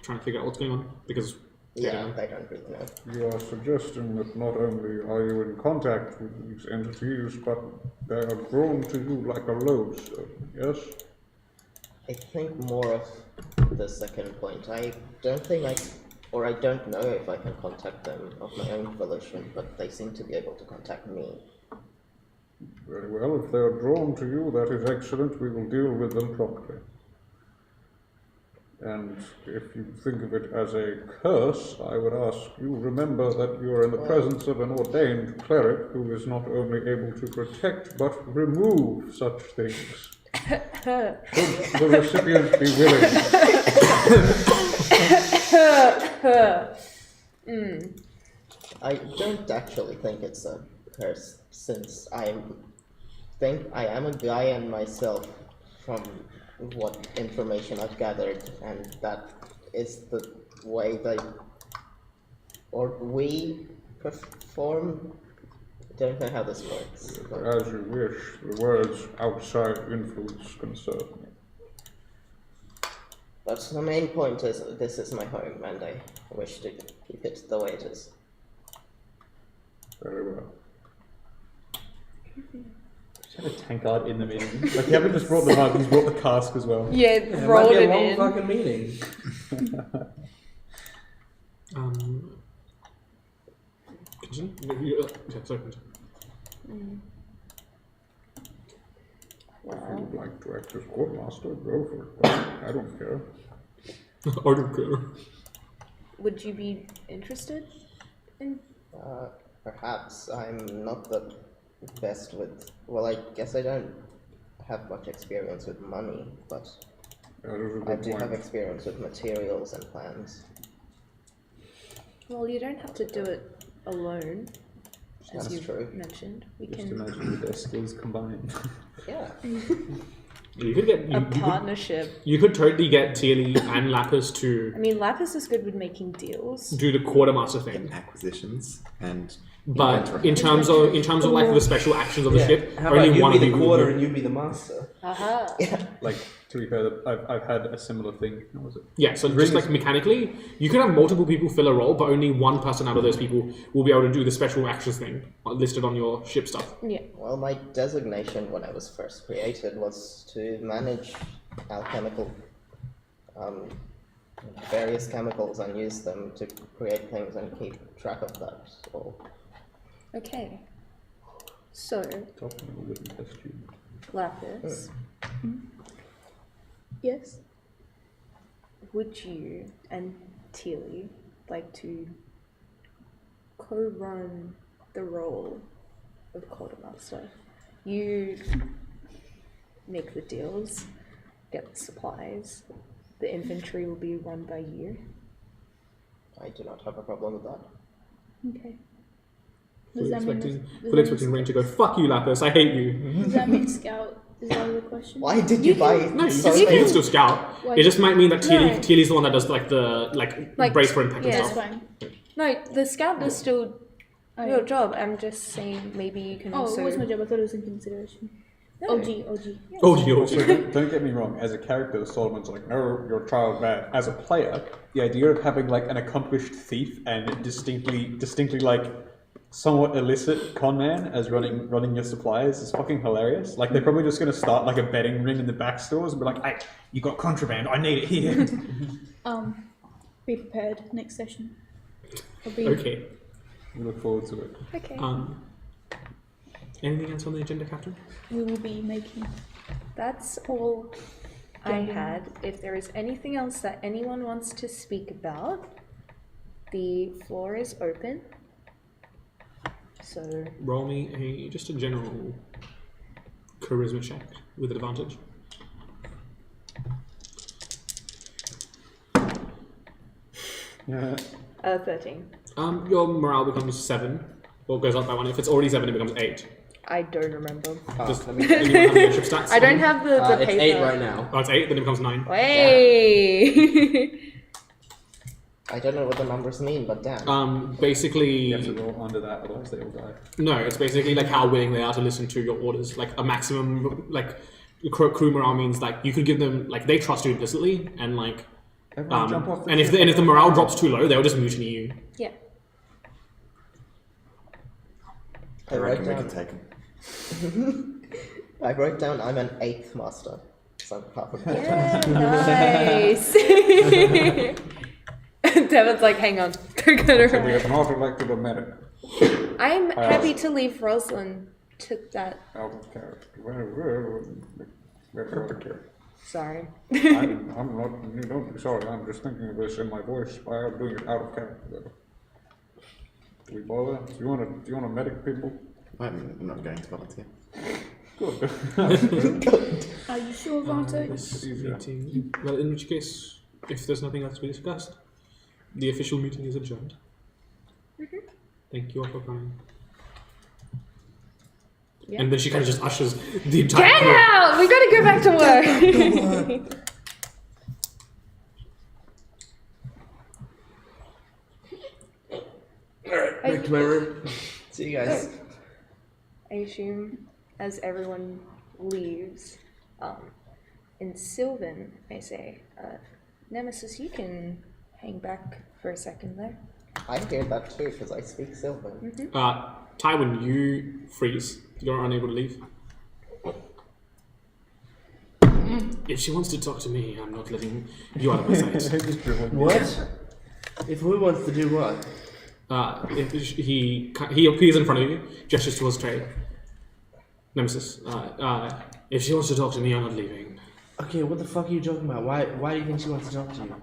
trying to figure out what's going on, because They don't really know. You are suggesting that not only are you in contact with these entities, but they are drawn to you like a lodestone, yes? I think more of the second point. I don't know if I can contact them of my own volition, but they seem to be able to contact me. Very well, if they are drawn to you, that is excellent. We will deal with them promptly. And if you think of it as a curse, I would ask you, remember that you are in the presence of an ordained cleric who is not only able to protect, but remove such things. Should the recipient be willing? I don't actually think it's a curse, since I am a Gaian myself from what information I've gathered, and that is the way we perform. Don't know how this works. As you wish, the words outside influence concern me. But the main point is, this is my home, and I wish to keep it the way it is. Very well. Just have a tankard in the meeting. Like, you haven't just brought the mug, he's brought the cask as well. Yeah, It rolled might be it a long in. fucking meeting. Continue? Yeah, sorry, continue. If you would like to act as quartermaster, go for it. I don't care. I don't care. Would you be interested in? Perhaps I'm not the best with. Well, I guess I don't have much experience with money, but That is a I good do have point. experience with materials and plans. Well, you don't have to do it alone, as That's you true. mentioned. We Just can imagine their skills combined. Yeah. You could get a partnership. you could totally get Tierney and Lapis to I mean, Lapis is good with making deals. do the quartermaster thing. Acquisitions and But in terms of like the special actions of the ship, How about only you one be of the you quarter would. and you be the master? Aha. Like, to be fair, I've had a similar thing. What was it? Yeah, so just like mechanically, you could have multiple people fill a role, but only one person out of those people will be able to do the special actions thing listed on your ship stuff. Yeah. Well, my designation when I was first created was to manage alchemical, various chemicals and use them to create things and keep track of that. So, Okay. So, Top of a wooden test tube. Lapis, Yes. would you and Tilly like to co-run the role of quartermaster? You make the deals, get the supplies. The inventory will be run by you. I do not have a problem with that. Okay. Fully Does that mean expecting Ring to go, fuck you, Lapis, I hate you. does that mean scout? Is that the question? Why did you buy No, you so can many? still scout. Why- It just might mean that No. Tilly's the one that does like the like brace for impact and yeah. That's stuff. fine. No, the scout does still Oh, your yeah. job. I'm just saying maybe you can Oh, also. it was my job. I thought it was in consideration. No. OG. Oh, gee. So don't get me wrong, as a character, Solomon's like, no, your child bad. As a player, the idea of having like an accomplished thief and distinctly like somewhat illicit con man as running your supplies is fucking hilarious. Like they're probably just gonna start like a betting ring in the back stores and be like, hey, you got contraband, I need it here. Be prepared. Next session. I'll be Okay. We look forward to it. Okay. Anything else on the agenda, Captain? We will be making. That's all I Getting- had. If there is anything else that anyone wants to speak about, the floor is open. So, Roll me just a general charisma check with advantage. Yeah. 13. Your morale becomes 7, or goes up by 1. If it's already 7, it becomes 8. I don't remember. Just, you don't have the leadership stats. I don't have the It's paper. 8 right now. Oh, it's 8, then it becomes 9. Hey! I don't know what the numbers mean, but damn. Basically, You have to roll under that, otherwise they will die. no, it's basically like how willing they are to listen to your orders. Like a maximum, like crew morale means like you could give them like they trust you implicitly, and like, Everyone jump off the and if ship. the morale drops too low, they'll just mutiny you. Yeah. I reckon we can take him. I wrote down I'm an 8th master. So half a Yeah, nice. Devin's like, hang on. So we have an auto-elected medic. I'm happy to leave Rosalind to that. Out of character. Sorry. I'm not, you don't be sorry, I'm just thinking of this in my voice. I am doing it out of character. Do we bother? Do you want to medic people? I'm not going to volunteer. Good. Are you sure, Vante? This meeting. Well, in which case, if there's nothing else to be discussed, the official meeting is adjourned. Thank you all for coming. Yeah. And then she kind of just ushers the entire Get crew. out! We gotta go back to work. Alright, back to my room. See you guys. I assume as everyone leaves, in Sylvan, I say, Nemesis, you can hang back for a second there. I hear that too, because I speak Sylvan. Tywin, you freeze. You're unable to leave. If she wants to talk to me, I'm not letting you out of my sight. What? If who wants to do what? If he appears in front of you, gestures towards Trey. Nemesis, if she wants to talk to me, I'm not leaving. Okay, what the fuck are you talking about? Why do you think she wants to talk to you?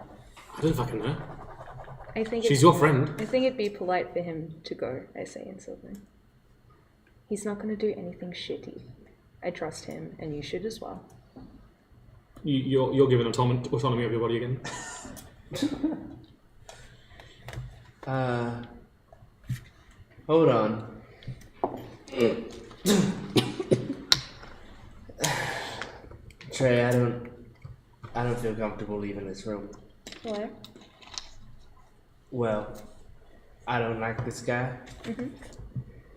I don't fucking know. I think She's your friend. I think it'd be polite for him to go, I say in Sylvan. He's not gonna do anything shitty. I trust him, and you should as well. You're given autonomy of your body again. Hold on. Trey, I don't feel comfortable leaving this room. Why? Well, I don't like this guy,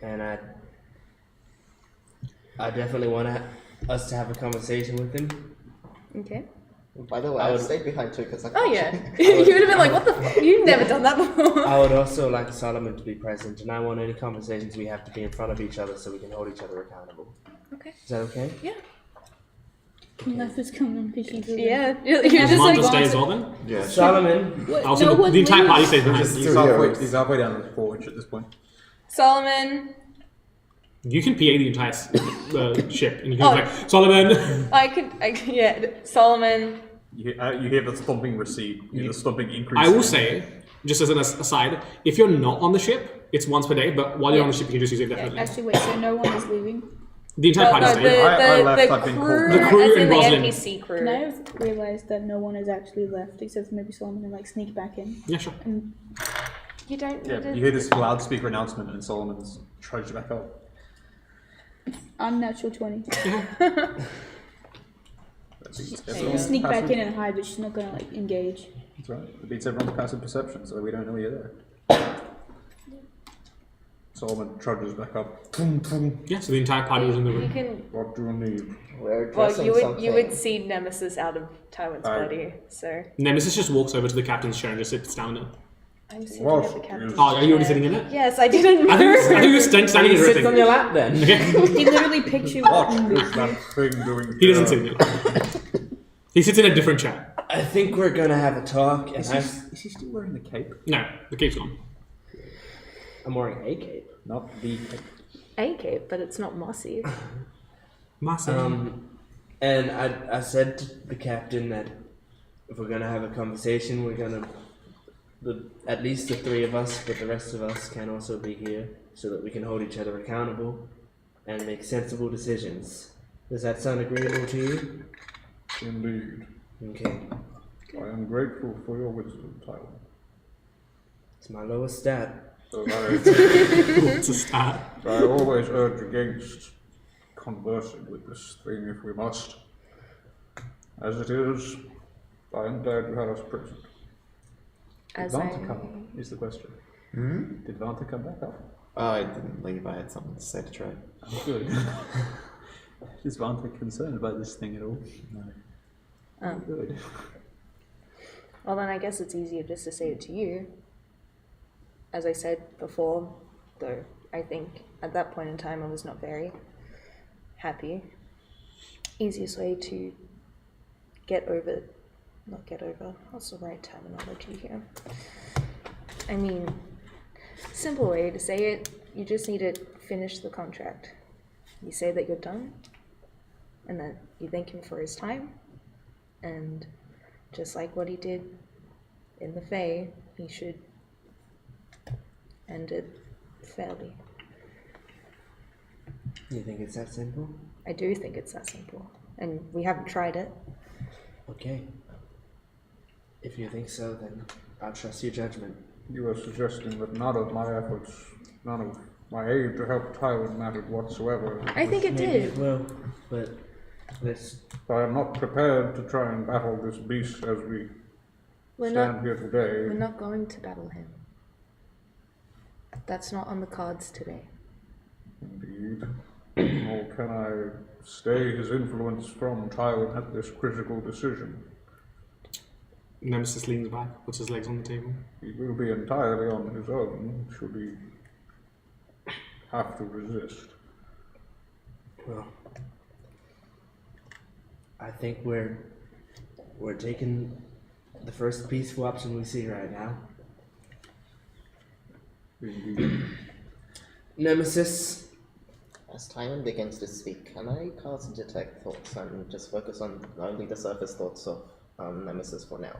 and I definitely want us to have a conversation with him. Okay. By the way, I stayed behind too, because I Oh yeah. You would have been like, what the fuck? You've never done that before. I would also like Solomon to be present, and I want any conversations we have to be in front of each other so we can hold each other accountable. Okay. Is that okay? Yeah. Life is coming fishing for Yeah. You're just Does like, Manta stay as well then? Yeah. Solomon, Also, the entire party stays behind. He's halfway down the forge at this point. Solomon. You can PA the entire ship, and you can be like, Solomon! Yeah. Solomon. You hear the thumping recede. You hear the thumping increase. I will say, just as an aside, if you're not on the ship, it's once per day, but while you're on the ship, you can just use it definitely. Actually, wait, so no one is leaving? The entire party stays. I left, the I've been crew, The crew as in and the Rosalind. NPC crew. And I have realised that no one has actually left, except for maybe Solomon and like sneak back in. Yeah, sure. And You don't need Yeah, to... you hear this loudspeaker announcement, and Solomon's trudged back up. unnatural 20. Yeah. Sneak back in and hide, but she's not gonna like engage. That's right. It beats everyone's passive perception, so we don't know you're there. Solomon trudges back up. Yeah, so the entire party is in the You room. can... What do you need? We're Well, addressing you would something. see Nemesis out of Tywin's body, so... Nemesis just walks over to the captain's chair and just sits down in it. I'm sitting What at the captain's is- Oh, are you already chair. sitting in it? Yes, I didn't know. I think you were standing in he it. sits on your lap then. He literally picks you up What and is moves that you. thing doing? He doesn't sit in it. He sits in a different chair. I think we're gonna have a talk, and Is he still wearing the cape? No, the cape's gone. I'm wearing a cape. Not the cape. A cape, but it's not mossy. And I said to the captain that if we're gonna have a conversation, we're gonna, at least the three of us, but the rest of us can also be here so that we can hold each other accountable and make sensible decisions. Does that sound agreeable to you? Indeed. Okay. I am grateful for your wisdom, Tyler. It's my lowest stat. So It's a stat. I always urge against conversing with this thing if we must. As it is, I am glad you had us present. Did As Vanta I come up, is the question. Hmm? Did Vanta come back up? Oh, I didn't leave. I had something to say to Trey. Oh, good. Is Vanta concerned about this thing at all? No. Good. Well, then I guess it's easier just to say it to you. As I said before, though, I think at that point in time I was not very happy. Easiest way to not get over, what's the right terminology here? I mean, simple way to say it, you just need to finish the contract. You say that you're done, and that you thank him for his time, and just like what he did in the Fae, he should end it fairly. You think it's that simple? I do think it's that simple, and we haven't tried it. Okay. If you think so, then I'll trust your judgment. You are suggesting that none of my efforts, none of my aid to help Tywin mattered whatsoever. I think it Maybe did. it will, but let's... I am not prepared to try and battle this beast as we We're stand here We're today. not going to battle him. That's not on the cards today. Indeed. Nor can I stay his influence from Tywin at this critical decision. Nemesis leans back, puts his legs on the table. He will be entirely on his own should he have to resist. Well, I think we're taking the first peaceful option we see right now. Indeed. Nemesis, As Tywin begins to speak, can I cast Detect Thoughts and just focus on only the surface thoughts of Nemesis for now?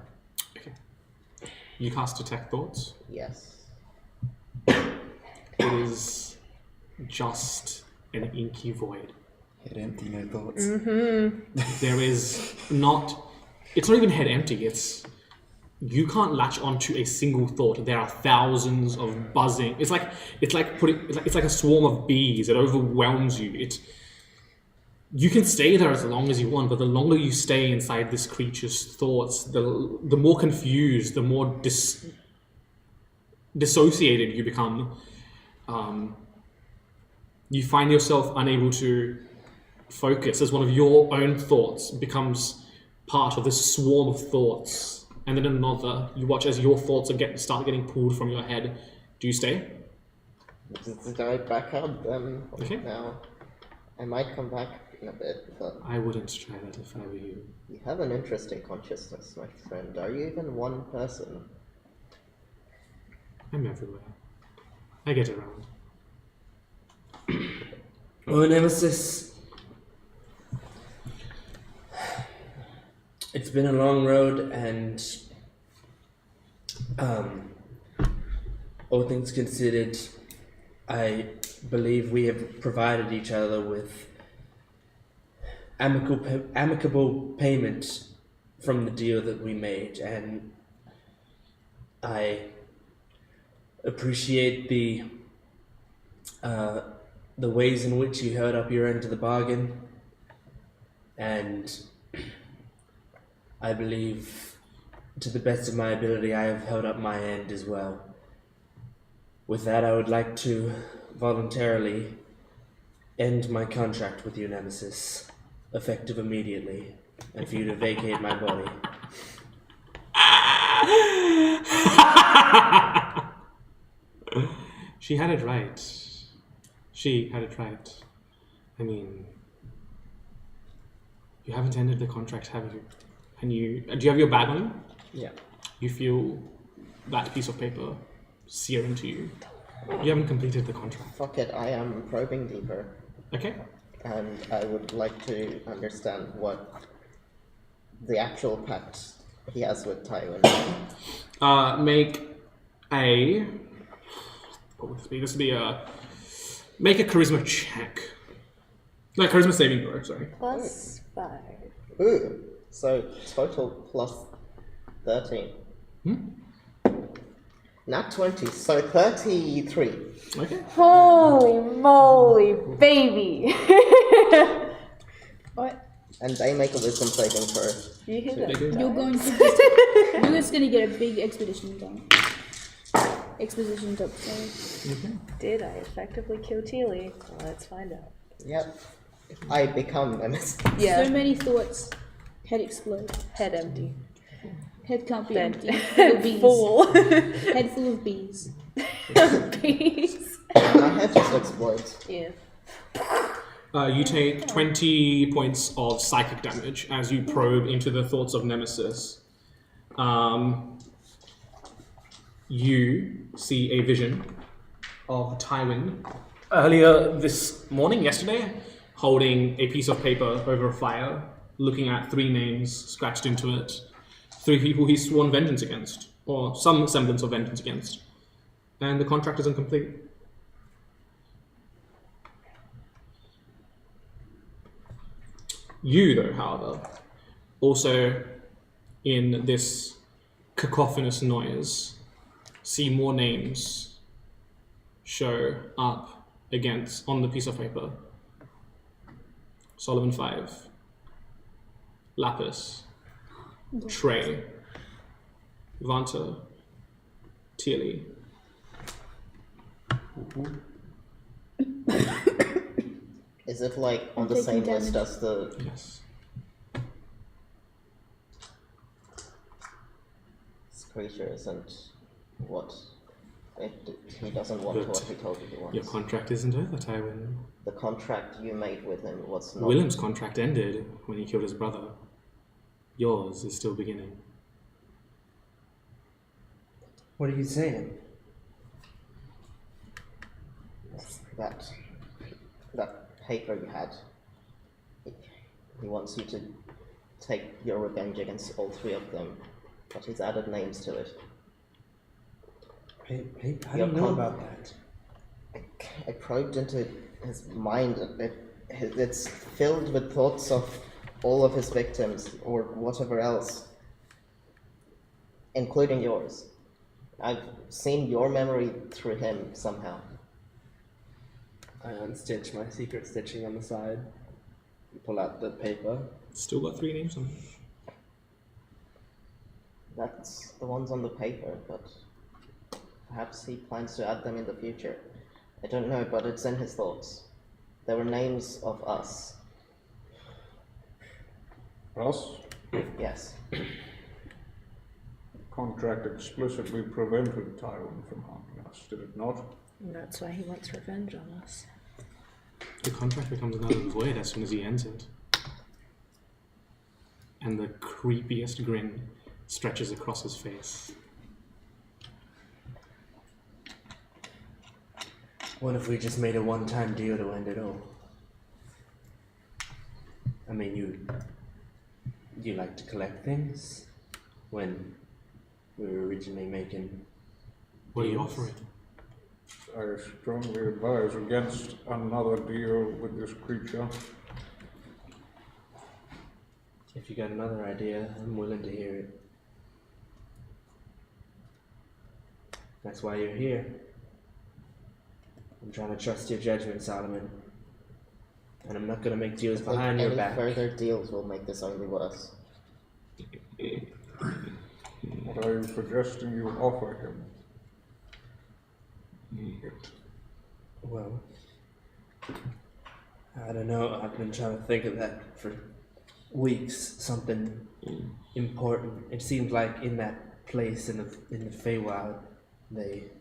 Okay. You cast Detect Thoughts. Yes. It is just an inky void. Head empty, no thoughts. There is not. It's not even head empty. It's you can't latch onto a single thought. There are thousands of buzzing. It's like a swarm of bees. It overwhelms you. You can stay there as long as you want, but the longer you stay inside this creature's thoughts, the more confused, the more dissociated you become. You find yourself unable to focus as one of your own thoughts becomes part of this swarm of thoughts, and then another. You watch as your thoughts start getting pulled from your head. Do you stay? Did I back out then? Okay. Now, I might come back in a bit, but I wouldn't try that if I were you. you have an interesting consciousness, my friend. Are you even one person? I'm everywhere. I get around. well, Nemesis, it's been a long road, and all things considered, I believe we have provided each other with amicable payment from the deal that we made, and I appreciate the ways in which you held up your end of the bargain, and I believe, to the best of my ability, I have held up my end as well. With that, I would like to voluntarily end my contract with you, Nemesis, effective immediately, and for you to vacate my body. She had it right. She had it right. I mean, you haven't ended the contract, have you? And do you have your bag on you? Yeah. You feel that piece of paper sear into you. You haven't completed the contract. Fuck it, I am probing deeper, Okay. and I would like to understand what the actual pact he has with Tywin. Make a. What would this be? This would be a. Make a charisma check. No, charisma saving throw, sorry. +5. Ooh, so total plus 13. Not 20, so 33. Okay. Holy moly, baby! What? And they make a wisdom saving throw. You hear They that? do. You're going to just, you're just gonna get a big expedition done. Exposition job, sorry. Okay. Did I effectively kill Teely? Let's find out. Yep. I become MS. Yeah. So many thoughts. Head explode. Head empty. Head can't be Then empty. Full of bees. full. Head full of bees. Bees. My head just explodes. Yeah. You take 20 points of psychic damage as you probe into the thoughts of Nemesis. You see a vision of Tywin earlier this morning, yesterday, holding a piece of paper over a fire, looking at 3 names scratched into it. 3 people he's sworn vengeance against, or some semblance of vengeance against. And the contract is incomplete. You, though, however, also in this cacophonous noise, see more names show up on the piece of paper. Solomon 5, Lapis, Trey, Vanta, Teely. Is it like on the taking same list damage. as the... Yes. This creature isn't what... he doesn't want But what he told you he wants. Your contract isn't over, Tywin. The contract you made with him was not... Willem's contract ended when he killed his brother. Yours is still beginning. What are you saying? That paper you had. He wants you to take your revenge against all 3 of them, but he's added names to it. Hey, how do Your you know con- about that? I probed into his mind. It's filled with thoughts of all of his victims, or whatever else, including yours. I've seen your memory through him somehow. I unstitch my secret stitching on the side, pull out the paper. Still got 3 names on it. That's the ones on the paper, but perhaps he plans to add them in the future. I don't know, but it's in his thoughts. There were names of us. Us? Yes. Contract explicitly prevented Tywin from harming us, did it not? And that's why he wants revenge on us. The contract becomes null and void as soon as he ends it. And the creepiest grin stretches across his face. What if we just made a one-time deal to end it all? I mean, you like to collect things when we were originally making. What are you deals? offering? I strongly advise against another deal with this creature. If you got another idea, I'm willing to hear it. That's why you're here. I'm trying to trust your judgment, Solomon. And I'm not gonna make deals I think behind your any back. further deals will make this only worse. What are you suggesting you offer him? Well, I don't know. I've been trying to think of that for weeks. Something important. It seems like in that place in the Feywild, they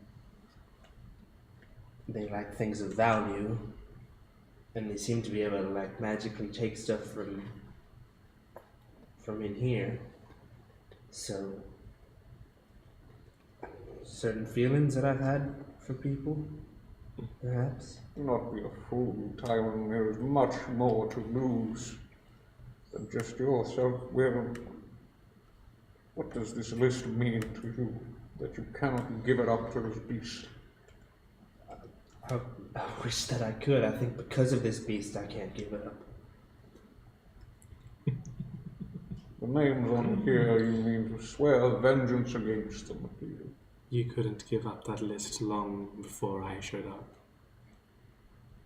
like things of value, and they seem to be able to like magically take stuff from in here. So certain feelings that I've had for people, perhaps. Do not be a fool, Tywin. There is much more to lose than just your self-will. What does this list mean to you, that you cannot give it up to this beast? I wish that I could. I think because of this beast, I can't give it up. The names on here, you mean to swear vengeance against them, do you? You couldn't give up that list long before I showed up.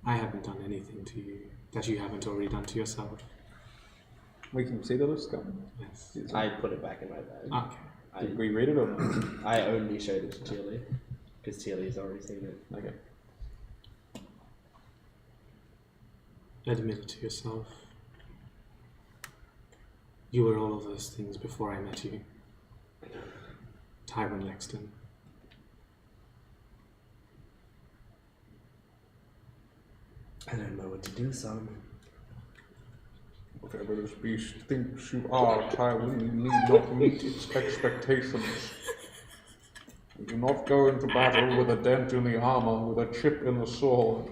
I haven't done anything to you that you haven't already done to yourself. We can see the list coming. Yes. I put it back in my bag. Okay. Did we read it or not? I only showed it to Tilly, because Tilly's already seen it. Okay. Admit it to yourself. You were all of those things before I met you. Tywin Lexton. I don't know what to do, Solomon. Whatever this beast thinks you are, Tywin, you need not meet its expectations. You do not go into battle with a dent in the armor, with a chip in the sword.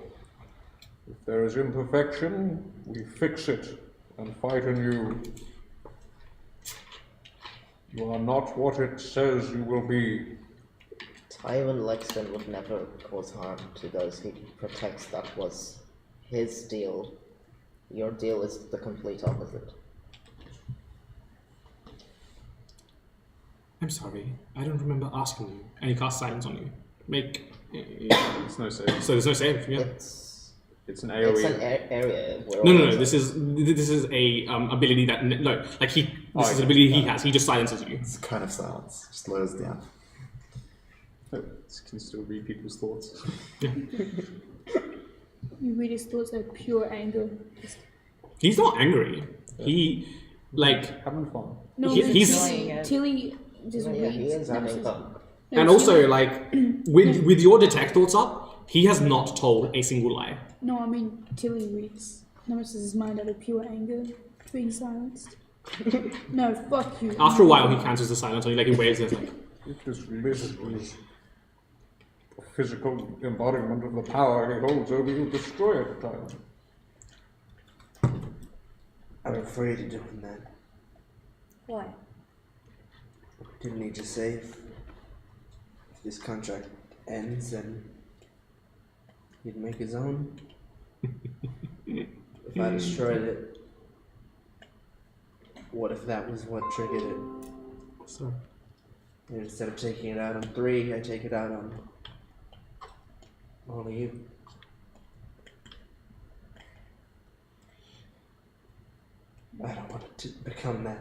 If there is imperfection, we fix it and fight anew. You are not what it says you will be. Tywin Lexton would never cause harm to those he protects. That was his deal. Your deal is the complete opposite. I'm sorry. I don't remember asking you. And he casts silence on you. Make. It's no save. So there's no save. Yeah. It's an AoE. It's an area where No. This is a ability that no. Like he. This is an ability he has. He just silences you. It's kind of silence. Just slows down. It can still read people's thoughts. You read his thoughts like pure anger. He's not angry. He like. Having fun. No, He's- enjoying it. Tilly just Yeah, he is reads. having fun. No, And also Tilly- like with your detect thoughts up, he has not told a single lie. No, I mean Tilly reads Nemesis' mind out of pure anger, being silenced. No, fuck you. After a while, he cancels the silence on you. Like he waves and it's like. If this list is a physical embodiment of the power he holds over you, destroy it, Tywin. I'm afraid of doing that. Why? Didn't he just say if this contract ends, then he'd make his own? If I destroyed it, what if that was what triggered it? So. And instead of taking it out on 3, I take it out on all of you. I don't want it to become that.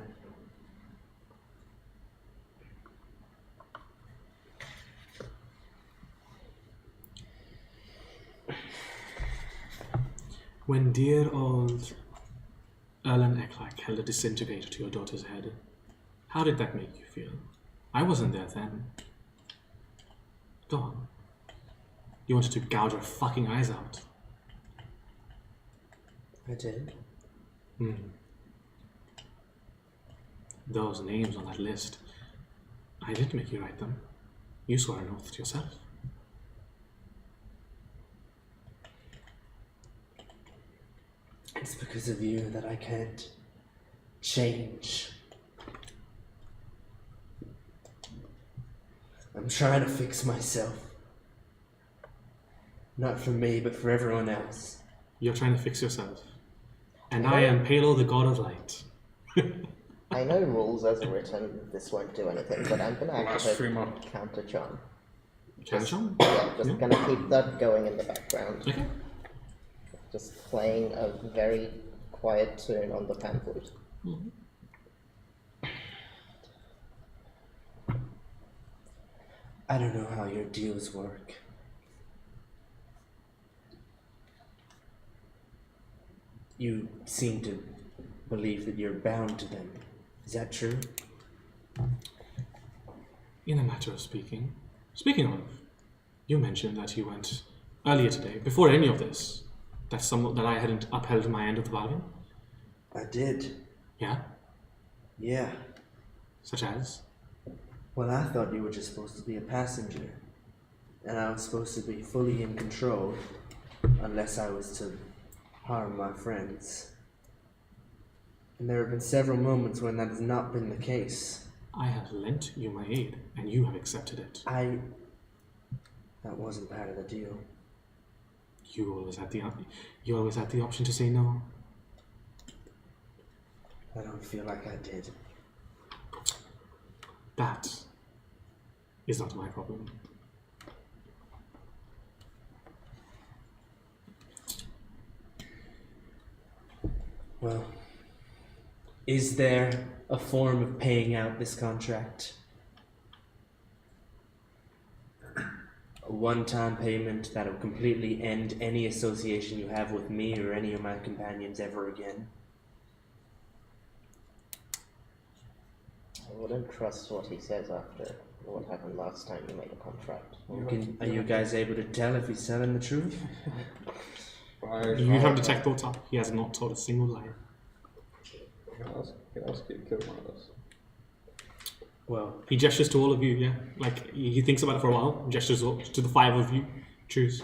When dear old Erlen Eklak held a disintegrator to your daughter's head, how did that make you feel? I wasn't there then. Go on. You wanted to gouge her fucking eyes out. I did. Those names on that list, I didn't make you write them. You swore an oath to yourself. It's because of you that I can't change. I'm trying to fix myself. Not for me, but for everyone else. You're trying to fix yourself. And I am Palo, the god of light. I know rules as written, this won't do anything, but I'm gonna activate Blasphemer. counter charm. Counter-charm? Yeah, just gonna keep that going in the background. Okay. Just playing a very quiet tune on the pan flute. I don't know how your deals work. You seem to believe that you're bound to them. Is that true? In a matter of speaking. Speaking of, you mentioned that you went earlier today, before any of this, that I hadn't upheld my end of the bargain. I did. Yeah? Yeah. Such as? Well, I thought you were just supposed to be a passenger. And I was supposed to be fully in control, unless I was to harm my friends. And there have been several moments when that has not been the case. I have lent you my aid, and you have accepted it. That wasn't part of the deal. You always had the option to say no. I don't feel like I did. That is not my problem. Well, is there a form of paying out this contract? A one-time payment that will completely end any association you have with me or any of my companions ever again? I wouldn't trust what he says after what happened last time you made a contract. Are you guys able to tell if he's telling the truth? You have detect thoughts up. He has not told a single lie. He has killed one of us. Well, He gestures to all of you, yeah. Like, he thinks about it for a while, gestures to the 5 of you. Choose.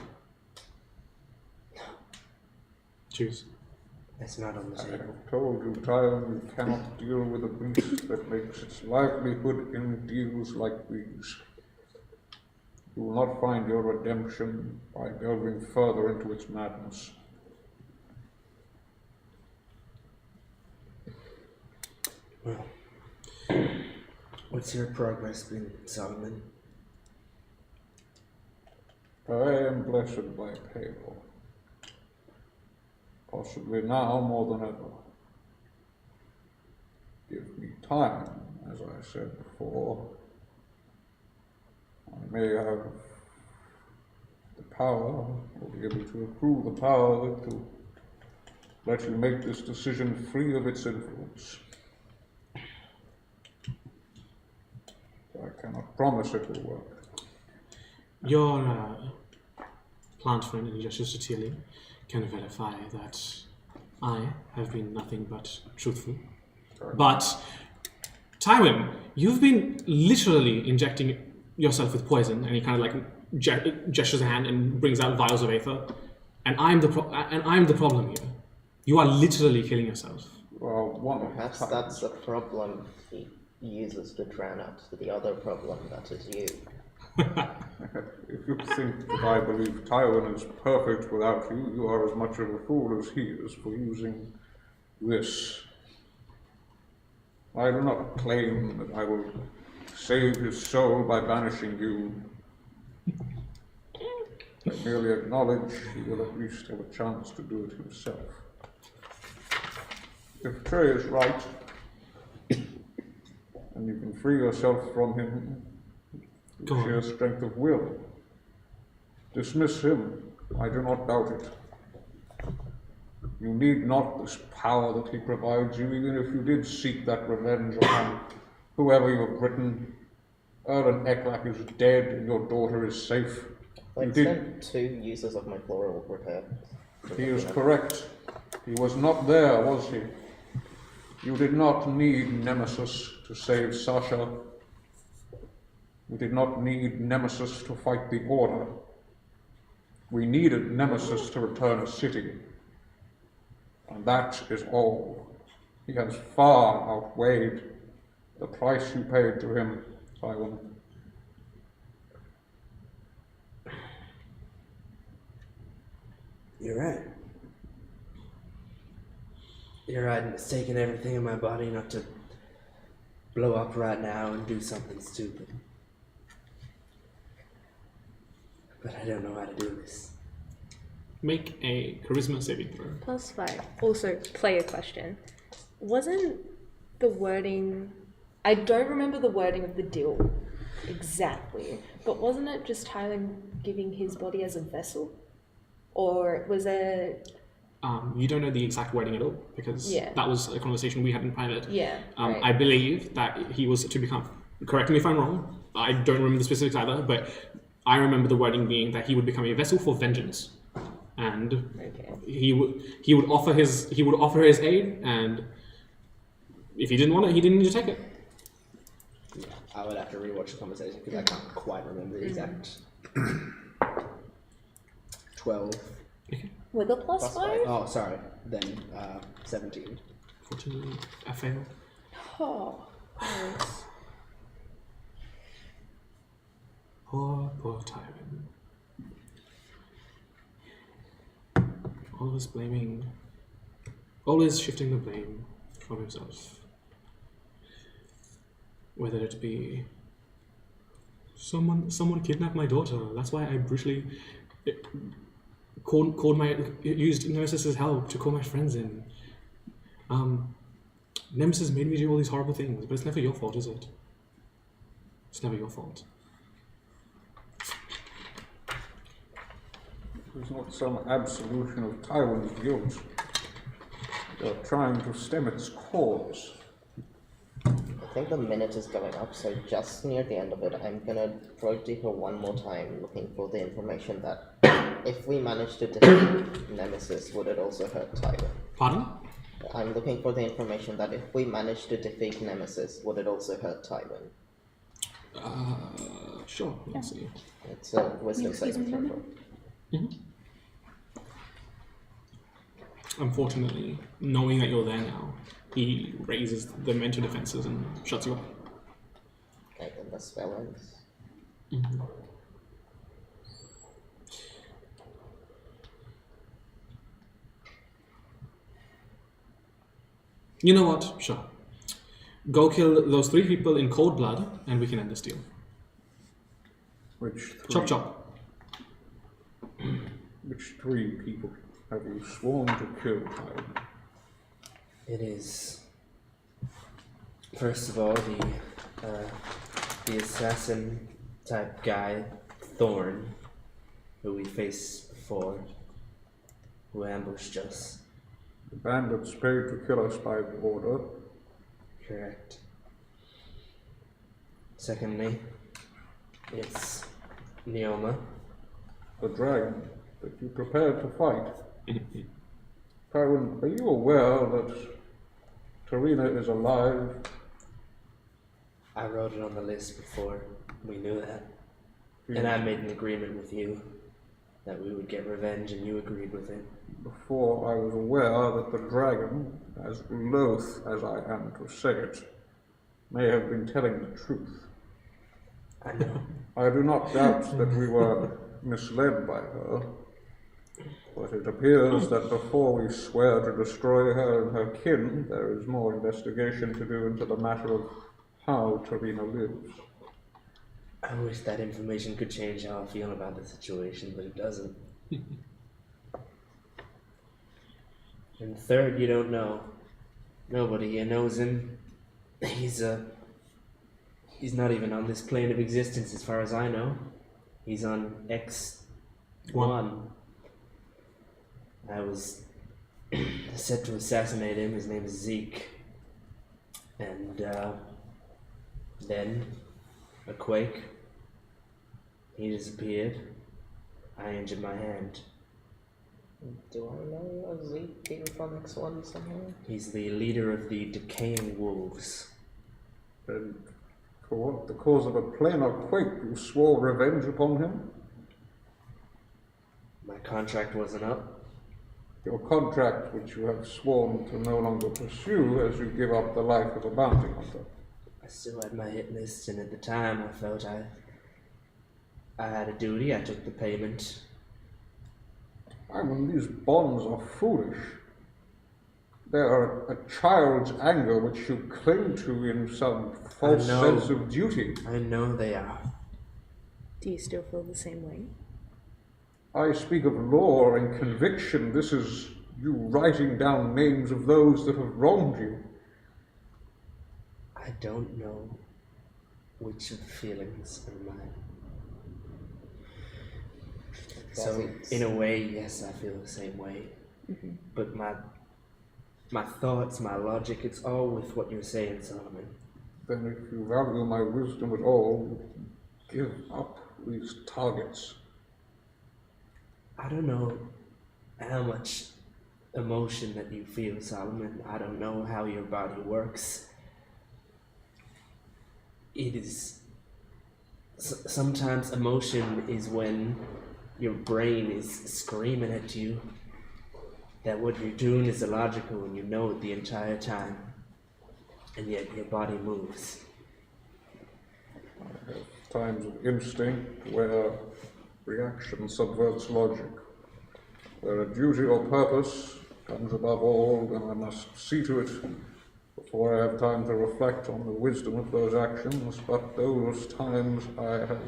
Choose. that's not on the I table. have told you, Tyon, you cannot deal with a beast that makes its livelihood in deals like these. You will not find your redemption by delving further into its madness. Well, what's your progress been, Solomon? I am blessed by Pale. Possibly now more than ever. Give me time, as I said before. I may have the power, or be able to approve the power to let you make this decision free of its influence. I cannot promise it will work. Your plant friend, and gestures to Tilly, can verify that I have been nothing but truthful. But, Tywin, you've been literally injecting yourself with poison, and he kind of like gestures a hand and brings out vials of Aether, and I'm the problem here. You are literally killing yourself. Well, Perhaps that's the problem he uses to drown out the other problem, that is you. If you think that I believe Tywin is perfect without you, you are as much of a fool as he is for using this. I do not claim that I will save his soul by banishing you. I merely acknowledge he will at least have a chance to do it himself. If Trey is right, and you can free yourself from him Go with sheer on. strength of will, dismiss him. I do not doubt it. You need not this power that he provides you, even if you did seek that revenge upon whoever you have written. Erlen Eklak is dead and your daughter is safe. I You did. spent 2 uses of my floral repair. He is correct. He was not there, was he? You did not need Nemesis to save Sasha. We did not need Nemesis to fight the Order. We needed Nemesis to return a city. And that is all. He has far outweighed the price you paid to him, Tywin. You're right. You're right, and it's taking everything in my body not to blow up right now and do something stupid. But I don't know how to do this. Make a charisma saving throw. +5. Also, player question. Wasn't the wording... I don't remember the wording of the deal exactly, but wasn't it just Tyler giving his body as a vessel? Or was there... You don't know the exact wording at all, because Yeah. that was a conversation we had in private. Yeah, right. I believe that he was to become... Correct me if I'm wrong. I don't remember the specifics either, but I remember the wording being that he would become a vessel for vengeance. And Okay. he would offer his aid, and if he didn't want it, he didn't need to take it. Yeah, I would have to rewatch the conversation because I can't quite remember the exact. 12. With a +5? Oh, sorry. Then 17. 14, I failed. Oh, nice. Poor Tywin. Always shifting the blame from himself. Whether it be Someone kidnapped my daughter. That's why I brutally used Nemesis's help to call my friends in. Nemesis made me do all these horrible things, but it's never your fault, is it? It's never your fault. It's not some absolution of Tywin's guilt. They're trying to stem its cause. I think the minute is going up, so just near the end of it, I'm gonna probe deeper one more time, looking for the information that if we manage to defeat Nemesis, would it also hurt Tywin? Pardon? I'm looking for the information that if we manage to defeat Nemesis, would it also hurt Tywin? Sure. Let's see. It's a wisdom saving throw. Unfortunately, knowing that you're there now, he raises the mental defenses and shuts you up. Okay, then the spell ends. You know what? Sure. Go kill those 3 people in cold blood, and we can end this deal. Which 3? Chop chop. Which 3 people have you sworn to kill, Tywin? It is, first of all, the assassin type guy, Thorn, who we faced before, who ambushed us. The bandits paid to kill us by order. Correct. Secondly, it's Neoma. The dragon that you prepared to fight. Tywin, are you aware that Tarina is alive? I wrote it on the list before we knew that. And I made an agreement with you that we would get revenge, and you agreed with it. Before I was aware that the dragon, as loath as I am to say it, may have been telling the truth. I know. I do not doubt that we were misled by her, but it appears that before we swear to destroy her and her kin, there is more investigation to do into the matter of how Tarina lives. I wish that information could change how I feel about the situation, but it doesn't. And third, you don't know. Nobody here knows him. He's not even on this plane of existence as far as I know. He's on X1. I was set to assassinate him. His name is Zeke. And then a quake. He disappeared. I injured my hand. Do I know a Zeke being from X1 somewhere? He's the leader of the decaying wolves. And for what? The cause of a planar quake, you swore revenge upon him? My contract wasn't up. Your contract, which you have sworn to no longer pursue as you give up the life of a bounty hunter. I still had my hit list, and at the time I felt I had a duty. I took the payment. I mean, these bonds are foolish. They are a child's anger which you cling to in some false sense of duty. I know they are. Do you still feel the same way? I speak of law and conviction. This is you writing down names of those that have wronged you. I don't know which of the feelings are mine. So, in a way, yes, I feel the same way. But my thoughts, my logic, it's all with what you're saying, Solomon. Then if you value my wisdom at all, give up these targets. I don't know how much emotion that you feel, Solomon. I don't know how your body works. It is... sometimes emotion is when your brain is screaming at you that what you're doing is illogical and you know it the entire time, and yet your body moves. I have times of instinct where reaction subverts logic. Where a duty or purpose comes above all, then I must see to it before I have time to reflect on the wisdom of those actions, but those times I have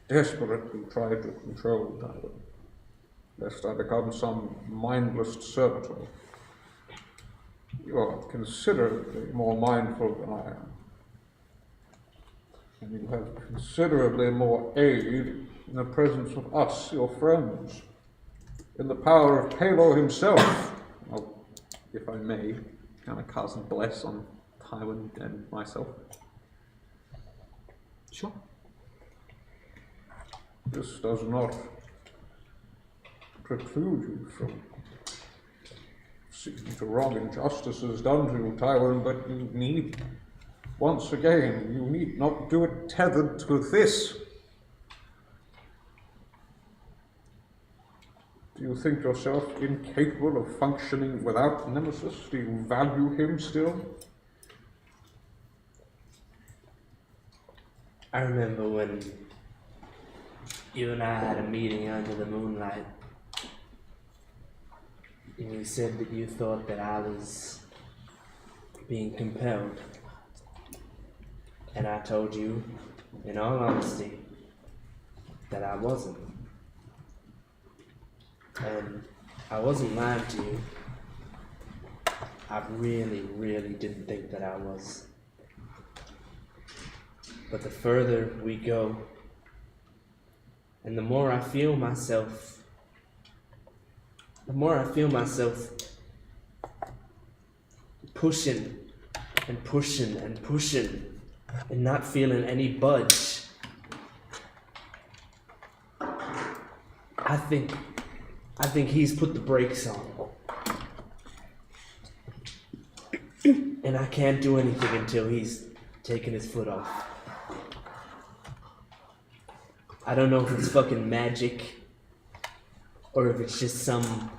desperately tried to control Tyler, lest I become some mindless servitor. You are considerably more mindful than I am, and you have considerably more aid in the presence of us, your friends, in the power of Palo himself. Well, if I may, kind of cast and bless on Tywin and myself. Sure. This does not preclude you from seeking to wrong injustices done to you, Tywin, but you need, once again, you need not do it tethered to this. Do you think yourself incapable of functioning without Nemesis? Do you value him still? I remember when you and I had a meeting under the moonlight, and you said that you thought that I was being compelled. And I told you, in all honesty, that I wasn't. And I wasn't lying to you. I really, really didn't think that I was. But the further we go, and the more I feel myself pushing and pushing and pushing and not feeling any budge, I think he's put the brakes on. And I can't do anything until he's taken his foot off. I don't know if it's fucking magic or if it's just some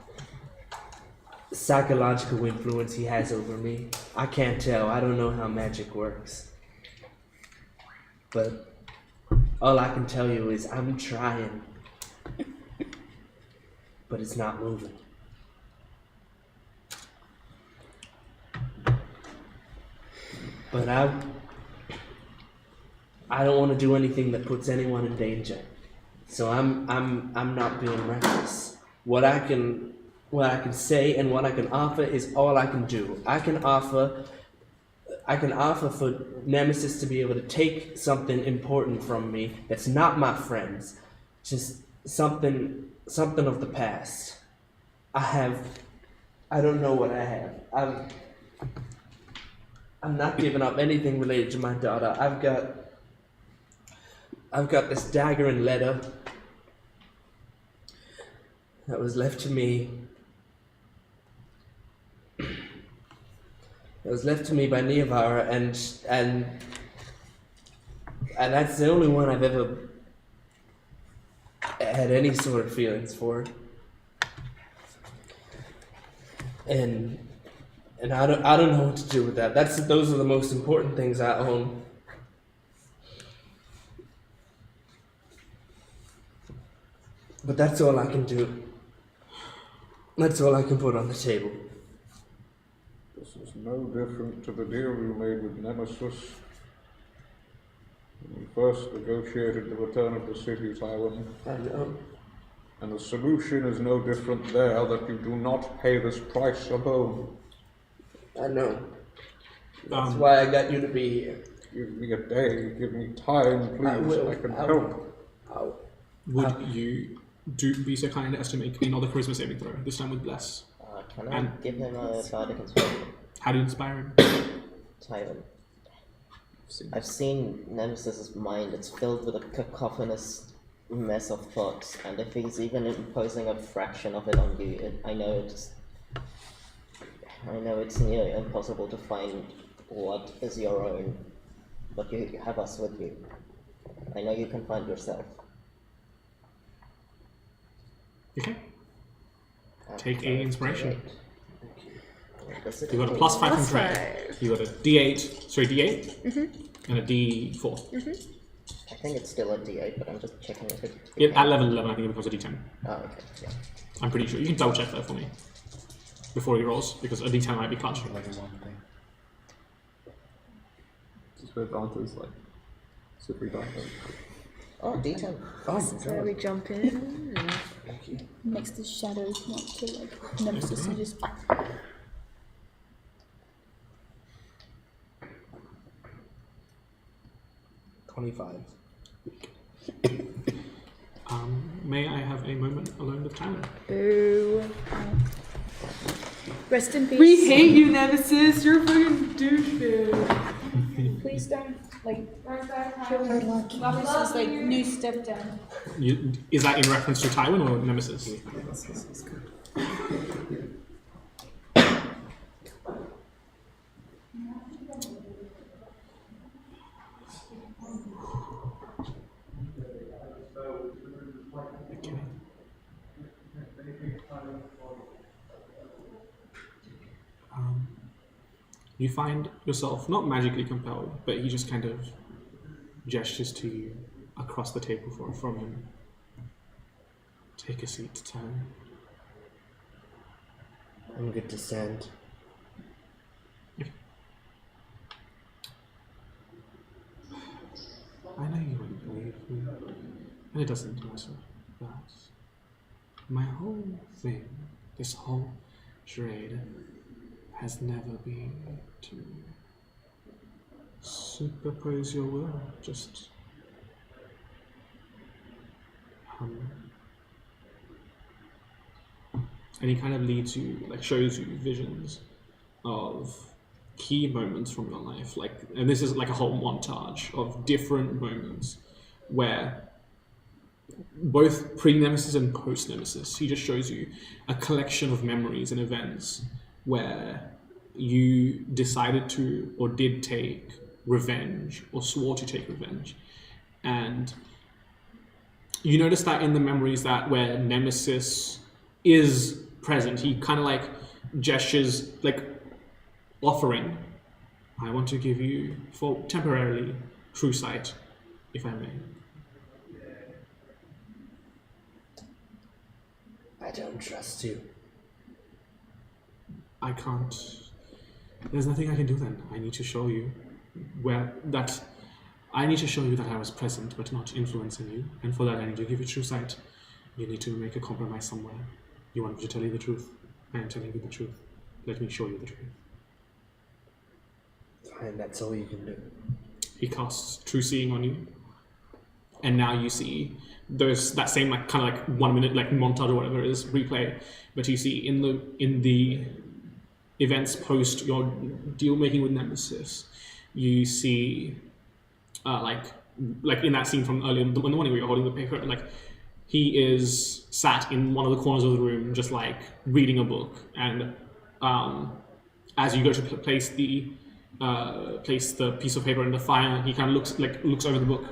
psychological influence he has over me. I can't tell. I don't know how magic works. But all I can tell you is I'm trying. But it's not moving. But I don't want to do anything that puts anyone in danger. So I'm not being reckless. What I can say and what I can offer is all I can do. I can offer for Nemesis to be able to take something important from me that's not my friends, just something of the past. I don't know what I have. I'm not giving up anything related to my daughter. I've got this dagger and letter that was left to me. It was left to me by Neavara, and that's the only one I've ever had any sort of feelings for. And I don't know what to do with that. Those are the most important things I own. But that's all I can do. That's all I can put on the table. This is no different to the deal you made with Nemesis when you first negotiated the return of the city, Tywin. I know. And the solution is no different there, that you do not pay this price alone. I know. That's why I got you to be here. Give me a day, give me time, please, I can help. Would you be so kind as to make another charisma saving throw, this time with bless? Can I give him a bardic inspiration? How do you inspire him? Tywin. I've seen Nemesis's mind. It's filled with a cacophonous mess of thoughts, and if he's even imposing a fraction of it on you, I know it's near impossible to find what is your own, but you have us with you. I know you can find yourself. Okay. Take a inspiration. You got a +5 from +5. Trey. You got a D8, and a D4. I think it's still a D8, but I'm just checking if it... Yeah, at level 11, I think it becomes a D10. Oh, okay, yeah. I'm pretty sure. You can double check that for me before he rolls, because a D10 might be clutch. So advantage, like, super die. Oh, D10. Oh So my we god. jump in. Next to shadows, not to like nemesis. You just 25. May I have a moment alone with Tyler? Boo. rest in peace. We hate you, Nemesis. You're a fucking douchebag. Please don't like kill her. This is like new step down. Is that in reference to Tywin or Nemesis? Okay. You find yourself not magically compelled, but he just kind of gestures to you across the table from him. Take a seat, Tyler. I'm good to stand. I know you wouldn't believe me, and it doesn't matter, but my whole thing, this whole charade, has never been to superpose your will, just and he kind of leads you, like shows you visions of key moments from your life, like, and this is like a whole montage of different moments where both pre-Nemesis and post-Nemesis, he just shows you a collection of memories and events where you decided to or did take revenge or swore to take revenge. And you notice that in the memories that where Nemesis is present, he kind of like gestures like offering, I want to give you for temporarily true sight, if I may. I don't trust you. I can't. There's nothing I can do then. I need to show you I need to show you that I was present but not influencing you. And for that I need to give you true sight. You need to make a compromise somewhere. You want me to tell you the truth? I am telling you the truth. Let me show you the truth. Fine, that's all you can do. He casts true seeing on you. And now you see there's that same like kind of like 1 minute like montage or whatever it is replay, but you see in the events post your deal making with Nemesis, you see like in that scene from earlier in the morning where you're holding the paper, like he is sat in one of the corners of the room just like reading a book, and as you go to place the piece of paper in the fire, he kind of looks over the book,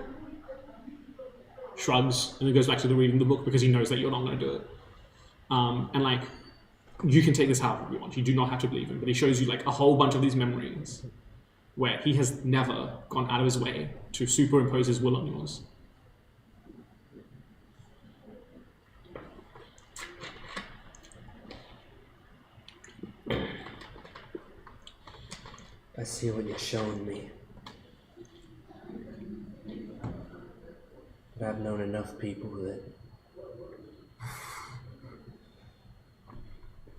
shrugs, and then goes back to the reading the book because he knows that you're not going to do it. And like, you can take this however you want. You do not have to believe him, but he shows you like a whole bunch of these memories where he has never gone out of his way to superimpose his will on yours. I see what you're showing me. But I've known enough people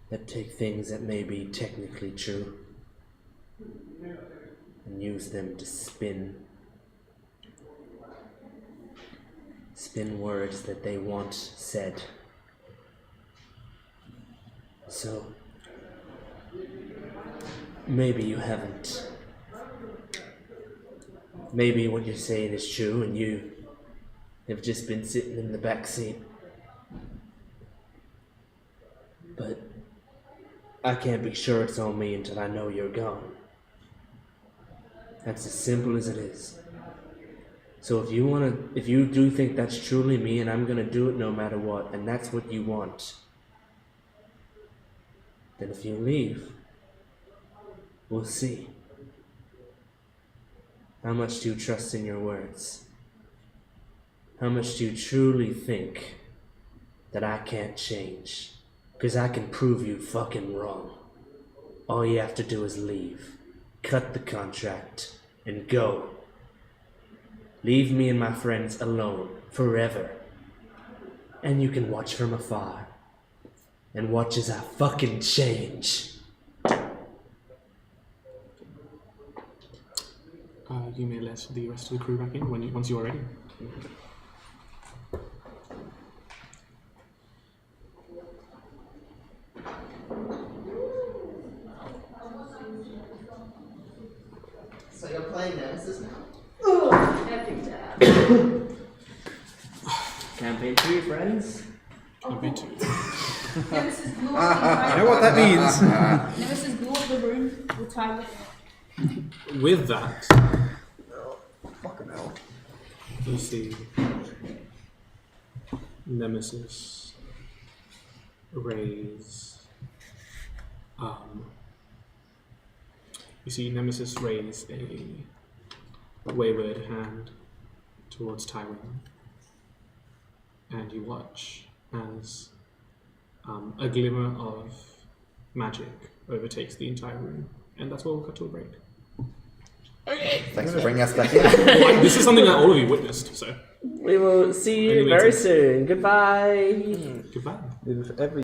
that take things that may be technically true and use them to spin words that they want said. So maybe you haven't. Maybe what you're saying is true and you have just been sitting in the back seat. But I can't be sure it's on me until I know you're gone. That's as simple as it is. So if you do think that's truly me and I'm gonna do it no matter what, and that's what you want, then if you leave, we'll see. How much do you trust in your words? How much do you truly think that I can't change? Because I can prove you fucking wrong. All you have to do is leave, cut the contract, and go. Leave me and my friends alone forever. And you can watch from afar. And watch as I fucking change. You may let the rest of the crew back in once you are ready. So you're playing Nemesis now? Campaign 2, friends. Campaign 2. Nemesis blew You know what that means? Nemesis blew up the room with time. With that, Fucking hell. you see Nemesis raise. You see Nemesis raise a wayward hand towards Tywin, and you watch as a glimmer of magic overtakes the entire room, and that's where we'll cut to a break. Thanks for bringing us back in. Well, this is something that all of you witnessed, so We will see you Any very meetings? soon. Goodbye. goodbye. If every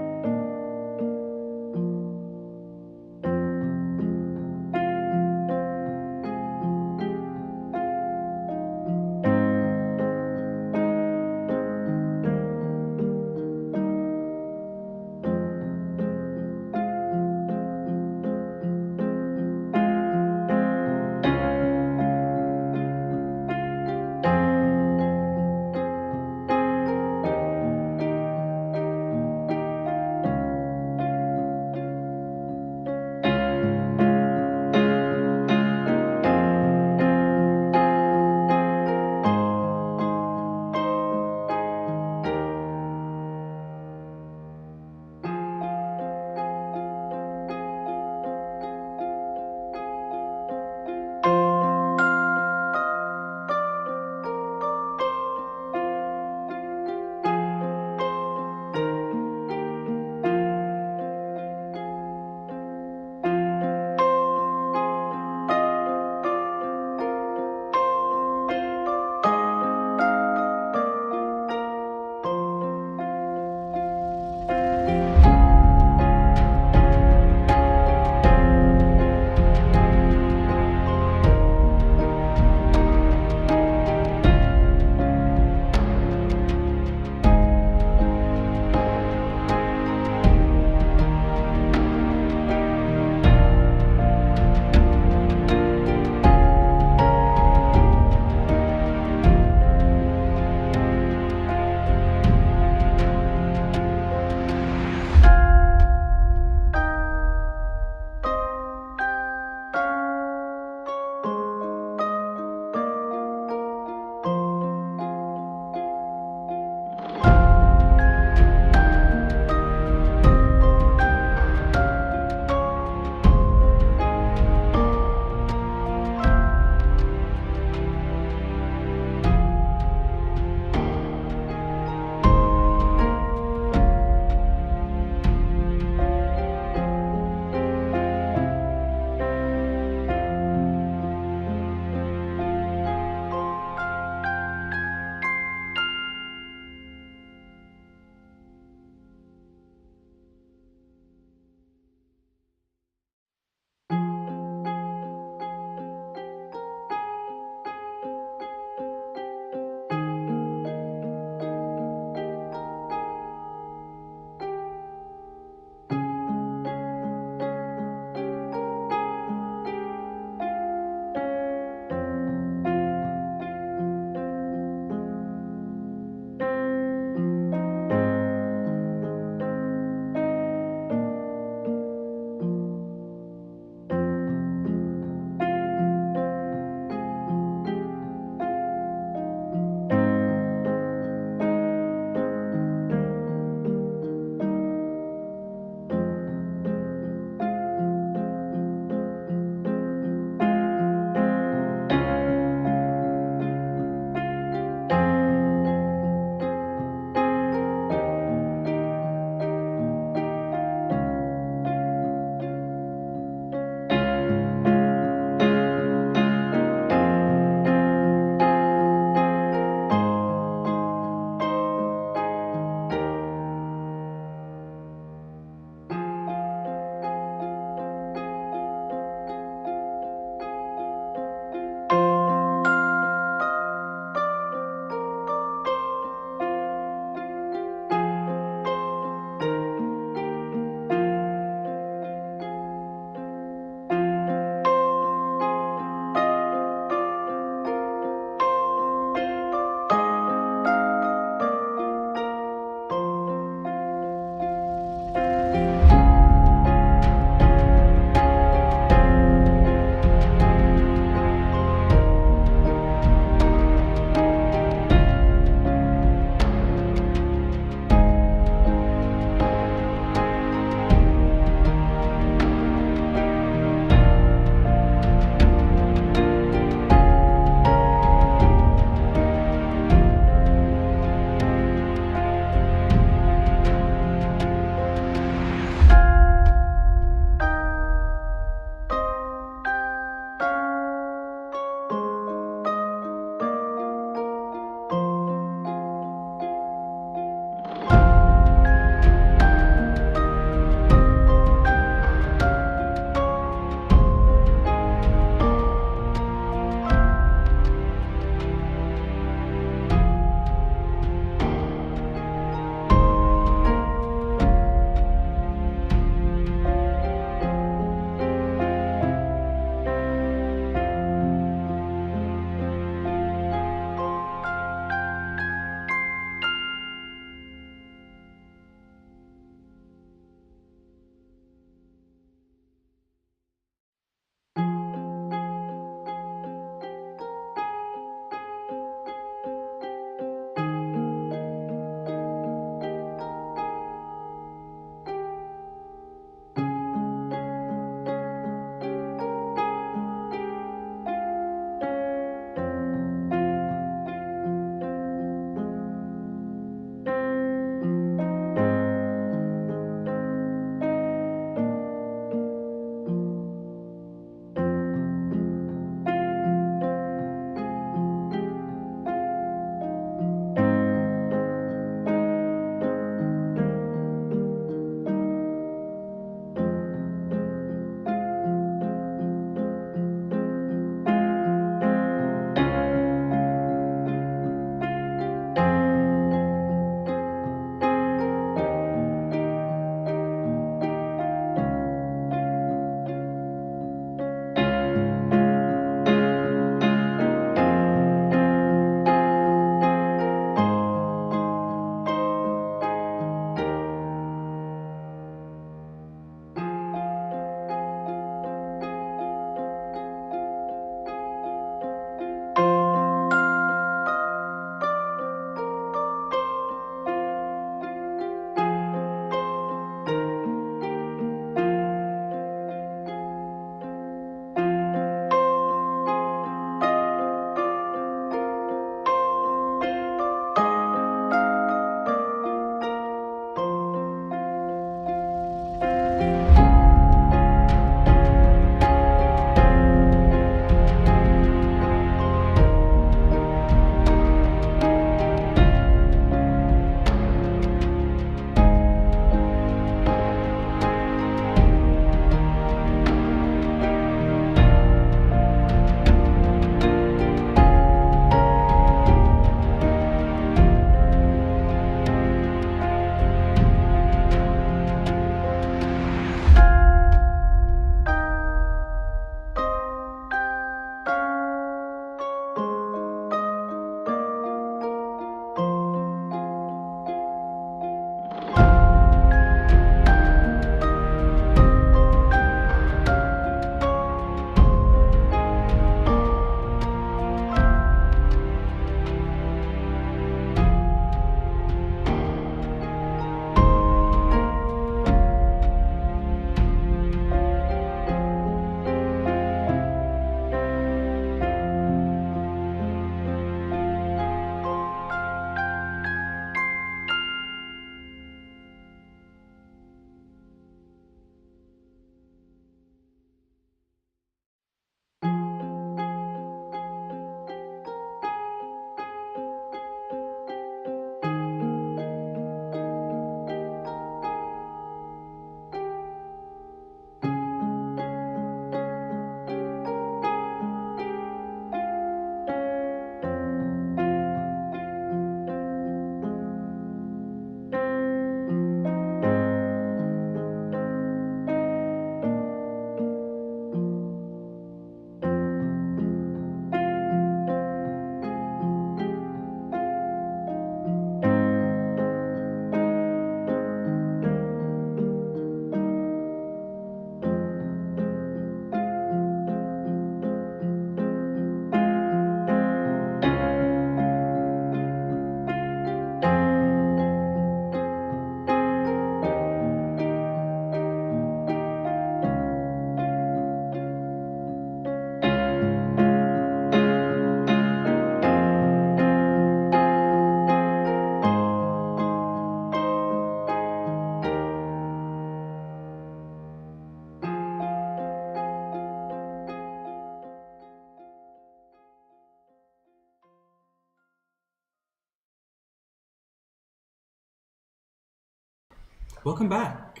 Welcome back.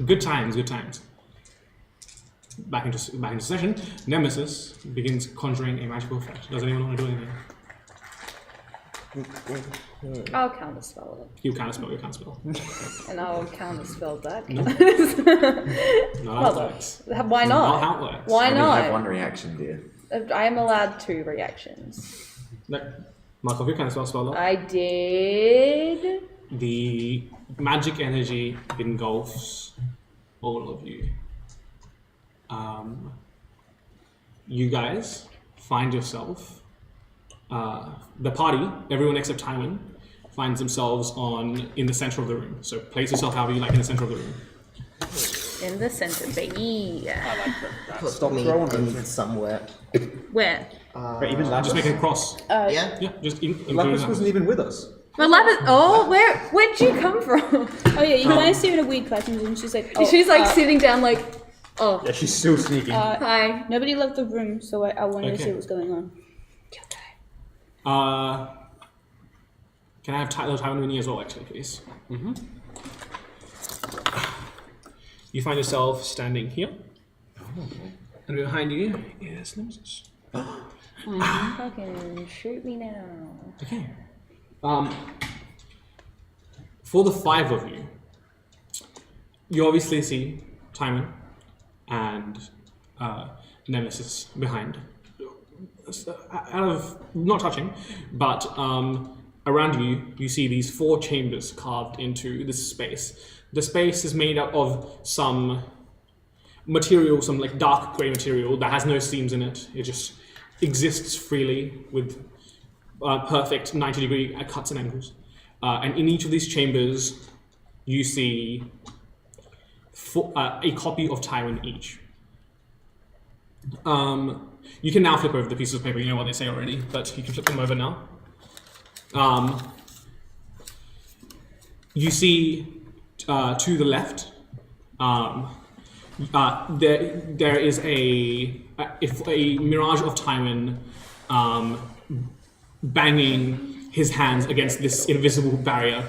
Good times, good times. Back into session. Nemesis begins conjuring a magical effect. Does anyone want to do anything? I'll counterspell it. You counterspell, you counterspell. And I'll counterspell back. No. Not how it works. Why not? Not how it works. Why I only have not? one reaction, dear. I am allowed 2 reactions. No. Markov, you counterspell spell that. I did. The magic energy engulfs all of you. You guys find yourself, the party, everyone except Tywin, finds themselves in the center of the room. So place yourself however you like in the center of the room. In the center, baby. Put me in somewhere. Where? But even Lapis, Just make a cross. Yeah? Yeah, just include Lapis that. wasn't even with us. Well, oh, where'd you come from? Oh yeah, you guys see her in a weird costume and she's like, oh, She's like sitting down like, oh. Yeah, she's still sneaking. Hi. Nobody left the room, so I wanted to see what was going on. Can I have Tywin with you as well, actually, please? Mm-hmm. You find yourself standing here, and behind you is Nemesis. Fucking shoot me now. Okay. For the 5 of you, you obviously see Tywin and Nemesis behind. Out of not touching, but around you, you see these 4 chambers carved into this space. The space is made up of some material, some like dark grey material that has no seams in it. It just exists freely with perfect 90-degree cuts and angles. And in each of these chambers, you see a copy of Tywin each. You can now flip over the pieces of paper, you know what they say already, but you can flip them over now. You see to the left, there is a mirage of Tywin banging his hands against this invisible barrier.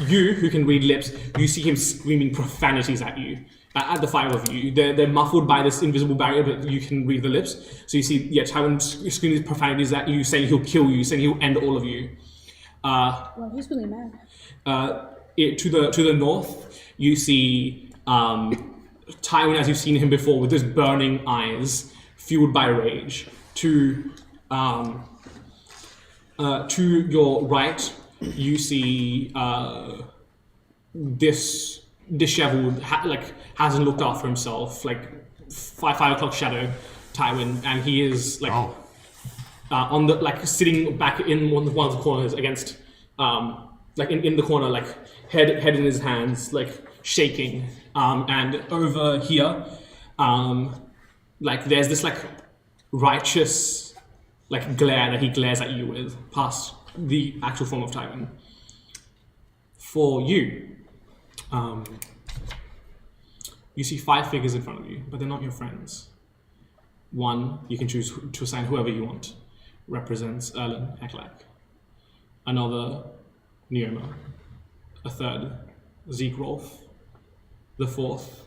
You, who can read lips, you see him screaming profanities at you. At the 5 of you, they're muffled by this invisible barrier, but you can read the lips. So you see, Tywin screaming profanities at you, saying he'll kill you, saying he'll end all of you. Well, he's really mad. To the north, you see Tywin, as you've seen him before, with those burning eyes, fueled by rage. To your right, you see this disheveled, hasn't looked after himself, like 5 o'clock shadow Tywin, and he is like on the sitting back in one of the corners against in the corner, like head in his hands, like shaking, and over here there's this righteous glare that he glares at you with past the actual form of Tywin. For you, you see 5 figures in front of you, but they're not your friends. One, you can choose to assign whoever you want, represents Erlen Eklak. Another, Neoma. A third, Zeke Rolf. The 4th,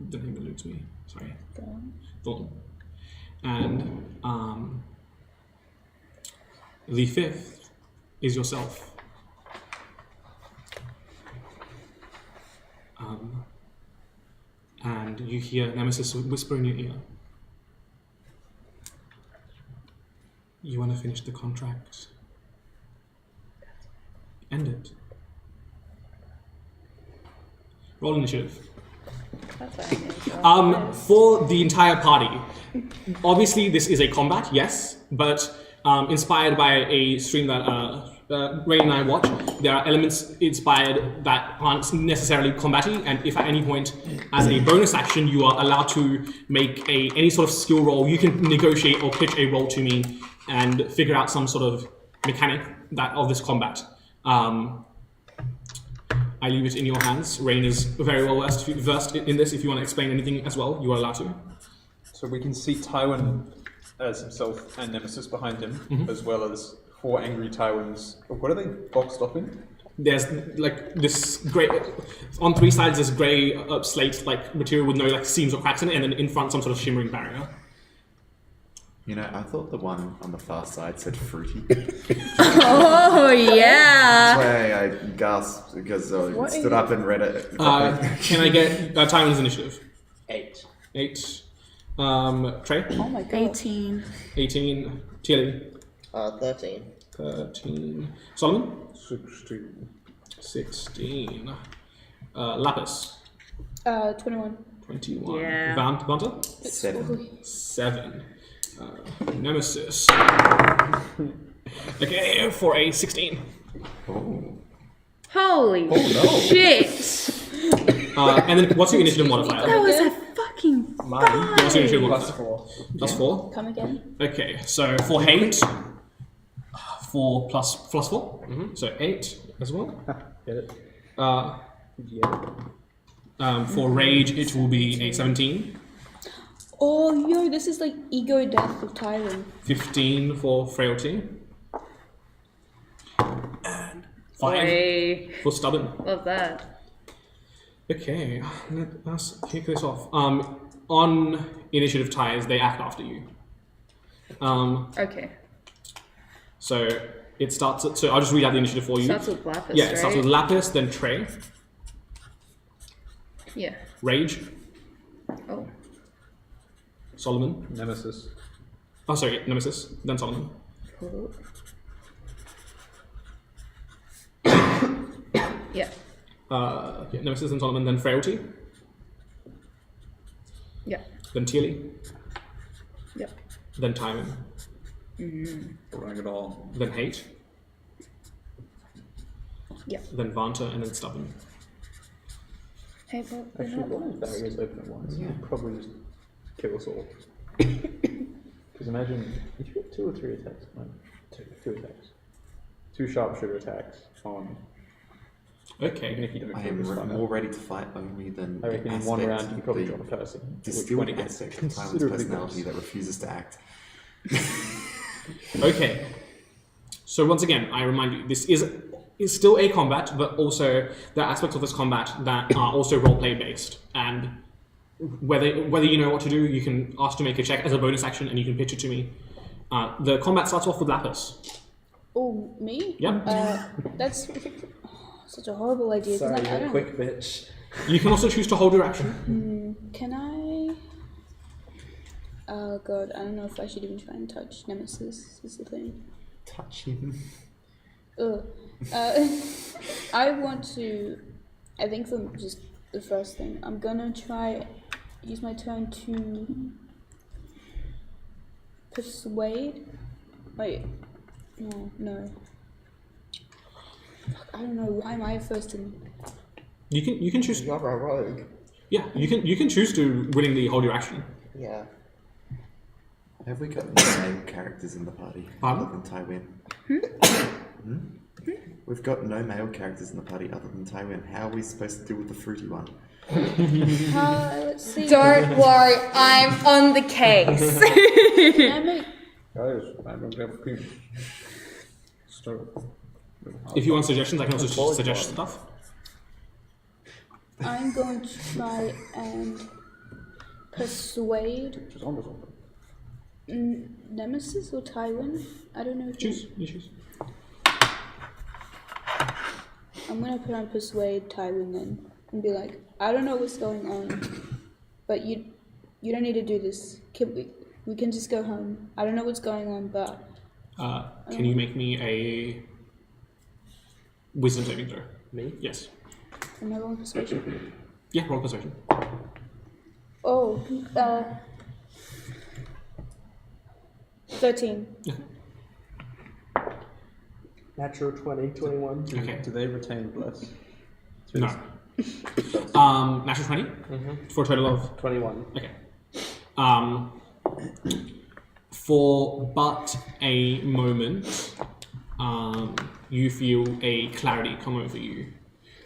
the name eludes me, sorry. Thorn. And the 5th is yourself. And you hear Nemesis whisper in your ear. You want to finish the contract? End it. Roll initiative. For the entire party, obviously this is a combat, yes, but inspired by a stream that Ray and I watch, there are elements inspired that aren't necessarily combating, and if at any point, as a bonus action, you are allowed to make any sort of skill roll, you can negotiate or pitch a roll to me and figure out some sort of mechanic of this combat. I leave it in your hands. Rain is very well versed in this. If you want to explain anything as well, you are allowed to. So we can see Tywin as himself and Nemesis behind him, as well as 4 angry Tywins. What are they boxed off in? there's like this grey on three sides. This grey slate like material with no like seams or cracks in it, and then in front some sort of shimmering barrier. You know, I thought the one on the far side said fruity. Oh yeah. That's why I gasped because I stood up and read it. Can I get Tywin's initiative? 8. 8. Trey? Oh my god. 18. 18. Tilly? 13. 13. Solomon? 16. 16. Lapis? 21. 21. Yeah. Vanta? 7. Nemesis. Okay, for a 16. Oh. Holy shit! And then what's your initiative modifier? That was a fucking Mine. What's your initiative Plus modifier? 4. Plus 4? Come again? Okay, so for hate, 4 plus 4. So 8 as well. Get it? For rage, it will be a 17. Oh, yo, this is like ego death of Tywin. 15 for frailty. And 5 Hey, for stubborn. love that. Okay, let us kick this off. On initiative ties, they act after you. Okay. So it starts. So I'll just read out the initiative for you. Starts with Lapis, Yeah, it starts right? with Lapis, then Trey, Yeah. Rage, Oh. Solomon. Nemesis. Oh, sorry, Nemesis, then Solomon. Cool. Yeah. Yeah, Nemesis, then Solomon, then Frailty, Yeah. then Teely, Yeah. then Tywin, Bring it on. then Hate, Yeah. then Vanta, and then Stubborn. Hey, but Actually, one of those barriers open at once. You'd probably just kill us all. Because imagine if you get 2 or 3 attacks. No, 2 attacks. 2 sharpshooter attacks on. Even Okay. if you don't I kill am this one. more ready to fight only than I reckon in one round you can probably drop a person. Which distilled when it gets aspect of Tywin's considerably personality worse. that refuses to act. Okay. So once again, I remind you, this is still a combat, but also there are aspects of this combat that are also roleplay based. And whether you know what to do, you can ask to make a check as a bonus action, and you can pitch it to me. The combat starts off with Lapis. Oh, me? Yep. That's such a horrible idea. 'cause Sorry, I you're a don't. quick bitch. You can also choose to hold your action. Can I? Oh god, I don't know if I should even try and touch Nemesis. Is the thing. Touch him. Ugh. I want to. I think for just the first thing, I'm gonna try use my turn to persuade. Wait, no. Fuck, I don't know. Why am I first in? You can choose. You're a rogue. Yeah, you can choose to willingly hold your action. Yeah. Have we got no male characters in the party Pardon? other than Tywin? We've got no male characters in the party other than Tywin. How are we supposed to deal with the fruity one? Let's see. Don't worry, I'm on the case. Can I make? Guys, I don't have a piece. If you want suggestions, I can also suggest stuff. I'm going to try and persuade Which is on this one. Nemesis or Tywin. I don't know. If Choose. You choose. I'm gonna put on persuade Tywin then and be like, I don't know what's going on, but you don't need to do this. We can just go home. I don't know what's going on, but Can you make me a wisdom saving throw? Me? Yes. am I wrong persuasion? Yeah, roll persuasion. Oh, 13. Natural 20, 21. Okay. Do they retain bless? No. Natural 20 for a total of 21. okay. For but a moment, you feel a clarity come over you.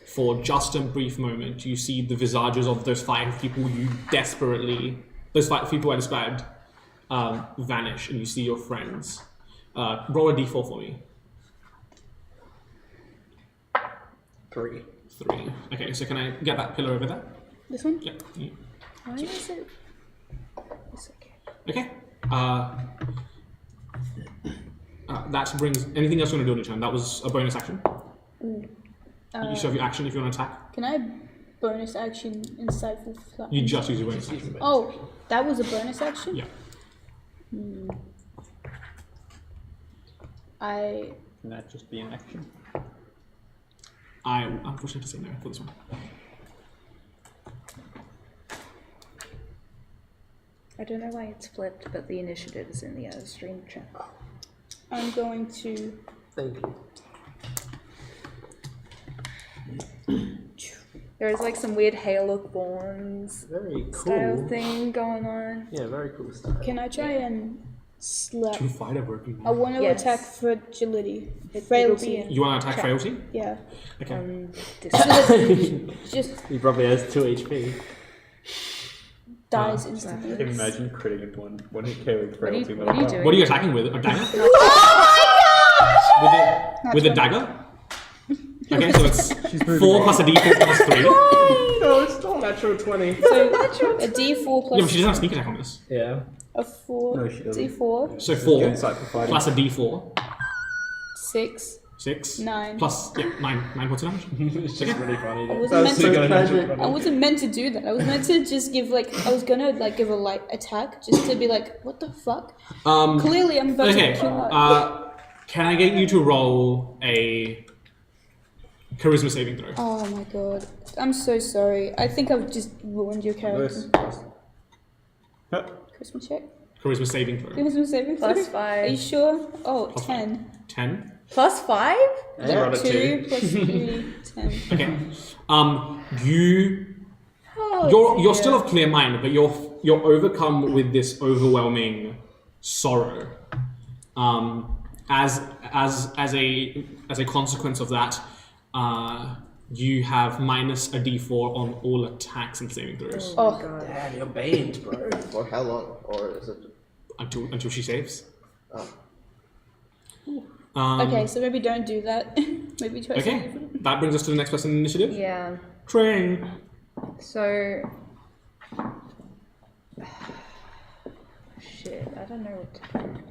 For just a brief moment, you see the visages of those 5 people those 5 people I described, vanish, and you see your friends. Roll a d4 for me. 3. 3. Okay, so can I get that pillar over there? This one? Yeah. Why is it? It's okay. Okay. That brings anything else you want to do on your turn. That was a bonus action. You still have your action if you want to attack. Can I bonus action insightful flight? You just use your bonus action. Oh, that was a bonus action? Yeah. Can that just be an action? I unfortunately have to say no for this one. I don't know why it's flipped, but the initiative is in the other stream chat. I'm going to... Thank you. There's like some weird Hail of Thorns Very style cool. thing going on. Yeah, very cool stuff. Can I try and slap... To fight a broken I want to Yes. attack fragility. It'll be Frailty. in You want to attack chat. frailty? Yeah. Okay. Just He probably has 2 HP. dies instantly. Imagine critting into one hit KO with frailty. what are you doing? What are you attacking with? A dagger? With a dagger? Okay, so it's 4 plus a d4 plus 3. No, it's still natural 20. So a d4 Yeah, but plus she doesn't have sneak attack on this. Yeah. a 4, No, she doesn't. d4, So Get 4 insight for fighting. plus a d4. 6, 6. 9. Plus, yeah, 9 points of damage. It's just really funny. I wasn't That's meant so to. tragic. I wasn't meant to do that. I was meant to just give I was gonna give a light attack just to be like, what the fuck? Clearly, I'm about Okay, to kill her. can I get you to roll a charisma saving throw? Oh my god, I'm so sorry. I think I've just ruined your character. Charisma check. Charisma saving throw. Charisma saving throw. Plus 5. Are you sure? Oh, Plus 10. 10. Plus 5? I rolled a 2 2. plus 3, 10. Okay. Oh, You're still of clear mind, but you're overcome with this overwhelming sorrow. As a consequence of that, you have minus a d4 on all attacks and saving throws Oh, Damn, you're banned, bro. For how long? Or is it? until she saves. Oh. okay, so maybe don't do that. Maybe try Okay, something different. that brings us to the next person in initiative. Yeah. Train. So. Shit, I don't know what to do.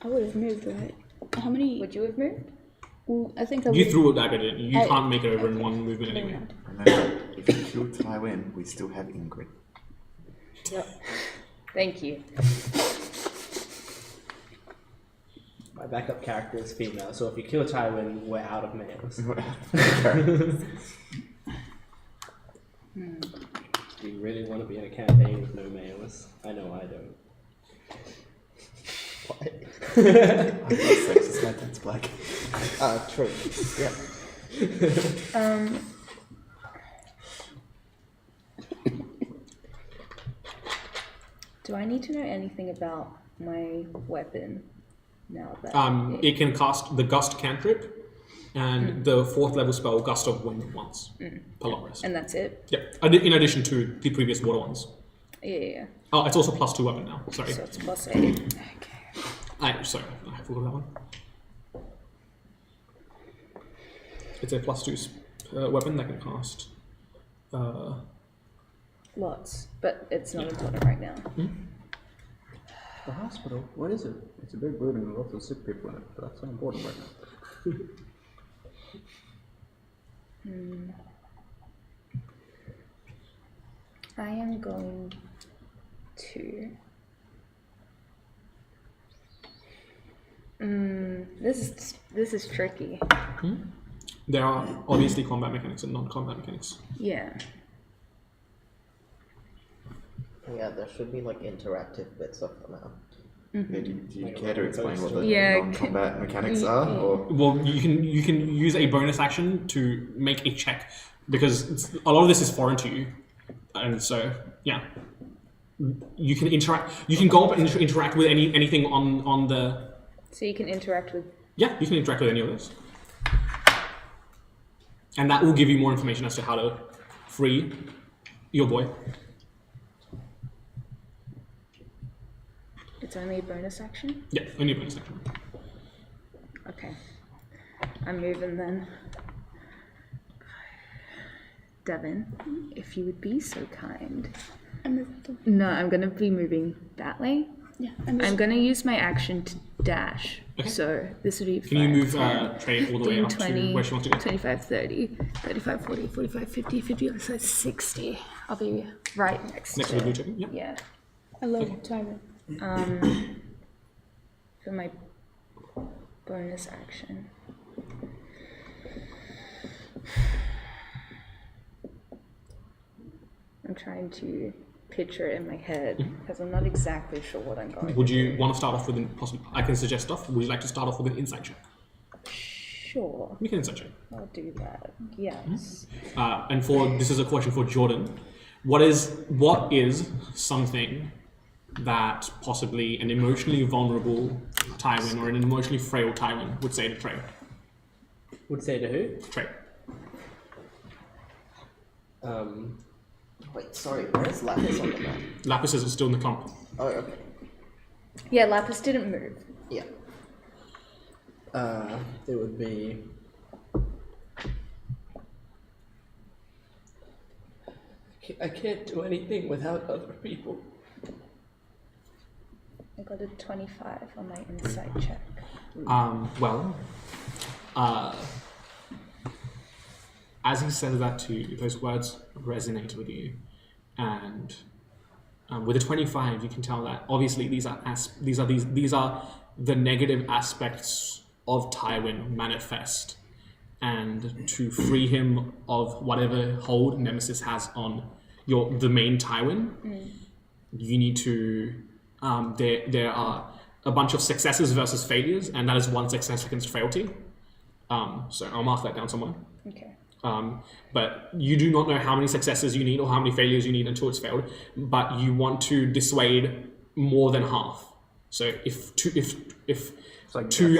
I would have moved, right? How many? Would you have moved? Well, I think I would. You threw a dagger, didn't you? You I- can't make it over in one movement Never anyway. mind. Remember, if you kill Tywin, we still have Ingrid. Yep. Thank you. My backup character is female, so if you kill Tywin, we're out of males. Do you really want to be in a campaign with no males? I know I don't. I'm not sexist, my dad's black. True. Yeah. Do I need to know anything about my weapon now that It can cast the Gust cantrip and the 4th level spell Gust of Wind once per long rest. and that's it? Yep, in addition to the previous water ones. Yeah. Oh, it's also +2 weapon now. Sorry. So it's plus 8. Okay. Sorry, I forgot that one. It's a +2 weapon that can cast. Lots, but it's not important right now. The hospital? What is it? It's a big building with lots of sick people in it, but that's not important right now. I am going to. This is tricky. There are obviously combat mechanics and non-combat mechanics. Yeah. Yeah, there should be interactive bits of them now. Do you care to explain what the Yeah, non-combat mechanics are? Or Well, you can use a bonus action to make a check because a lot of this is foreign to you, and so yeah, you can interact. You can go up and interact with anything on the. So you can interact with. Yeah, you can interact with any of those, and that will give you more information as to how to free your boy. It's only a bonus action? Yeah, only a bonus action. Okay. I'm moving then. Devin, if you would be so kind. And No, I'm gonna be moving that way. yeah, and I'm gonna use my action to dash. Okay. So this would be Can you move 10, Trey all the way up 20, to where she wants to go? 25, 30, 35, 40, 45, 50, 50, so 60. I'll be right next Next to to the blue token? Yep. Yeah. I love Tyrant. For my bonus action. I'm trying to picture it in my head because I'm not exactly sure what I'm going Would to you do. want to start off with an possible? I can suggest stuff. Would you like to start off with an insight check? Sure, Make an insight check. I'll do that. Yes. And this is a question for Jordan. What is something that possibly an emotionally vulnerable Tywin or an emotionally frail Tywin would say to Trey? Would say to who? Trey. Wait, sorry, where's Lapis on the map? Lapis is still in the clump. Oh, okay. Yeah, Lapis didn't move. Yeah. It would be. I can't do anything without other people. I got a 25 on my insight check. As he says that to you, those words resonate with you, and with a 25, you can tell that obviously these are the negative aspects of Tywin manifest, and to free him of whatever hold Nemesis has on the main Tywin, you need to. There are a bunch of successes versus failures, and that is one success against frailty. So I'll mark that down somewhere. Okay. But you do not know how many successes you need or how many failures you need until it's failed. But you want to dissuade more than half. So if two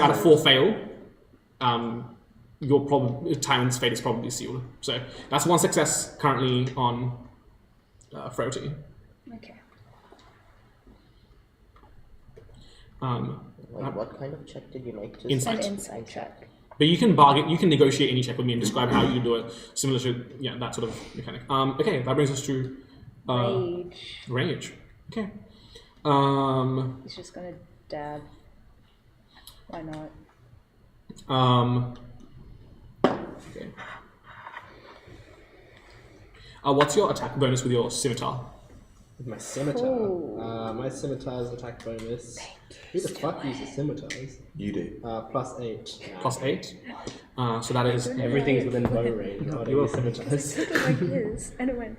out of 4 fail, Tywin's fate is probably sealed. So that's one success currently on frailty. Okay. What kind of check did you make to Insight. An insight check. But you can bargain, you can negotiate any check with me and describe how you do it, similar to that sort of mechanic. Okay, that brings us to Rage. Rage. Okay. He's just gonna dab. Why not? Okay. What's your attack bonus with your scimitar? With my scimitar. Ooh. My scimitar's attack bonus. Who the fuck uses scimitars? You do. +8. +8. So that is Everything's within bow range. How do you use scimitars? Like his, and it went.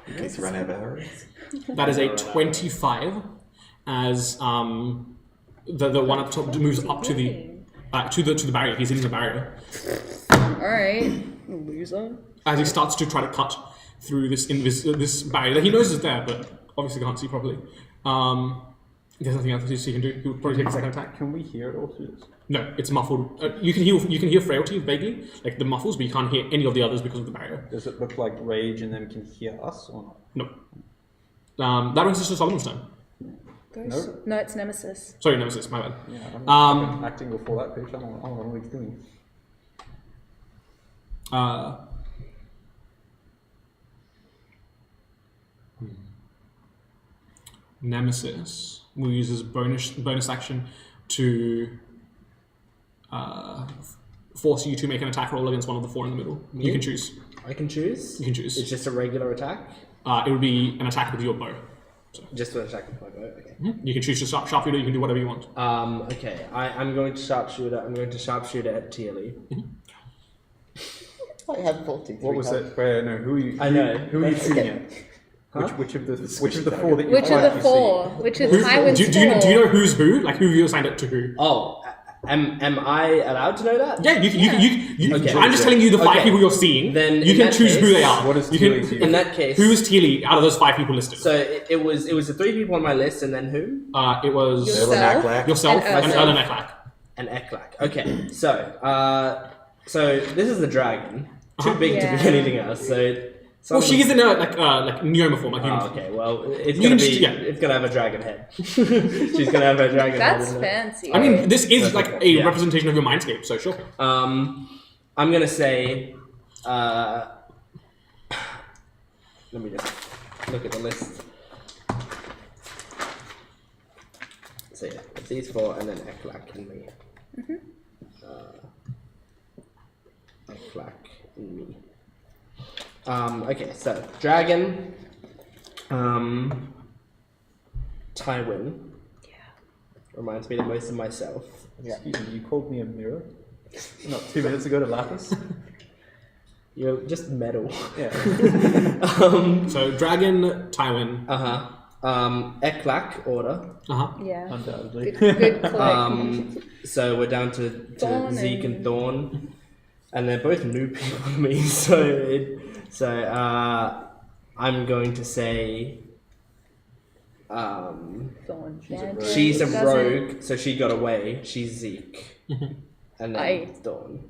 In case you run out of arrows. that is a 25 as the one up top moves up to the barrier. He's in the barrier. Alright, loser. As he starts to try to cut through this barrier that he knows is there, but obviously can't see properly. There's nothing else he can do. He would probably take a second attack. Can we hear it all through this? No, it's muffled. You can hear frailty vaguely, like the muffles, but you can't hear any of the others because of the barrier. Does it look like Rage and then can hear us or not? No. That brings us to Solomon's turn. No, it's Nemesis. Sorry, Nemesis, my bad. Yeah, I'm acting before that page. I don't know what he's doing. Nemesis will use his bonus action to force you to make an attack roll against one of the 4 in the middle. You can choose. I can choose? You can choose. It's just a regular attack? It would be an attack with your bow. Just an attack with my bow, okay. You can choose to sharpshooter. You can do whatever you want. Okay. I'm going to sharpshooter. I'm going to sharpshooter at Tearly. I have 43. What was it? Where, no, who are you? I know. Who are you shooting at? Huh? Which of the 4 that you Which of the 4? Which is Tywin's Do you 4? know who's who? Like who you assigned it to who? Oh, am I allowed to know that? Yeah, you Okay. I'm just telling you the 5 Okay. people you're seeing. Then you in can that choose who case- they are. What is you can, Tearly to you? In that case, Who is Tearly out of those 5 people listed? so it was the 3 people on my list, and then who? It was Yourself. yourself And and Erlen. Erlen Eklak. And Eklak. Okay, so this is the dragon. Too big to be Yeah. anything else. So Well, she's in a like neoma form, like human. Oh, okay. Well, it's You gonna can be. ch- yeah. It's gonna have a dragon head. She's gonna have a dragon head. That's isn't it? fancy. I mean, this is like a Yeah. representation of your mindscape, so sure. I'm gonna say. let me just look at the list. So yeah, it's these four and then Eklak and me. Eklak and me. Okay, so dragon, Tywin. Reminds me the most of myself. Yeah. Excuse me, you called me a mirror? Not 2 minutes ago to Lapis? You're just metal. Yeah. So dragon, Tywin. Eklak order. Yeah. Undoubtedly. Good click. So we're down to Thorn Zeke and and- Thorn, and they're both new people to me. I'm going to say. Thorn. She's a Doesn't- rogue, so she got away. She's Zeke, and then Aye. Thorn.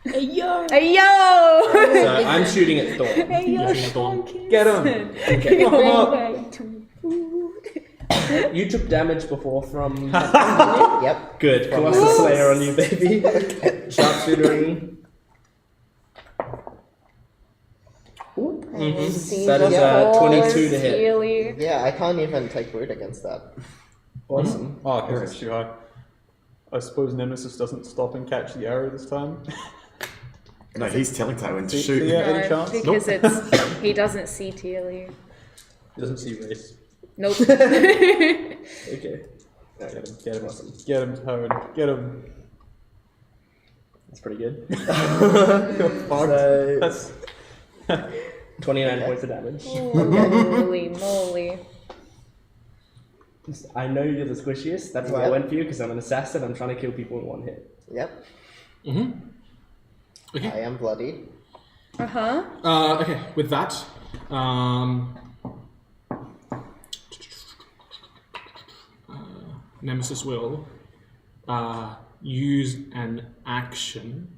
Hey yo! Hey yo! So I'm shooting at Thorn. Hey yo, Shooting at Thorn. Sean Get him! Okay. Way to food. You took damage before from. Yep. Good. Colossus Slayer on you, baby. Sharpshootering. That is 22 to hit. Really? Yeah, I can't even take root against that. Awesome. Oh, because it's too high. I suppose Nemesis doesn't stop and catch the arrow this time. No, he's telling Tywin to See- shoot. yeah. Any No, chance? because he doesn't see Tealy. He doesn't see race. Nope. Okay. Get him, get him, Awesome. get him, Tyrone, get him. That's pretty good. You're fucked. So- That's 29 points of damage. Holy moly. I know you're the squishiest. That's why I Yep. went for you, because I'm an assassin. I'm trying to kill people in one hit. Yep. Okay. I am bloody. Uh-huh. Okay, with that, Nemesis will use an action.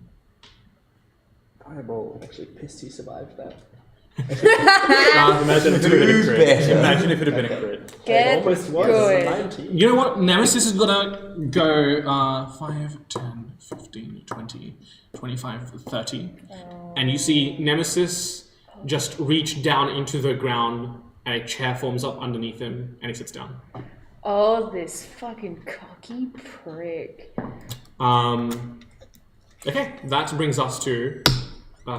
fireball. I'm actually pissed he survived that. Imagine if it had been a crit. better. Imagine if it had been a crit. Get It almost was. good. 19. You know what? Nemesis is gonna go 5, 10, 15, 20, 25, 30. And you see Nemesis just reach down into the ground and a chair forms up underneath him and he sits down. Oh, this fucking cocky prick. Okay, that brings us to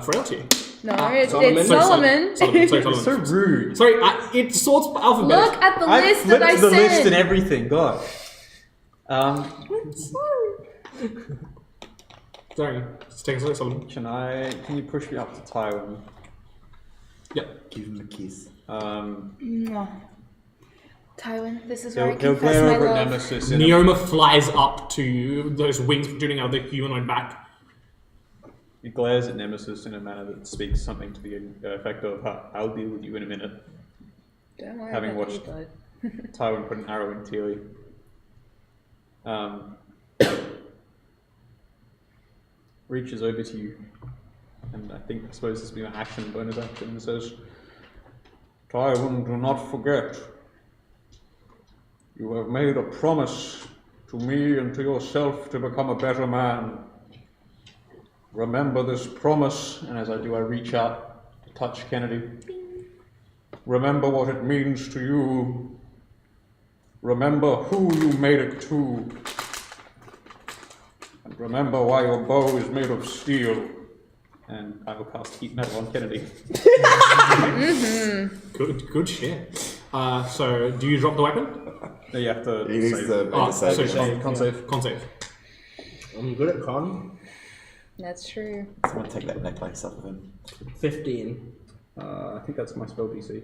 Frailty. No, Solomon. it's Sorry, Solomon. Solomon. So rude. Sorry, it's sorts alphabetical. Look at the I list flipped that I the sent. list and everything, God. Sorry, just take a look, Solomon. Can you push me up to Tywin? Yep. Give him a kiss. Tywin, this is where I He'll confess glare my over at love. Nemesis in a Neoma flies up to you, those wings protruding out of the humanoid back. He glares at Nemesis in a manner that speaks something to the effect of, I'll deal with you in a minute. Don't worry Having about watched- you, bud. Tywin put an arrow in Tealy. Reaches over to you, and I suppose this will be an action, bonus action, and says, Tywin, do not forget. You have made a promise to me and to yourself to become a better man. Remember this promise, and as I do, I reach out to touch Kennedy. Remember what it means to you. Remember who you made it to. And remember why your bow is made of steel. And I will cast heat metal on Kennedy. Good shit. So, do you drop the weapon? No, you have to He needs save. to make Oh, a save. so Save, Con save. con save. I'm good at con. That's true. Someone take that necklace off of him. 15. I think that's my spell DC.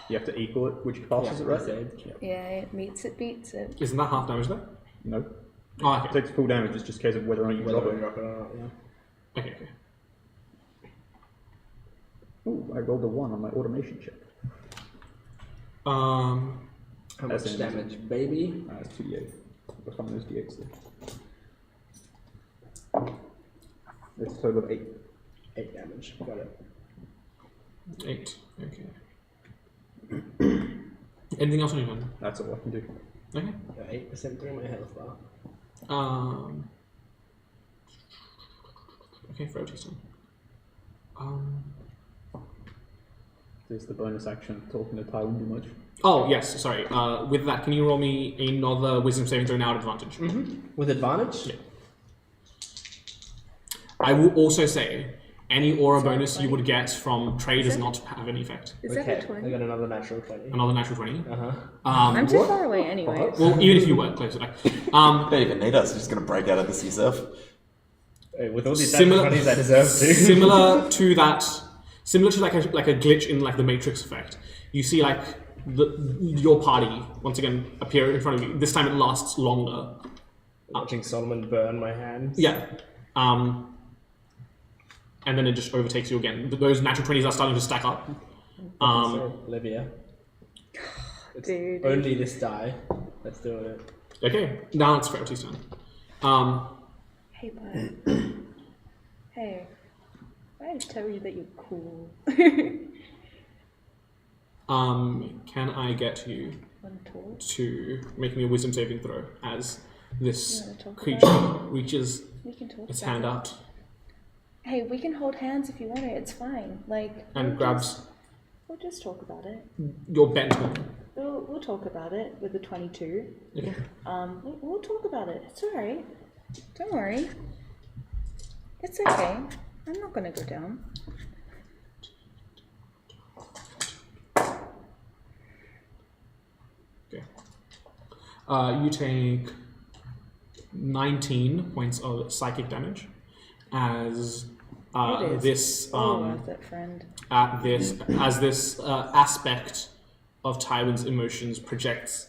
You have to equal it, which passes it, right? Saved. Yeah. Yeah, it meets it, beats it. Isn't that half damage there? No. Oh, It okay. takes full damage, it's just a case of whether or not you drop it. Drop it or not, yeah. Okay, okay. Ooh, I rolled a 1 on my automation check. How That's much it. damage, baby? It's 2d8. I'll find those d8s there. It's a total of 8. 8 damage. Got it. 8. Okay. Anything else on your turn? That's all I can do. Okay. Got 8% through my health bar. Okay, Frailty's turn. Does the bonus action talking to Tywin do much? Oh, yes, sorry. With that, can you roll me another wisdom saving throw now at advantage? With advantage? Yeah. I will also say, any aura bonus you would get from trade does not have any effect. Is that Okay, a 20? I got another natural 20. Another natural 20. Uh-huh. I'm too far away anyway. Well, even if you were closer. Don't even need us. You're just gonna break out of this yourself. Hey, with all these Similar- natural 20s, I deserve to. similar to like a glitch in like the Matrix effect. You see like your party once again appear in front of you. This time it lasts longer. Watching Solomon burn my hands. Yeah. And then it just overtakes you again. Those natural 20s are starting to stack up. Olivia. It's Dude. only this die that's doing it. Okay, now it's Verity's turn. Hey, bud. Hey. I just tell you that you're cool. Can I get you Wanna talk? to make me a wisdom saving throw as this You wanna talk creature about reaches We can talk its about hand it. out Hey, we can hold hands if you want it. It's fine. Like, and grabs We'll just talk about it. your bent one. We'll talk about it with the 22. Okay. We'll talk about it. It's alright. Don't worry. It's okay. I'm not gonna go down. Okay. You take 19 points of psychic damage as It is this all worth it, friend. as this aspect of Tywin's emotions projects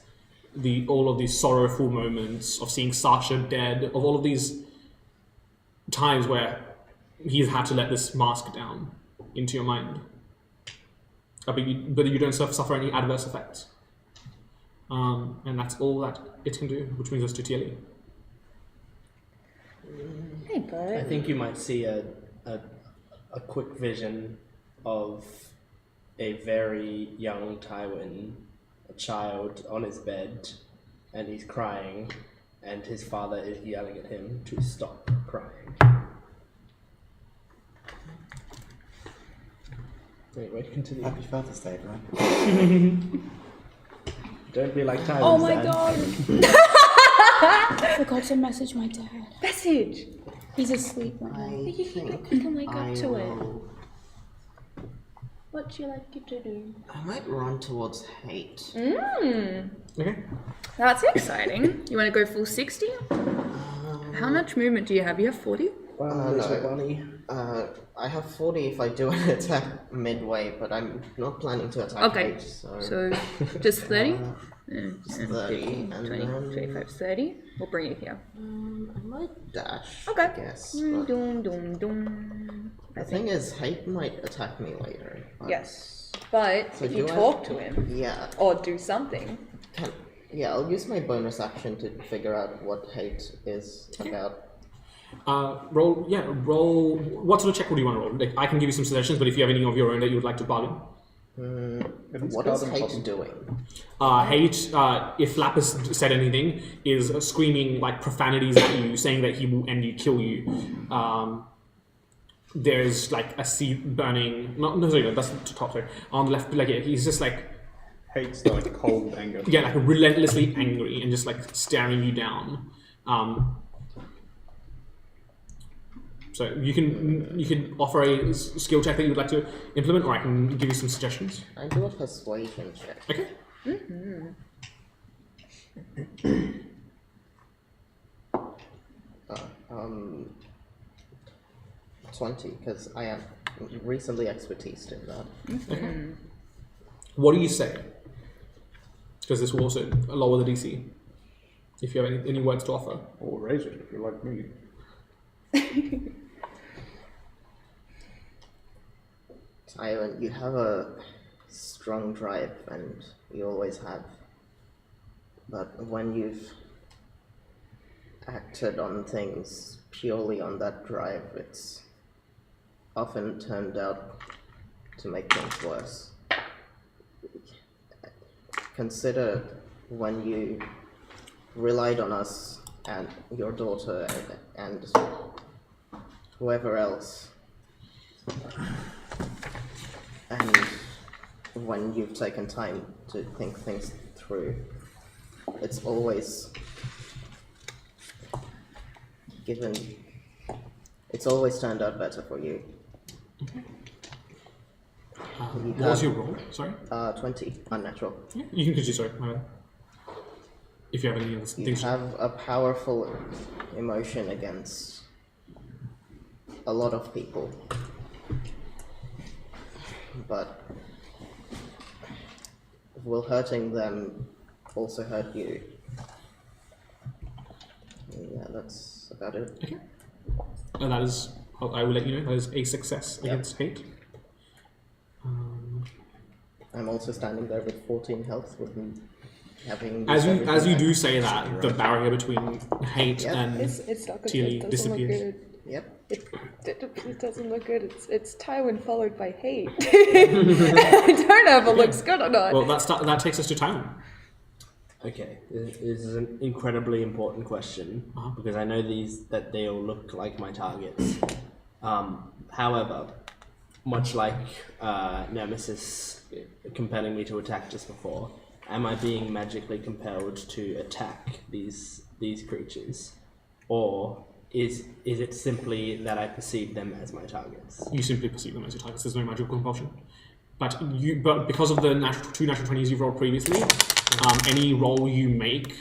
all of these sorrowful moments of seeing Sasha dead, of all of these times where he's had to let this mask down into your mind. But you don't suffer any adverse effects. And that's all that it can do, which brings us to Tieli. Hey, bud. I think you might see a quick vision of a very young Tywin, a child on his bed, and he's crying, and his father is yelling at him to stop crying. Anyway, continue. Happy Father's Day, bro. Don't be like Tywin. Oh my god! I forgot to message my dad. Message! He's asleep right now. I think You can wake I up to it. will... What do you like you to do? I might run towards hate. Mmm. Okay. That's exciting. You want to go full 60? How much movement do you have? You have 40? Wow, no. bunny. I have 40 if I do an attack midway, but I'm not planning to attack Okay. hate, so... So just 30? just 30, and 20, then... 25, 30. We'll bring you here. I might dash, Okay. I guess. But Dum, dum, dum. the thing is, hate might attack me later. But Yes. But So if you do I- talk to him Yeah, or do something, yeah, I'll use my bonus action to figure out what hate is about. Roll. What sort of check would you want to roll? Like, I can give you some suggestions, but if you have any of your own that you would like to bargain. What is hate doing? Hate, if Lapis said anything, is screaming like profanities at you, saying that he will end you, kill you. There's like a seed burning. Sorry, that's the top. Sorry, on the left. Like he's just like Hates the like cold anger. yeah, like relentlessly angry and just like staring you down. So you can offer a skill check that you would like to implement, or I can give you some suggestions. I do a persuasion check. Okay. 20, because I am recently expertised in that. What do you say? Because this will also lower the DC. If you have any words to offer. Or raise it if you like me. Tywin, you have a strong drive, and you always have. But when you've acted on things purely on that drive, it's often turned out to make things worse. Consider when you relied on us and your daughter and whoever else, and when you've taken time to think things through, it's always turned out better for you. What was your roll? Sorry? 20, unnatural. Yeah, you can continue, sorry. My bad. If you have any other You things. have a powerful emotion against a lot of people. But will hurting them also hurt you? Yeah, that's about it. Okay. And that is, I will let you know, that is a success against hate. I'm also standing there with 14 health with me having... As you do I- say that, the barrier between hate Yep. and It's not good. Tilly It doesn't look disappears. good. Yep. It doesn't look good. It's Tywin followed by hate. I don't know if it looks good or not. Well, that takes us to Tywin. Okay, this is an incredibly important question because I know that they all look like my targets. However, much like Nemesis compelling me to attack just before, am I being magically compelled to attack these creatures, or is it simply that I perceive them as my targets? You simply perceive them as your targets. There's no magical compulsion. But because of the two natural 20s you've rolled previously, any roll you make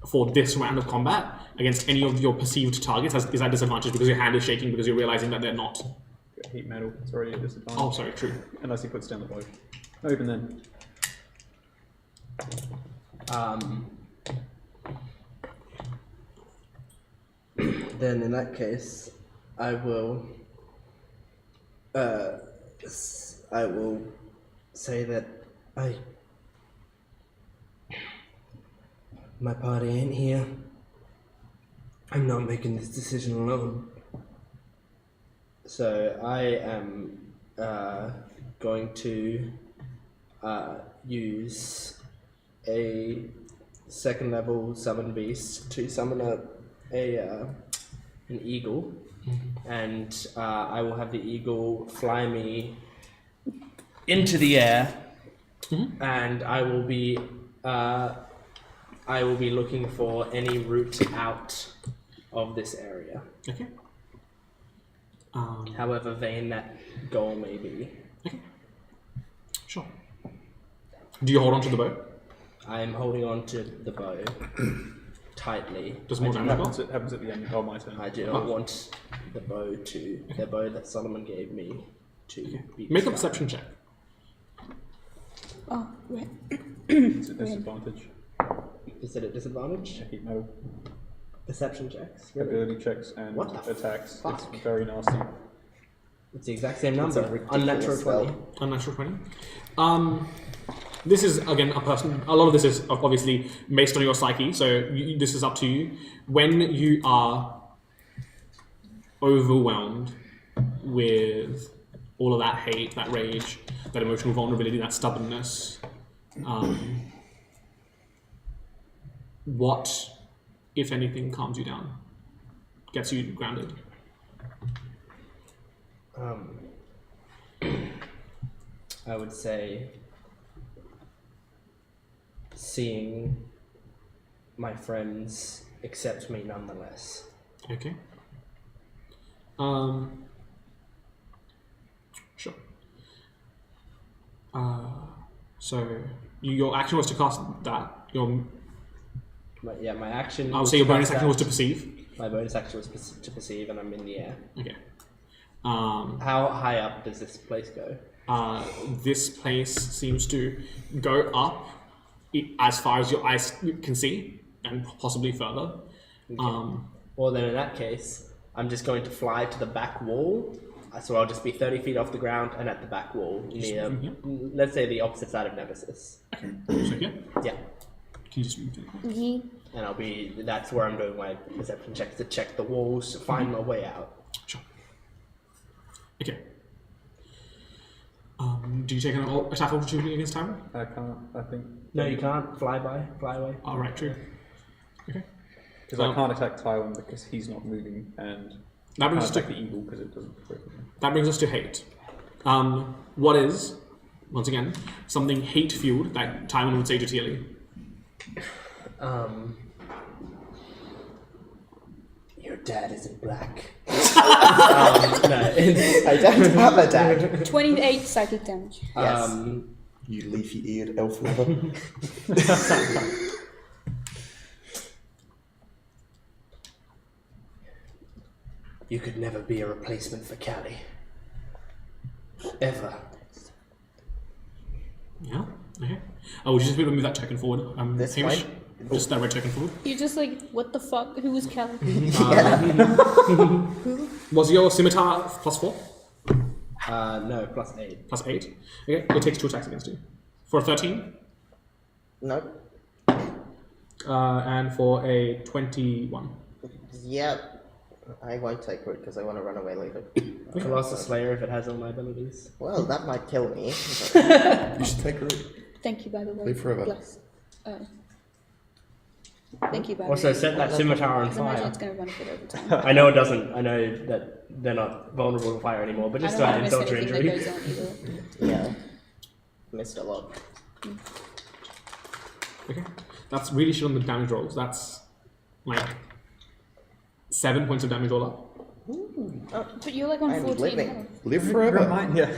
for this round of combat against any of your perceived targets is at disadvantage because your hand is shaking because you're realizing that they're not. Heat metal, it's already a disadvantage. Oh, sorry, true. Unless he puts down the bow. No, even then. Then in that case, I will say that my party ain't here. I'm not making this decision alone. So I am going to use a second level summon beast to summon an eagle, and I will have the eagle fly me into the air, and I will be looking for any route out of this area. Okay. However vain that goal may be. Okay. Sure. Do you hold on to the bow? I am holding on to the bow tightly. Does more damage go? It happens at the end. Oh, my turn. I do not want the bow that Solomon gave me to be Make a destroyed. perception check. Oh, right. It's a disadvantage. Is it a disadvantage? Heat metal. Perception checks? Ability checks and What the attacks. fuck? It's very nasty. It's the exact same It's a number. ridiculous Unnatural spell. 20. Unnatural 20. This is, again, a lot of this is obviously based on your psyche, so this is up to you. When you are overwhelmed with all of that hate, that rage, that emotional vulnerability, that stubbornness, what, if anything, calms you down? Gets you grounded? I would say seeing my friends accept me nonetheless. Okay. Sure. So your action was to cast that. My action. I would was say your to bonus cast action was to that. perceive. My bonus action was to perceive, and I'm in the air. Okay. How high up does this place go? This place seems to go up as far as your eyes can see, and possibly further. Well, then in that case, I'm just going to fly to the back wall. So I'll just be 30 feet off the ground and at the back wall near, let's say, the opposite side of Nemesis. Okay. So yeah. Yeah. Can you just move to the corner? Yeah. That's where I'm doing my perception checks to check the walls to find my way out. Sure. Okay. Do you take an attack opportunity against Tyrant? I can't, I think. No, you can't fly away. All right, true. Okay. Because I can't attack Tywin because he's not moving, and That I brings can't us to attack the eagle because it doesn't work with him. That brings us to hate. What is once again, something hate-fueled that Tywin would say to Teely. Your dad isn't black. No, it's, I don't have a dad. 28 psychic damage. Yes. You leafy-eared elf lover. you could never be a replacement for Callie. Ever. Yeah. Okay. Would you just be able to move that token forward? This Hamish? way? Just that red token forward. You're just like, what the fuck? Who was Callie? Was your scimitar +4? No, +8. +8. Okay. It takes 2 attacks against you. For a 13. No. And for a 21. Yeah. I won't take root because I want to run away later. Colossus Slayer if it has all my abilities. Well, that might kill me. You should take root. Thank you, by the way. Live forever. Bless. Thank you, by the way. Also, set that scimitar on I imagine fire. it's going to run a bit over time. I know it doesn't. I know that they're not vulnerable to fire anymore, but just to I add don't insult to want to miss injury. anything that goes on either. Yeah. Missed a lot. Okay. That's really shit on the damage rolls. That's like 7 points of damage all up. But you're like on I'm 14 living. health. Live forever. Mine, yeah.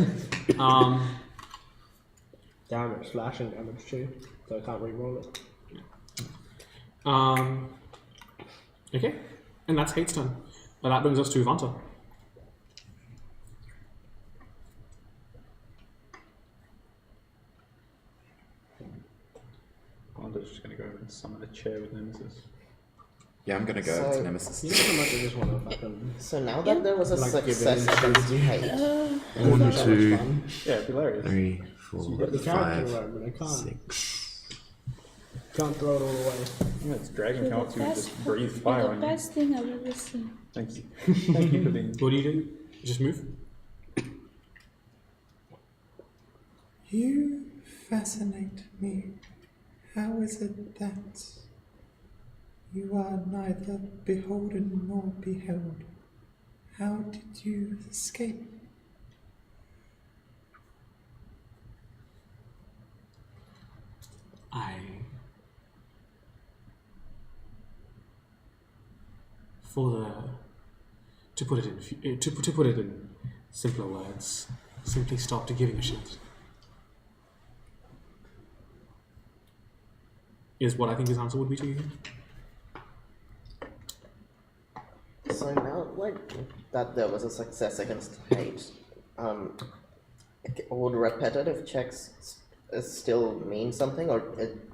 Damage, slashing damage too, so I can't re-roll it. Okay. And that's Hate's turn. That brings us to Vanta. I'm just going to go over and summon a chair with Nemesis. Yeah, I'm gonna go So- to You Nemesis. know how much I just want to fucking... So now that there was a Like success giving against hate, 1, so 2, much fun. Yeah, it'd be hilarious. 3, You 4, get the character 5, right, but I can't. 6. Can't throw it all away. Yeah, it's dragon come up to you and just breathe You're fire the on you. best thing I've ever seen. Thank you. Thank you for being. What do you do? Just move? You fascinate me. How is it that you are neither beholden nor beheld? How did you escape? To put it in simpler words, simply stopped giving a shit. Is what I think his answer would be to you. so now like that there was a success against hate, would repetitive checks still mean something, or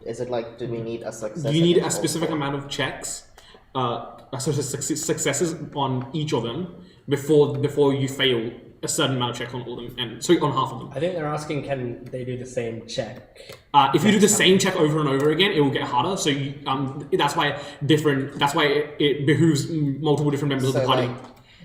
is it like, do we need a success? You need a against all specific four? amount of checks, successes on each of them before you fail a certain amount of checks on all of them, and sorry, on half of them. I think they're asking, can they do the same check? If you do the same check over and over again, it will get harder. So you, that's why it behooves multiple different members of the party. Like,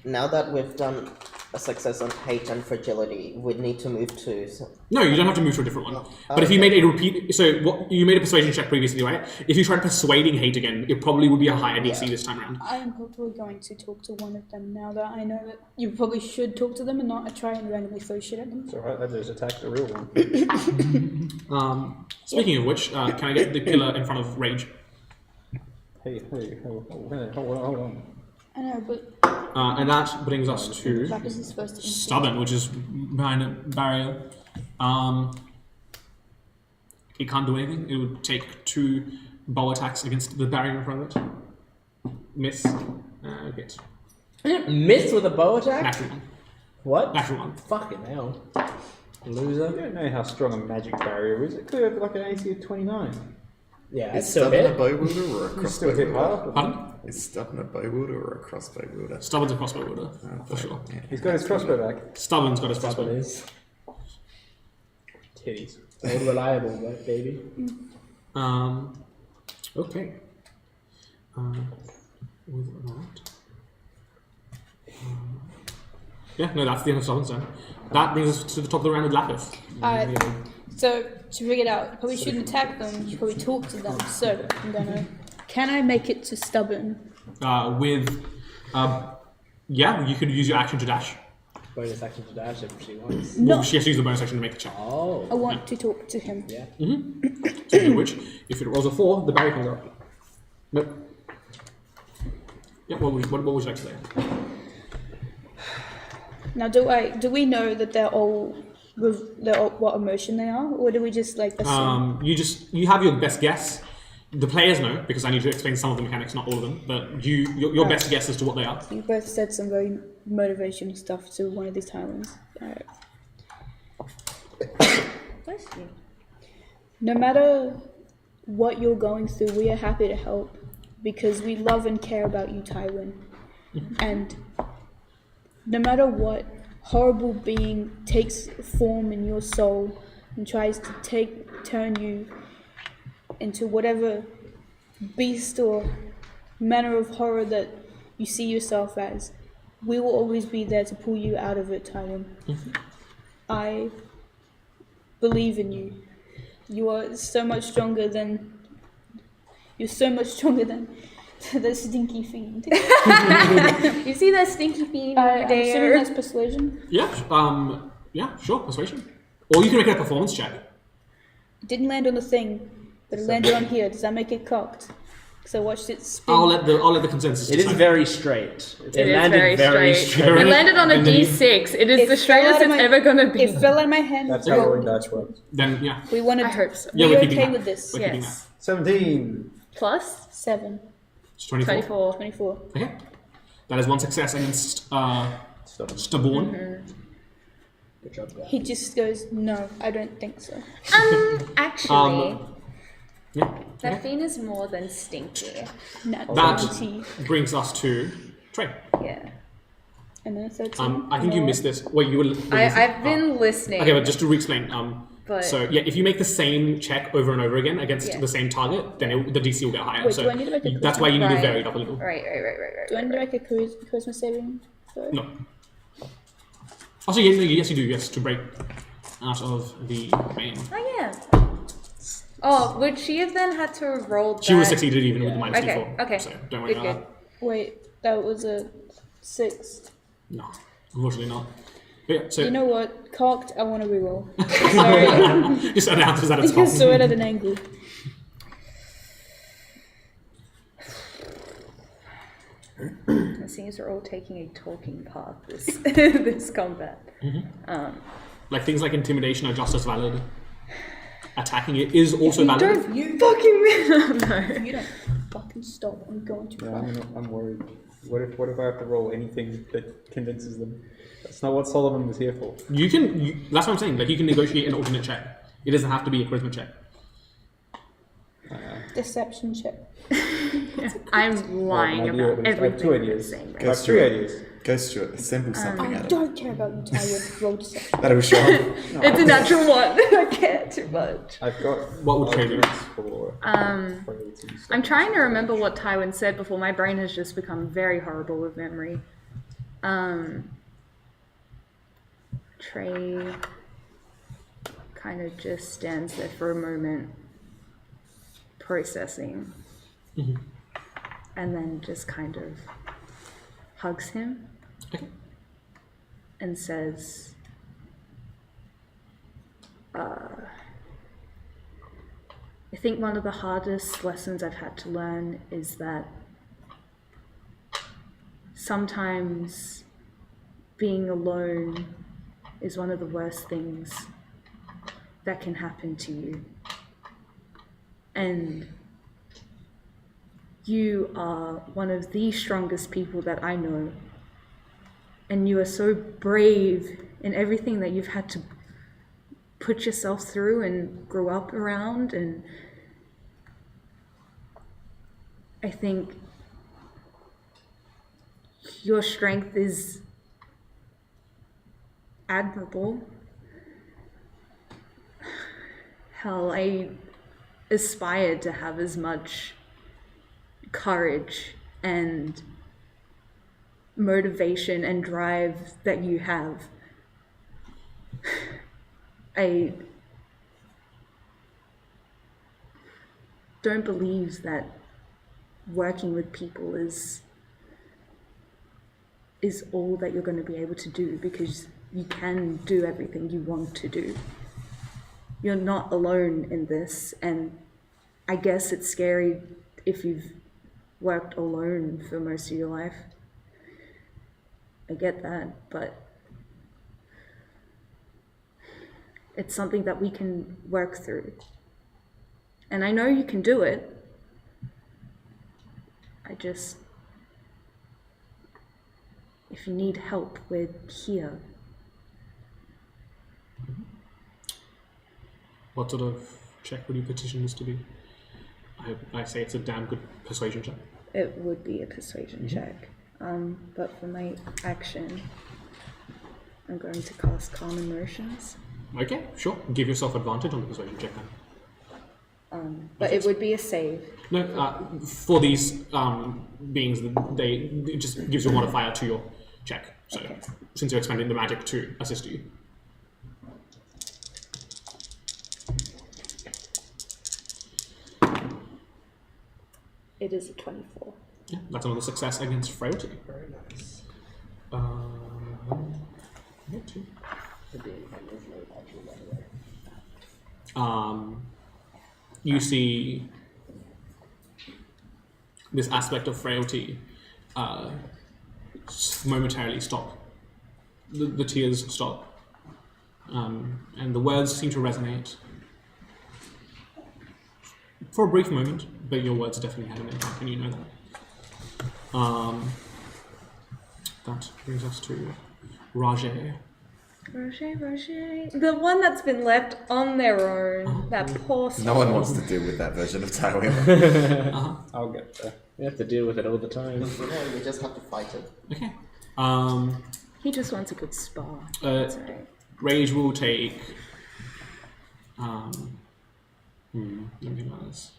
now that we've done a success on hate and fragility, we'd need to move to. No, you don't have to move to a different one. But if you made a repeat, so what you made a persuasion check previously, right? If you tried persuading hate again, it probably would be a higher DC this time around. I am probably going to talk to one of them now that I know that you probably should talk to them and not try and randomly throw shit at them. It's alright, I just attacked the real one. Speaking of which, can I get the killer in front of Rage? Hey, hold on. I know, but And that brings us to that was his first instinct. Stubborn, which is behind a barrier. It can't do anything. It would take 2 bow attacks against the barrier in front of it. Miss. Hit. Miss with a bow attack? Natural one. What? Natural one. Fucking hell. I Loser. don't know how strong a magic barrier is. It could have like an AC of 29. Yeah, Is it's still Stubborn a hit. bow wielder or a You crossbow still hit wielder? hard. Pardon? Is Stubborn a bow wielder or a crossbow wielder? Stubborn's a crossbow wielder, for sure. Yeah. He's got his crossbow back. Stubborn's got his Stubborn crossbow. is. Titties. Old reliable, right, baby? Okay. With that. Yeah, no, that's the end of Stubborn's turn. That brings us to the top of the round with Lapis. So to figure it out, you probably shouldn't attack them. You probably talk to them. So I'm gonna. Can I make it to Stubborn? Yeah, you could use your action to dash. bonus action to dash if she wants. No, Well, she has to use the bonus action to make the check. Oh. I want to talk to him. Yeah. Speaking of which, if it rolls a 4, the barrier comes up. Nope. Yeah, what would you like to say? Now, do we know that they're all what emotion they are, or do we just like assume? You have your best guess. The players know, because I need to explain some of the mechanics, not all of them, but your best guess as to what they are. You both said some very motivational stuff to one of these Thailands. Alright. Bless you. No matter what you're going through, we are happy to help because we love and care about you, Tywin. And no matter what horrible being takes form in your soul and tries to turn you into whatever beast or manner of horror that you see yourself as, we will always be there to pull you out of it, Tywin. I believe in you. You are so much stronger than. You're so much stronger than the stinky fiend. You see that stinky fiend over I'm assuming there? that's persuasion. Yeah, sure, persuasion. Or you can make it a performance check. It didn't land on the thing, but it landed on here. Does that make it cocked? Because I watched it spin. I'll let the consensus It is decide. very straight. It is landed very straight. Very- It landed on a and then you- D6. It is It the fell straightest out of it's my- ever gonna be. It fell out of my hand. That's how rolling dice works. Then, yeah. We want to. I hope so. Yeah, We're we're keeping okay that. with this. We're keeping Yes. 17. Plus 7, It's 24. 24. 24. Okay. That is one success against Stubborn. Good job, guys. He just goes, no, I don't think so. Actually, Yeah. that fiend is more than stinky. Nat That 20. brings us to Trey. Yeah. And then a 13. I think you No. missed this. Wait, you were. I've been listening. Okay, but just to re-explain. But- So yeah, if you make the same check over and over again against Yeah. the same target, then the DC will get higher. Wait, so do I need to make a that's why you need to Right. vary it up a little. Right. Do I need to make a charisma saving throw? No. Also, yes, you do. Yes, to break out of the main. Oh yeah. Oh, would she have then had to have rolled She would have that? succeeded even with the minus Okay, D4. okay. So don't worry Good, about good. Wait, that was a 6. that. No, unfortunately not. But yeah, so You know what? Cocked, I want to reroll. Sorry. just announces that it's I just saw it possible. at an angle. It seems we're all taking a talking path this this combat. Like things like intimidation are just as valid. Attacking it is also valid. Don't fucking no. If you don't fucking stop, I'm going to Yeah, cry. I'm worried. What if I have to roll anything that convinces them? That's not what Solomon was here for. That's what I'm saying. Like you can negotiate an alternate check. It doesn't have to be a charisma check. Deception check. I'm lying Well, about I have everything two we're ideas. saying. I Right? have 3 ideas. Go Stuart, assemble something I out of it. don't care about you, Talia. Roll deception. That'll show up. It's a natural one. I can't too much. I've got What would Trey do? arguments for frailty stuff. I'm trying to remember what Tywin said before. My brain has just become very horrible with memory. Trey kind of just stands there for a moment, processing, and then just kind of hugs him Okay. and says, I think one of the hardest lessons I've had to learn is that sometimes being alone is one of the worst things that can happen to you. And you are one of the strongest people that I know. And you are so brave in everything that you've had to put yourself through and grow up around. And I think your strength is admirable. Hell, I aspired to have as much courage and motivation and drive that you have. I don't believe that working with people is is all that you're going to be able to do, because you can do everything you want to do. You're not alone in this, and I guess it's scary if you've worked alone for most of your life. I get that, but it's something that we can work through. And I know you can do it. If you need help, we're here. What sort of check would you petition this to be? I say it's a damn good persuasion check. It would be a persuasion check. But for my action, I'm going to cast Calm Emotions. Okay, sure. Give yourself advantage on the persuasion check then. But it would be a save. No, for these beings, it just gives you a modifier to your check. So, Okay. since you're expending the magic to assist you. It is a 24. Yeah, that's another success against frailty. Very nice. Not too. The DM is no actually, by the way. You see this aspect of frailty momentarily stop. The tears stop, and the words seem to resonate for a brief moment, but your words definitely had an impact, and you know that. That brings us to Rajay. Roger. The one that's been left on their own. That poor soul. No one wants to deal with that version of Tywin. I'll get there. You have to deal with it all the time. No, you just have to fight it. Okay. He just wants a good spar. That's alright. Rage will take. Let me think about this.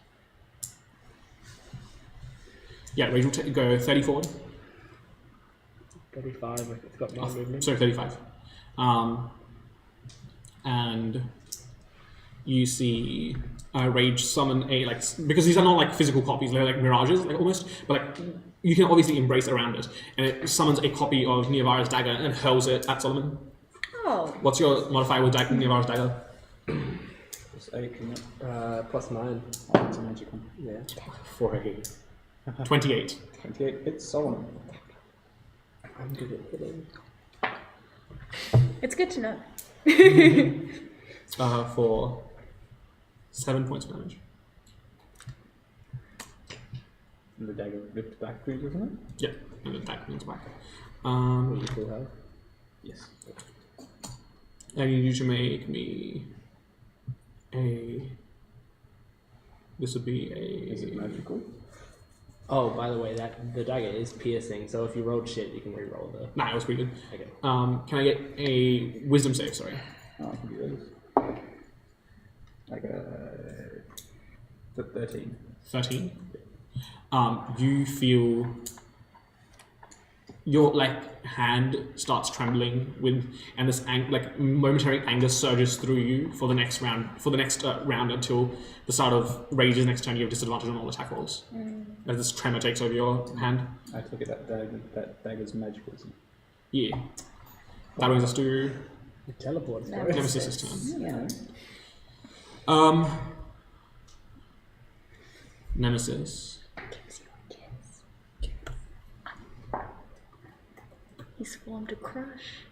Yeah, Rage will go 30 forward. 35, if it's got more movement. Sorry, 35. And you see Rage summon a, like, because these are not like physical copies, they're like mirages, like almost, but like you can obviously embrace around it. And it summons a copy of Niavara's dagger and hurls it at Solomon. Oh. What's your modifier with Niavara's dagger? Just 8, isn't it? +9. Oh, it's a magic one. Yeah. For a 28. 28 hits Solomon. I'm good at hitting. It's good to know. For 7 points of damage. And the dagger ripped back through, doesn't it? Yep, and the dagger comes back. Will you full health? Yes. I need you to make me a. This would be Is it a. magical? Oh, by the way, the dagger is piercing, so if you rolled shit, you can re-roll the... Nah, it was pretty good. Okay. Can I get a wisdom save? Sorry. Oh, I can do those. Like a 13. 13. You feel your like hand starts trembling and this momentary anger surges through you for the next round. For the next round until the start of Rage's next turn, you have disadvantage on all attack rolls. As this tremor takes over your hand. I take it that dagger's magical, isn't it? Yeah. That brings us to It teleports. No. right? Nemesis' turn. Yeah. Nemesis. He's formed a crush.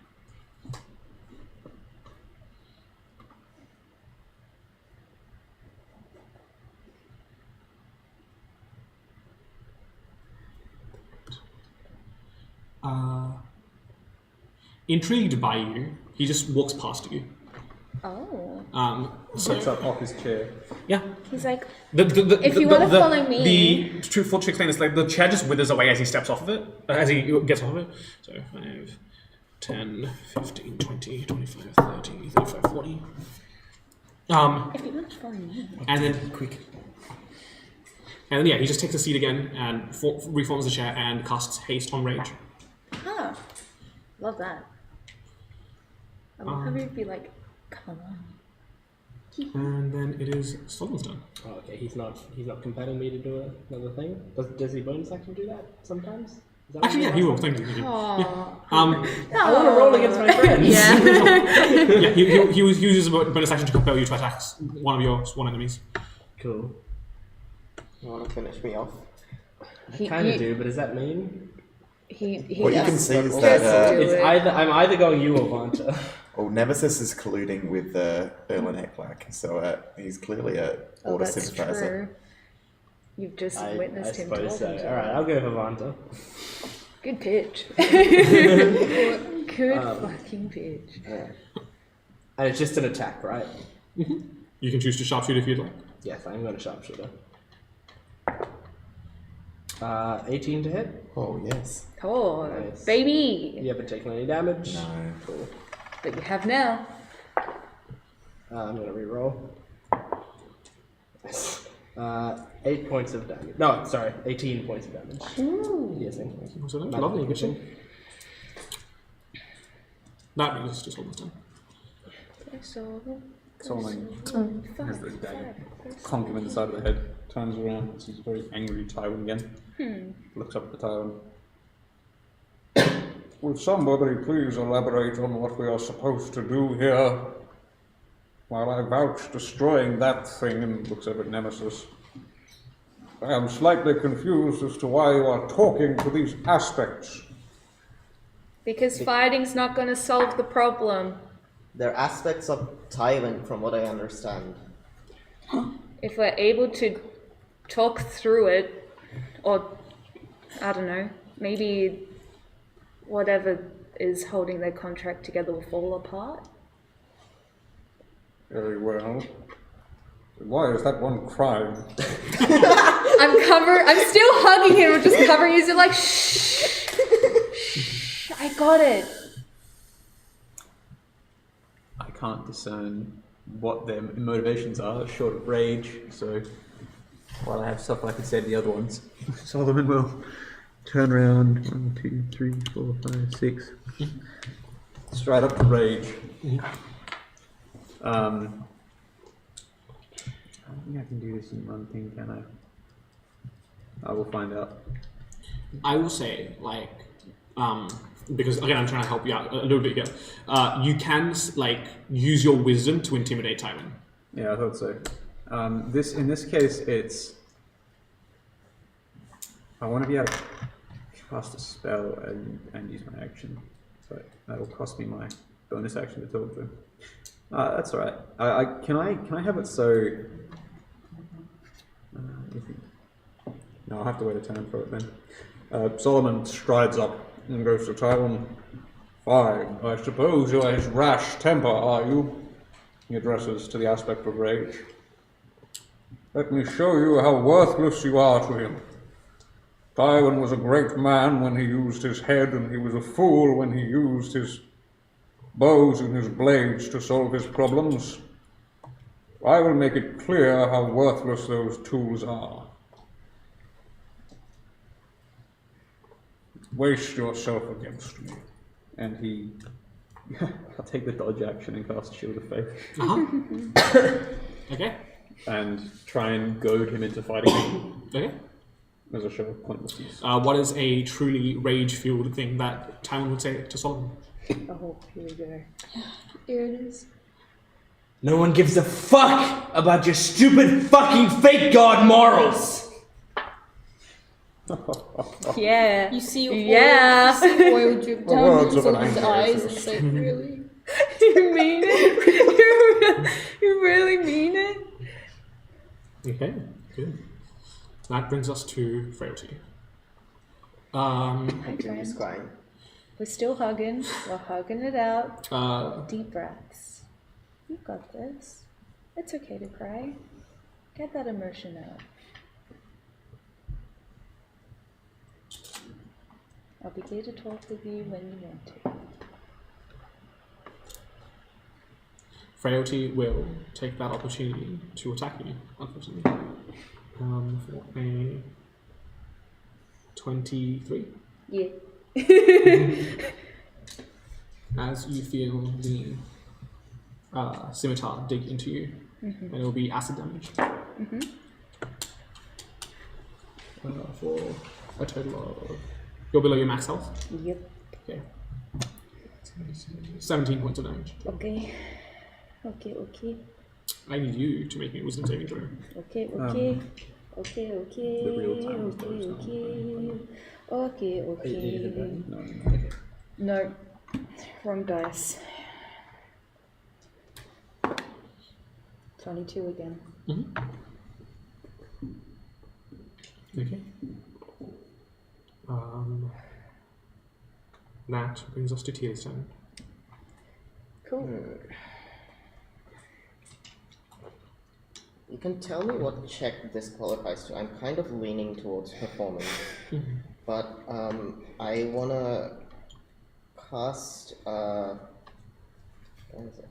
Intrigued by you, he just walks past you. Oh. Sits up off his chair. Yeah. He's like, If you wanna follow me- The truthful to explain is like the chair just withers away as he steps off of it, as he gets off of it. So 5, 10, 15, 20, 25, 30, 35, 40. If you want to follow me. And then quick. And then yeah, he just takes a seat again and reforms the chair and casts haste on Rage. huh. Love that. I love how he'd be like, come on. And then it is Solomon's turn. Oh, okay, he's not compelling me to do another thing. Does he bonus action do that sometimes? that what Actually, yeah, he will. Thank you. Thank you. Aw. I want to roll against my friends. Yeah. Yeah, he uses a bonus action to compel you to attack one of your sworn enemies. Cool. You want to finish me off? I kind of do, but does that mean? He What you can does. see is Yes, that do It's it. I'm either going you or Vanta. Nemesis is colluding with Erlen Eklak, so he's clearly a Oh, order that's sympathizer. true. You've just I witnessed him talking suppose so. to Alright, I'll go for Vanta. Good pitch. Good fucking pitch. And it's just an attack, right? You can choose to sharpshoot if you'd like. Yes, I'm going to sharpshooter. 18 to hit. Oh, yes. Oh, Nice. baby! You haven't taken any damage. No. Cool. That you have now. I'm going to reroll. 8 points of damage. No, sorry, 18 points of damage. Ooh. Yes, So that's lovely. Good job. That means just hold this down. Solomon has the dagger. Clunk him in the side of the head. Turns around and sees a very angry Tywin again. Looks up at the Tywin. Will somebody please elaborate on what we are supposed to do here? While I vouch destroying that thing, and looks over at Nemesis. I am slightly confused as to why you are talking to these aspects. Because fighting's not going to solve the problem. They're aspects of Tywin, from what I understand. If we're able to talk through it, or I don't know, maybe whatever is holding their contract together will fall apart. Very well. Why is that one crying? I'm still hugging him, just covering his like shh. Shh, I got it. I can't discern what their motivations are, short of rage, so while I have stuff I could say to the other ones, Solomon will turn around 1, 2, 3, 4, 5, 6. Straight up to rage. I don't think I can do this in one thing, can I? I will find out. I will say, like, because again, I'm trying to help you out a little bit here. You can use your wisdom to intimidate Tywin. Yeah, I thought so. In this case, it's I want to be able to cast a spell and use my action, so that'll cost me my bonus action to talk to him. That's all right. Can I have it so? No, I'll have to wait a turn for it then. Solomon strides up and goes to Tywin. Fine, I suppose you're his rash temper, are you? He addresses to the aspect of rage. Let me show you how worthless you are to him. Tywin was a great man when he used his head, and he was a fool when he used his bows and his blades to solve his problems. I will make it clear how worthless those tools are. Waste yourself against me. And he, I'll take the dodge action and cast Shield of Faith, Okay. and try and goad him into fighting me Okay. as a show of pointlessness. What is a truly rage-fueled thing that Tywin would say to Solomon? Oh, here we go. Here it is. No one gives a fuck about your stupid fucking fake god morals! Yeah. You see Yeah. oil drip The down words his of an son's angry eyes and atheist. say, really? You mean it? You really mean it? Okay, good. That brings us to frailty. Continues crying. We're still hugging. We're hugging it out. Deep breaths. You've got this. It's okay to cry. Get that emotion out. I'll be here to talk with you when you want to. Frailty will take that opportunity to attack you, unfortunately. For a 23. Yeah. As you feel the scimitar dig into you, and it will be acid damage. For a total of You're below your max health. Yep. Okay. 17 points of damage. Okay. Okay. I need you to make me a wisdom saving throw. Okay. The real time Okay. No. Wrong dice. 22 again. Okay. That brings us to Tia's turn. Cool. You can tell me what check this qualifies to. I'm kind of leaning towards performance, but I wanna cast what is it?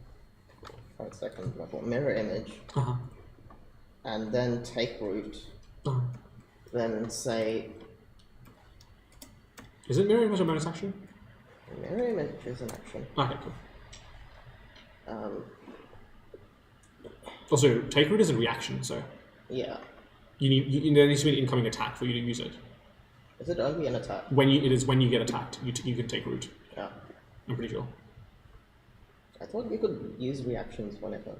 1 second, mirror image, and then take root. Then say. Is it mirror image or bonus action? Mirror image is an action. Okay, cool. Also, take root is a reaction, so Yeah. there needs to be an incoming attack for you to use it. Is it only an attack? When you get attacked, you can take root. Yeah. I'm pretty sure. I thought you could use reactions whenever.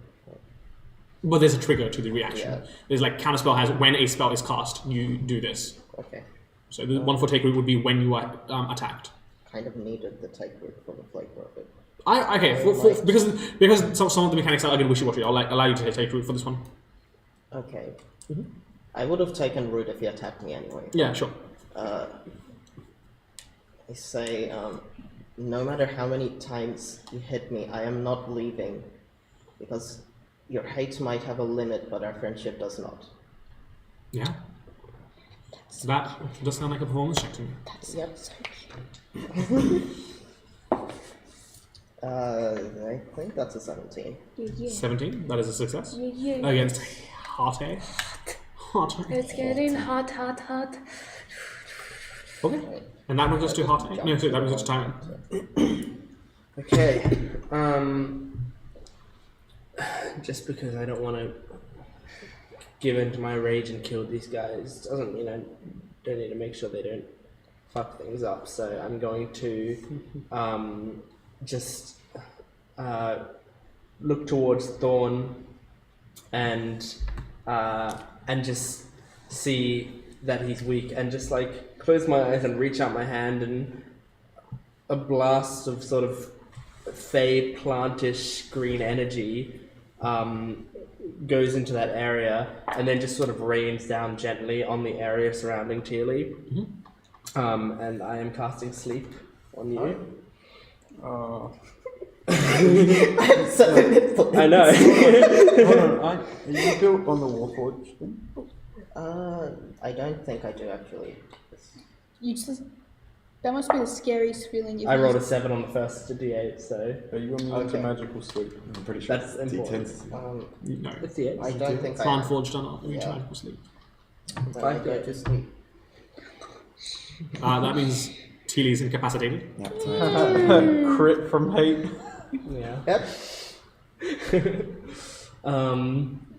But there's a trigger to the reaction. Yeah. There's like counterspell has when a spell is cast, you do this. Okay. So the one for take root would be when you are attacked. Kind of needed the take root for the flavor of it. Because some of the mechanics are again wishy-washy. I'll allow you to take root for this one. Okay. I would have taken root if he attacked me anyway. Yeah, sure. I say, no matter how many times you hit me, I am not leaving, because your hate might have a limit, but our friendship does not. Yeah. That does sound like a performance check to me. Yep. I think that's a 17. 17. That is a success. Yeah. Against Harte. It's getting hot. Okay. And that brings us to Harte. No, sorry, that brings us to Tyrant. Okay. Just because I don't want to give in to my rage and kill these guys doesn't mean I don't need to make sure they don't fuck things up. So I'm going to just look towards Thorn and just see that he's weak and just like close my eyes and reach out my hand, and a blast of sort of fey plantish green energy goes into that area and then just sort of rains down gently on the area surrounding Tearly. And I am casting sleep on you. I know. Hold on, are you built on the Warforged thing? I don't think I do actually. You just, that must be the scariest feeling you've I rolled a 7 on the first D8, so Are you immune to magical sleep? I'm pretty sure that's it's important. D10. No. It's D8. I don't think I Plant am. forged on Yeah. magical sleep. Then I go to sleep. That means Teely's incapacitated. Yeah, Crit from hate. Yeah. Yep.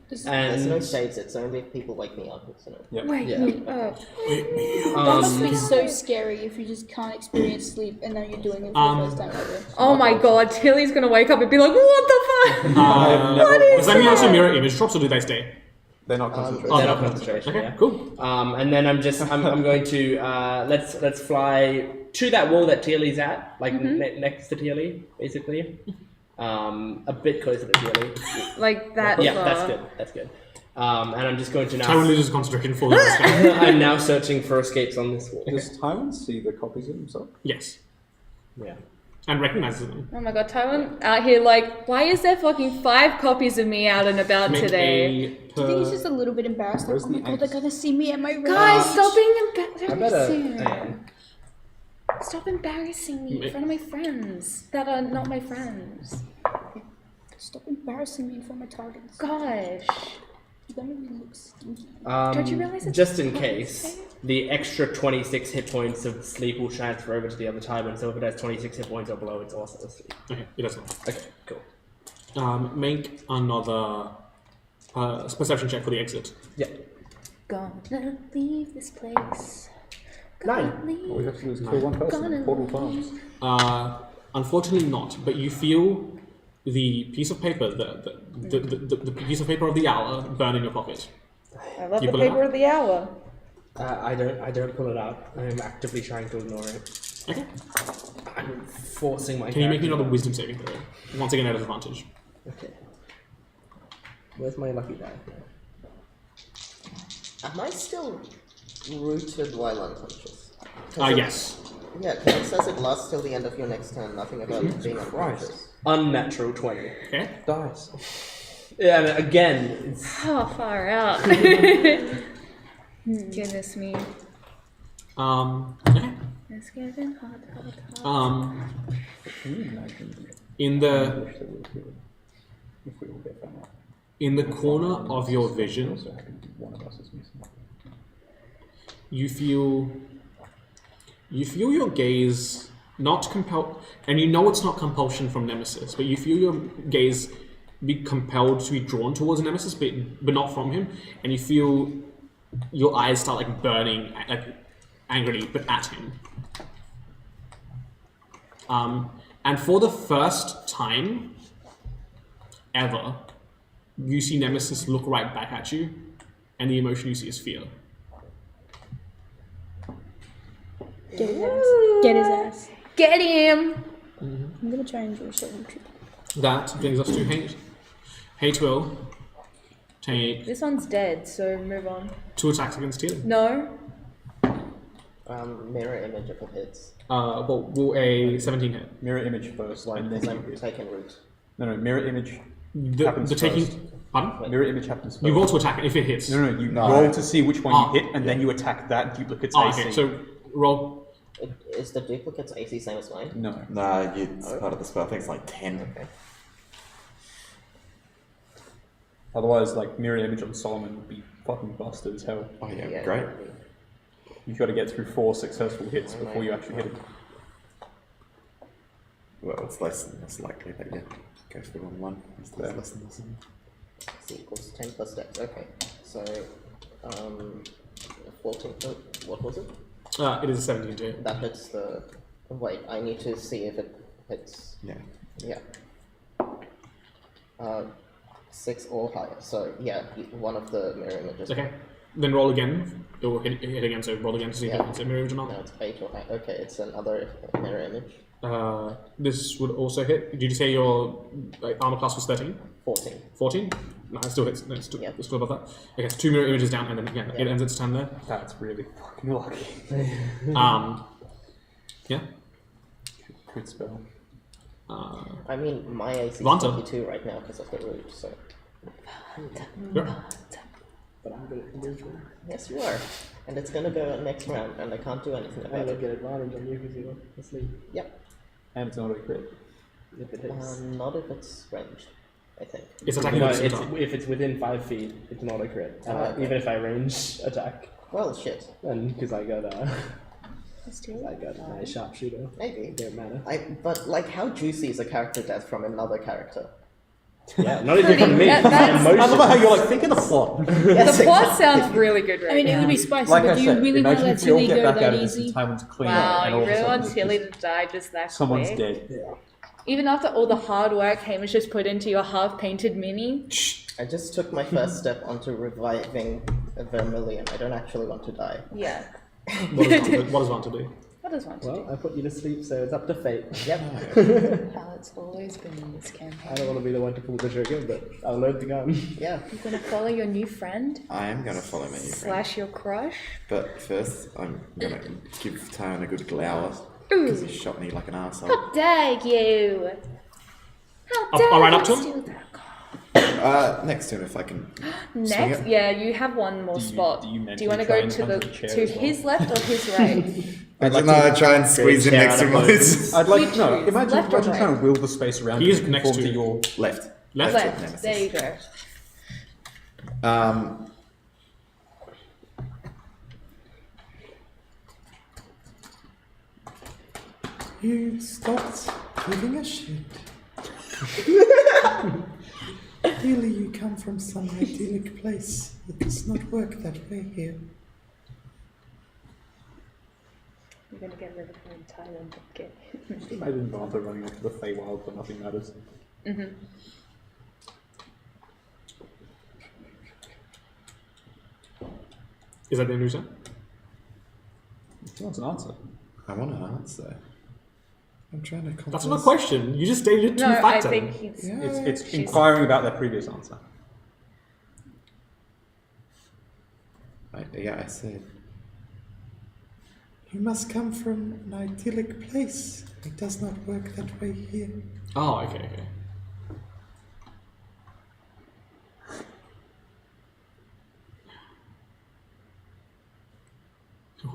There's no And saves, it's only if people wake me up, isn't it? Wake Yeah. me up. That must be so scary if you just can't experience sleep and then you're doing it for the first time ever. Oh my god, Tilly's gonna wake up and be like, what the fuck? Does that mean also mirror image drops or do they stay? They're not concentrated. Oh, they're no. not concentration. Okay, Yeah. cool. And then I'm going to let's fly to that wall that Tearly's at, like next to Tearly, basically. A bit closer to Tearly. Like that Yeah, far. that's good. And I'm just going to now. Tywin loses concentration for the escape. I'm now searching for escapes on this wall. Does Tywin see the copies of himself? Yes. Yeah. And recognizes them. Oh my god, Tywin out here like, why is there fucking 5 copies of me out and about Make today? Do you think he's just a little bit embarrassed? Like, Where's oh my the god, they're gonna see me at my rage. Guys, stop being I better. hang embarrassing. on. Stop embarrassing me in front of my friends that are not my friends. Stop embarrassing me in front of my targets. Gosh. You're gonna make me look stinky. Don't you realize it's Just in what case, I'm saying? the extra 26 hit points of sleep will transfer over to the other Tywin, so if it has 26 hit points or below, it's also asleep. Okay, it does not. Okay, cool. Make another perception check for the exit. Yeah. Gonna leave this place 9. All you have to do is kill one person in Portal Farms. Unfortunately not, but you feel the piece of paper, the piece of paper of the hour burn in your pocket. I love You the pull it paper out? of the hour. I don't pull it out. I'm actively trying to ignore it. Okay. I'm forcing my Can you make me character- another wisdom saving throw? Once again at advantage. Okay. Where's my lucky die? Am I still rooted while unconscious? Yes. Yeah, because it says it lasts till the end of your next turn, nothing about being unconscious. Unnatural 20. Okay. Dice. Yeah, and again, it's Oh, far out. Goodness me. Okay. It's getting hot. Can you imagine In the wish that we were here if we all get found out? in the corner of your vision, Also happened to one of us is missing. you feel your gaze not compelled, and you know it's not compulsion from Nemesis, but you feel your gaze be compelled to be drawn towards Nemesis, but not from him, and you feel your eyes start like burning, like angrily, but at him. And for the first time ever, you see Nemesis look right back at you, and the emotion you see is fear. Get his ass. Get his ass. Get him! I'm gonna try and do a show him truth. That brings us to Hate. Hate will take This one's dead, so move on. 2 attacks against Teal. No. Mirror image if it hits. Well, will a 17 hit? Mirror image first, and then Because you I'm hit. taking root. No, mirror image The happens first. taking. Pardon? Mirror image happens first. You roll to attack if it hits. No, you No. roll to see which one Ah, you hit, and then you attack that duplicate's Oh, AC. okay, so roll. Is the duplicate's AC same as mine? No. Nah, it's part of the spell. I think it's like 10. Okay. Otherwise, like, mirror image on Solomon would be fucking busted as hell. Oh yeah, Yeah, great. You've got to get through 4 successful hits before you actually hit it. Well, it's less likely that you go through on one. It's less than this. C equals 10 plus dex. Okay. So, 14. What was it? It is a 17 to hit. That hits the. Wait, I need to see if it hits. Yeah. Yeah. 6 or higher. So, yeah, one of the mirror images. Okay. Then roll again. It will hit again, so roll again to see if Yeah. it's a mirror image or No, not. it's 8 or higher. Okay, it's another mirror image. This would also hit. Did you say your armor class was 13? 14. 14? No, it still hits. No, it's still, Yeah. it's still above that. Okay, so 2 mirror images down, and then again, it Yeah. ends its turn there. That's really fucking lucky. Yeah. Good spell. I mean, my AC is Vanta. 22 right now because of the root, so. Sure. but I'm good at conversion. Yes, you are. And it's gonna go next round, and I can't do anything I about don't it. get advantage on you because you're asleep. Yep. And it's not a crit. If it hits. Not if it's ranged, I think. It's attacking No, at the same it's, time. if it's within 5 feet, it's not a crit. Okay. Even if I range attack, Well, shit. and because I got Let's do I it. got a sharpshooter. Maybe. It don't matter. But, like, how juicy is a character death from another character? Yeah, not even from me. That's- Emotion. I love how you're like, think of the plot. Yes, The plot exactly. sounds really good right I mean, it now. would be spicy, Like but I do you said, really want to imagine let if we all Tilly get go back that out of this easy? and Tywin's clean, Wow, and all you of a really sudden want it's Tilly just- to die just that someone's quick? dead. Even after all the hard work Hamish just put into your half-painted mini? I just took my first step onto reviving a Vermilion. I don't actually want to die. Yeah. What does Vanta do? What does one to Well, I put you to sleep, so it's up to fate. Yep. How it's always been in this I campaign. don't want to be the one to pull the trigger, but I'll load the gun. Yeah. You're gonna follow your new friend? I am going to follow my new friend. / your crush? But first, I'm going to give Tywin a good glower. Because he shot me like an arsehole. How dare you! How I'll dare ride you up to him? steal that? Next to him, if I can. Next, it? yeah, you have one more spot. do you Do you want to mentally try go and to come the to the chair to as well? his left or his right? I try and squeeze in chair next to out him. of while he's- I'd like Which no. is Imagine, left or imagine right? trying to will the space around He is you to next conform to to your. Left. Left? with Left. Nemesis. There you go. You stopped giving a shit. Clearly you come from some idyllic place. It does not work that way here. We're gonna get rid of her in Thailand. Okay. Imagine Vanta running off to the Feywild, but nothing matters. Mm-hmm. Is that the end of your turn? That's an answer. I want an answer. I'm trying to. That's not a question. You just stated it No, I two-factor. think he's. Yeah. It's She's- inquiring about their previous answer. Yeah, I said. You must come from an idyllic place. It does not work that way here. Oh, okay.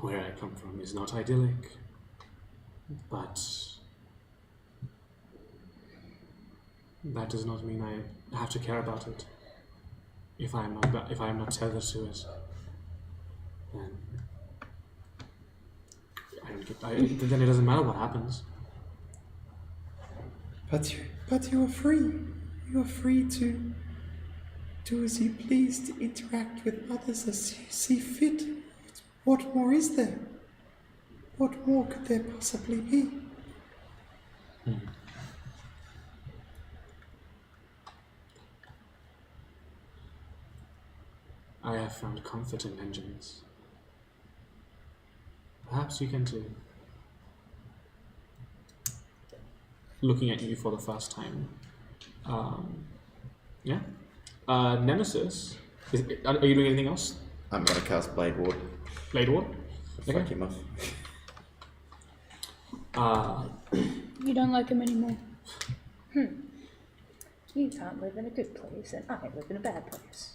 Where I come from is not idyllic, but that does not mean I have to care about it. If I am not tethered to it, then then it doesn't matter what happens. But you are free. You are free to do as you please, to interact with others as you see fit. What more is there? What more could there possibly be? I have found comfort in vengeance. Perhaps you can too. Looking at you for the first time. Yeah. Nemesis. Are you doing anything else? I'm gonna cast Blade Ward. Blade Ward? Fuck him off. You don't like him anymore. You can't live in a good place, and I live in a bad place.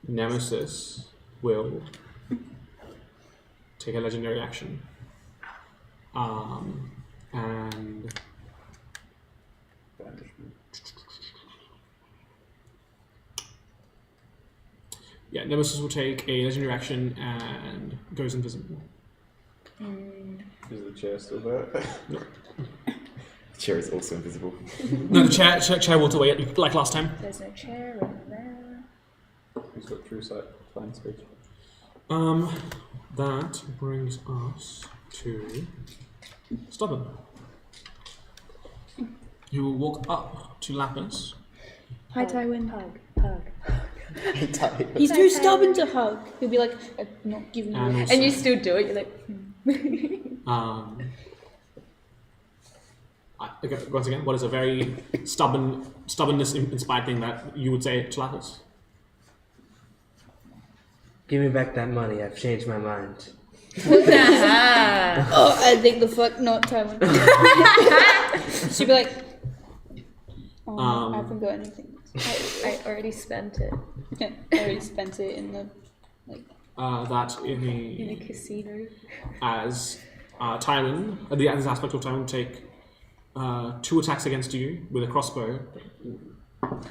Nemesis will take a legendary action. And yeah, Nemesis will take a legendary action and goes invisible. Is the chair still there? The chair is also invisible. No, the chair walked away like last time. There's no chair over there. Who's got true sight? Fine speech. That brings us to Stubborn. You will walk up to Lapis. Hi, Tywin. Hug. He's too stubborn to hug. He'll be like, I'm not giving you a And hug. also, And you still do it. You're like. okay, once again, what is a very stubbornness-inspired thing that you would say to Lapis? Give me back that money. I've changed my mind. Oh, I think the fuck not, Tywin. She'd be like, I haven't got anything. I already spent it I already spent it in the, like, That in in a the casino. as Tywin, the aspect of Tywin will take 2 attacks against you with a crossbow.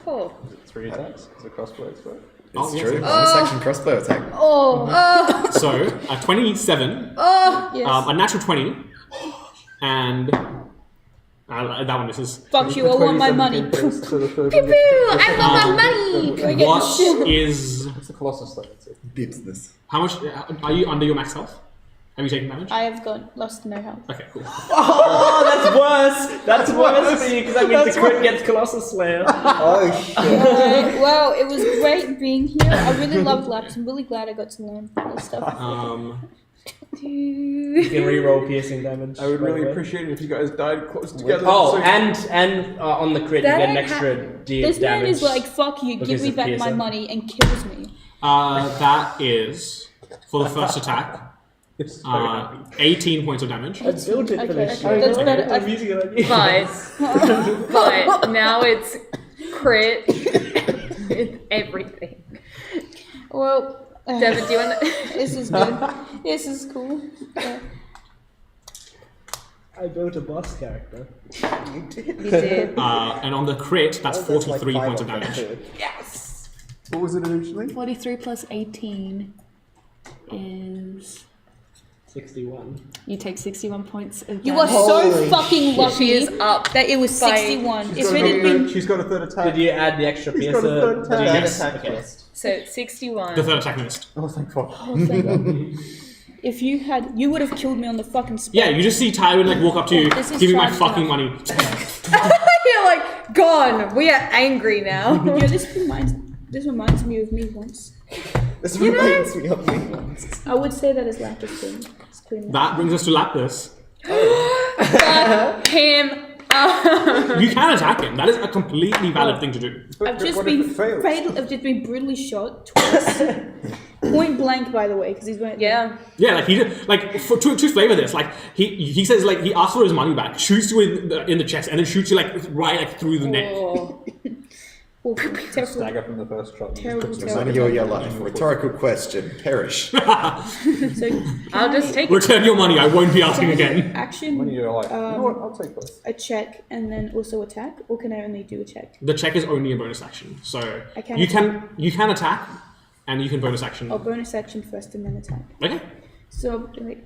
Oh. 3 attacks? Is a crossbow expert? Oh, It's yes, true. yes. Bonus action crossbow attack. So a 27, yes. a natural 20, and that one misses. Fuck you, I want my money. I want my money! What is It's the Colossus thing. Business. how much? Are you under your max health? Have you taken damage? I have lost no health. Okay, cool. Oh, that's worse! That's worse for you because that means the crit gets Colossus Slayer. Oh shit. Well, it was great being here. I really loved Lapis. I'm really glad I got to learn all this stuff. You can reroll piercing damage. I would by the really way. appreciate it if you guys died close together. Oh, so- and on the crit, That you get an ain't extra D This man damage. is like, fuck you, give because me of back my piercing. money, and kills me. That is for the first attack. It's so 18 points of damage. I built it for Okay, this okay, shit. that's better. I'm using it on you. But now it's crit. It's everything. Well, Devin, do you want to... this is good. This is cool. I built a boss character. You did. And on the crit, that's 43 points of damage. What was it originally? 43 plus 18 is... 61. You take 61 points of You are damage. so fucking lucky She is up that it was by- 61. She's If got, it had been... she's got a third attack. Did you add the extra He's got a third piercer? attack. Yes. Attack Okay. missed. So 61. The third attack missed. Oh, thank God. Oh, thank God. If you had, you would have killed me on the fucking spot. Yeah, you just see Tywin like walk up to you, This is give me my charged fucking enough. money. You're like, gone. We are angry now. Yeah, this reminds me of me once. This reminds me of me once. I would say that is Lapis thing. It's clean. That brings us to Lapis. Him. You can attack him. That is a completely valid thing to do. I've just what been if it fails? I've just been brutally shot twice. Point blank, by the way, because he's wearing. Yeah. Yeah, like he did, like to flavor this, like he says like he asks for his money back, shoots you in the chest, and then shoots you like right like through the neck. Oh. Awful. Terrible. Stagger from the first shot. Terrible, Puts terrible. Money or your life? Rhetorical question. Perish. So I'll just take it. Return your money. I won't be asking again. action, When you're like, you know what, I'll take both. a check, and then also attack, or can I only do a check? The check is only a bonus action, so I can you can attack, and you can bonus action. Oh, bonus action first, and then attack. Okay. So like,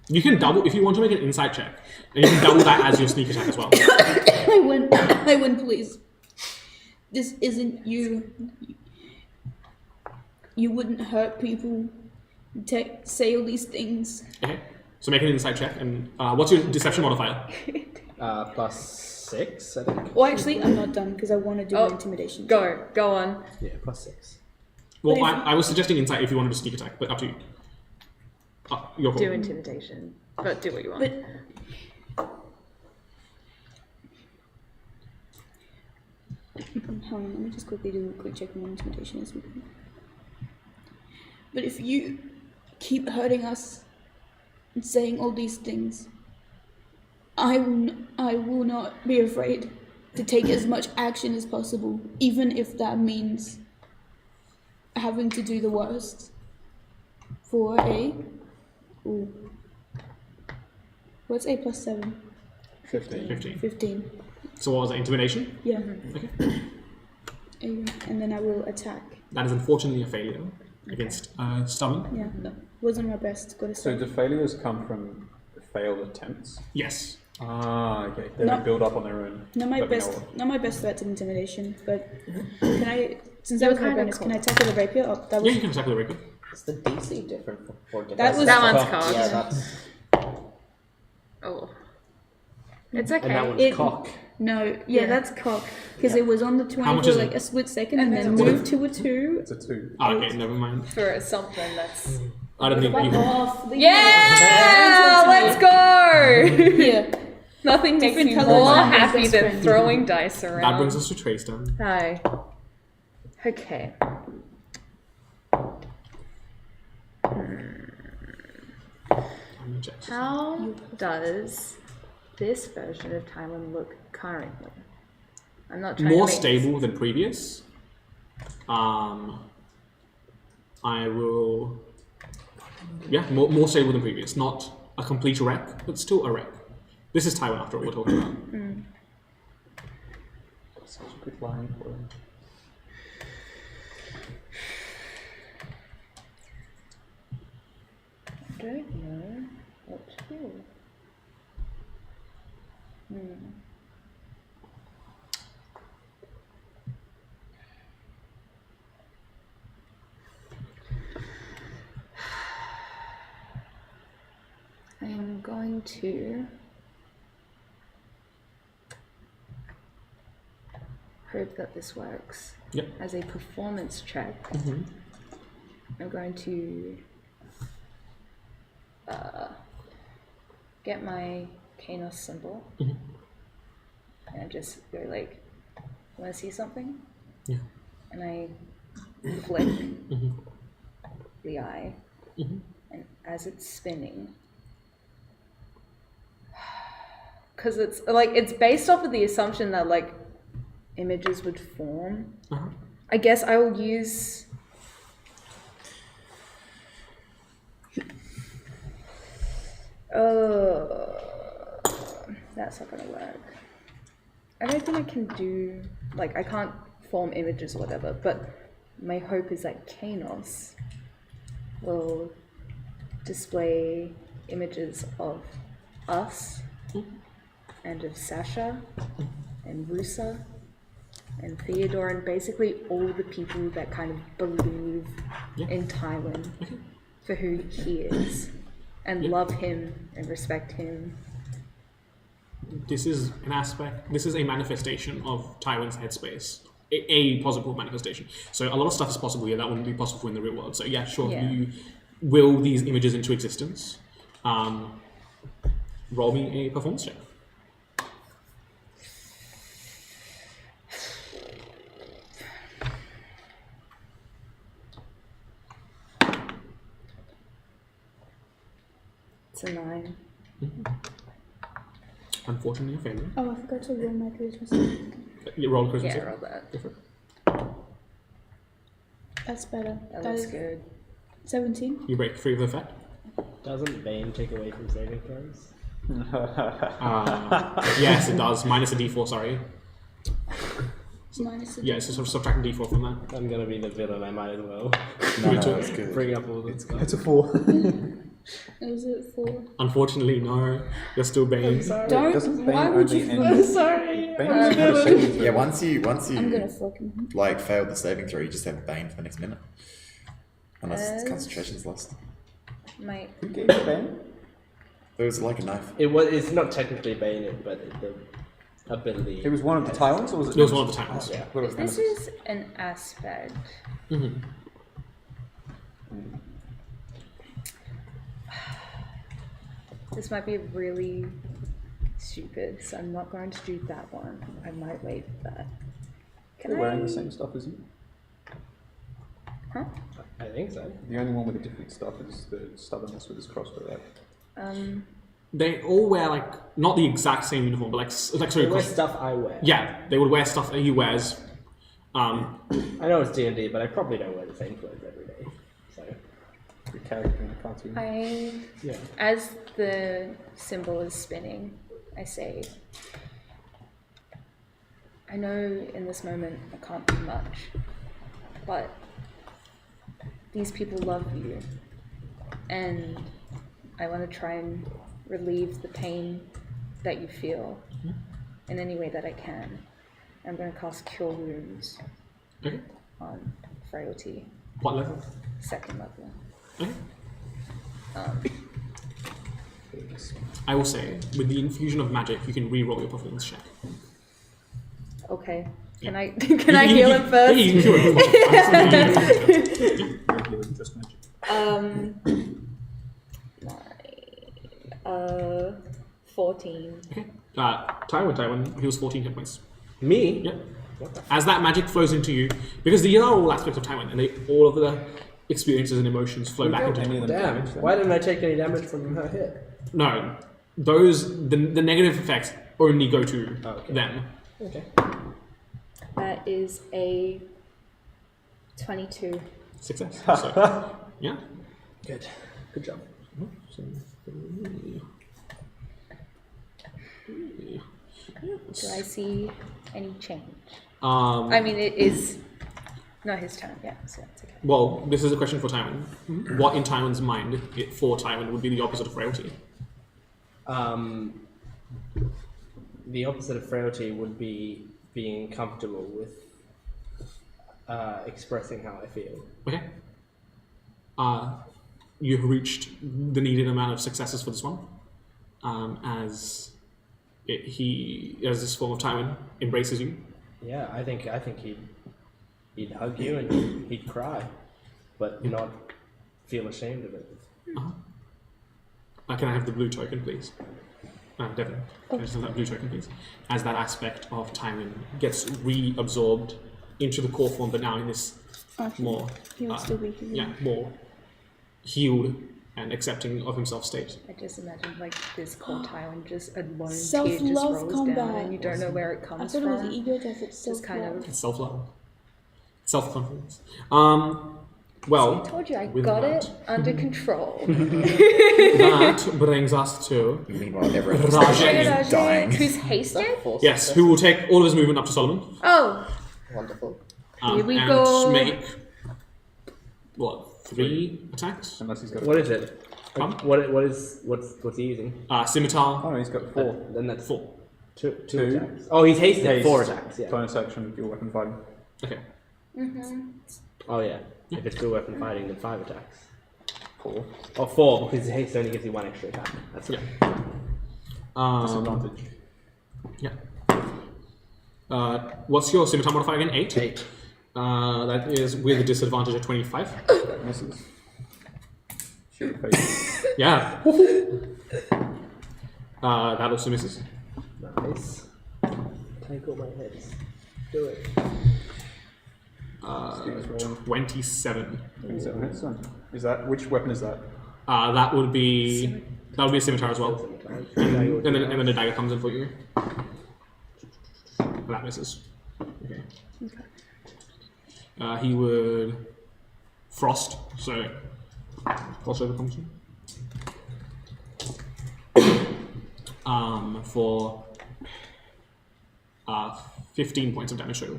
You can double if you want to make an insight check, and you can double that as your sneak attack as well. I win, please. This isn't you. You wouldn't hurt people. Say all these things. Okay. So make an insight check, and what's your deception modifier? +6, I think. Well, actually, I'm not done because I want to do Oh, an intimidation. Go on. Yeah, +6. Well, But if I was suggesting insight if you wanted to sneak attack, but up to you. Your call. Do intimidation, but do what you want. But hold on, let me just quickly do a quick check on intimidation as well. But if you keep hurting us and saying all these things, I will not be afraid to take as much action as possible, even if that means having to do the worst. For a... Ooh. What's A plus 7? 15. 15. So what was it? Intimidation? Yeah. Okay. And then I will attack. That is unfortunately a failure against stubborn. Yeah, no. Wasn't my best, gotta So say. do failures come from failed attempts? Yes. Ah, okay. They No. don't build up on their own. Not my Let me best know. not my best threat to intimidation, but can I, since that was my kinda bonus, can I cool. attack with a rapier? Oh, that Yeah, was you can attack with a rapier. Is the DC different for defense? That was- That one's Yeah, cocked. that's... Oh. It's And that okay. one's It- cock. no, yeah, that's cock. Because it was on the 20 How much for is like it? a split second And and then then moved to a 2. It's a 2. Ah, okay, never mind. For something that's. I don't think Fuck you. off. Yeah! Let's go! Yeah. Nothing makes Different me colours more and happy best than friend. throwing dice around. That brings us to Traystone. Hi. Okay. How does this version of Tywin look currently? I'm not trying More to make stable than previous. I will. Yeah, more stable than previous. Not a complete wreck, but still a wreck. This is Tywin after all we're talking about. Such a good line for him. I don't know what to do. I am going to hope that this works. Yep. As a performance check, I'm going to get my Kanos symbol and just go like, want to see something? Yeah. And I flick the eye, and as it's spinning, because it's like it's based off of the assumption that like images would form. I guess I will use. That's not gonna work. I don't think I can do, like, I can't form images or whatever, but my hope is that Kanos will display images of us and of Sasha and Rusa and Theodore and basically all the people that kind of believe in Tywin. for who he is and love him and respect him. This is an aspect. This is a manifestation of Tywin's headspace. A possible manifestation. So a lot of stuff is possible here that wouldn't be possible in the real world. So yeah, sure, Yeah. you will these images into existence. Roll me a performance check. It's a 9. Unfortunately, a failure. Oh, I forgot to roll my charisma save. You roll a charisma Yeah, save. roll that. Go for it. That's better. That That looks is good. 17. You break free of the effect. Doesn't Bane take away from saving throws? Yes, it does. Minus a d4, sorry. Minus a Yeah, so sort of subtracting d4 from that. I'm gonna be the villain, I might as well. No, it's good. Bring up all the stuff. It's a 4. Is it 4? Unfortunately, no. You're still Bane. Don't. Doesn't Why Bane would only you? end- Sorry. Bane doesn't have a saving throw. Yeah, once you I'm gonna fucking. like fail the saving throw, you just have Bane for the next minute. Unless concentration's lost. My Who gave you Bane? It was like a knife. It's not technically Bane, but the ability. It was one of the Tywins, or was it? It was one of the Tywins. Yeah. What was This Nemesis? is an aspect. Mhm. This might be really stupid, so I'm not going to do that one. I might wait for that. They're wearing the same stuff as you. Huh? I think so. The only one with the different stuff is the stubbornness with his crossbow. Right? They all wear not the exact same uniform, but They sorry, wear stuff I wear. yeah, they would wear stuff that he wears. I know it's D&D, but I probably don't wear the same clothes every day. So The character in the cartoon. yeah. As the symbol is spinning, I say, I know in this moment I can't do much, but these people love you, and I want to try and relieve the pain that you feel in any way that I can. I'm going to cast Cure Wounds Okay. on Frailty, What level? 2nd level. Okay. I will say, with the infusion of magic, you can re-roll your performance check. Okay. Can Yeah. I can I heal him first? Yeah, you can heal him. Absolutely. Just magic. 14. Okay. Tywin, he was 14 hit points. Me? Yeah. As that magic flows into you, because these are all aspects of Tywin, and all of the experiences and emotions flow back into Any him. of them Damn. damage then? Why didn't I take any damage from her hit? No, the negative effects only go to okay. them. Okay. That is a 22. Success. So, yeah. Good. Good job. Do I see any change? Um, I mean, it is not his turn. Yeah, so that's okay. Well, this is a question for Tywin. What in Tywin's mind, for Tywin, would be the opposite of frailty? The opposite of frailty would be being comfortable with expressing how I feel. Okay. You've reached the needed amount of successes for this one. As this form of Tywin embraces you. Yeah, I think he'd hug you and he'd cry, but not feel ashamed of it. Can I have the blue token, please? Devin, can I just have that blue token, please? As that aspect of Tywin gets reabsorbed into the core form, but now in this more, He would still be here. more healed and accepting of himself state. I just imagine like this core Tywin, just a lone tear just Self-love rolls down, combat. and you don't know where it I comes thought it was from. ego death. It's Just kind self-love. of. It's self-love, self-confidence. I Well, told you I with got that- it under control. that brings us to Meanwhile, everyone's Rajay. dying. Who's hasted? yes, who will take all of his movement up to Solomon. Oh, Wonderful. Here we and go. make 3 attacks. Unless he's got What is it? Huh? What's he using? Scimitar. Oh no, he's got 4. Then that's 4. two Two. attacks. Oh, he's hasted. Haste, 4 attacks. Yeah. Bonus action, dual weapon fighting. Okay. Oh yeah. If it's dual weapon fighting, then 5 attacks. 4. Or 4 because haste only gives you 1 extra attack. That's Yeah. Disadvantage. Yeah. What's your scimitar modifier again? 8? 8. That is with a disadvantage of 25. That misses. Shoot face. Yeah. That also misses. Nice. Take all my hits. Do it. 27. Is that which weapon is that? That would be a scimitar as well. And then the dagger comes in for you. That misses. Okay. He would frost, so crossover comes in. For 15 points of damage total.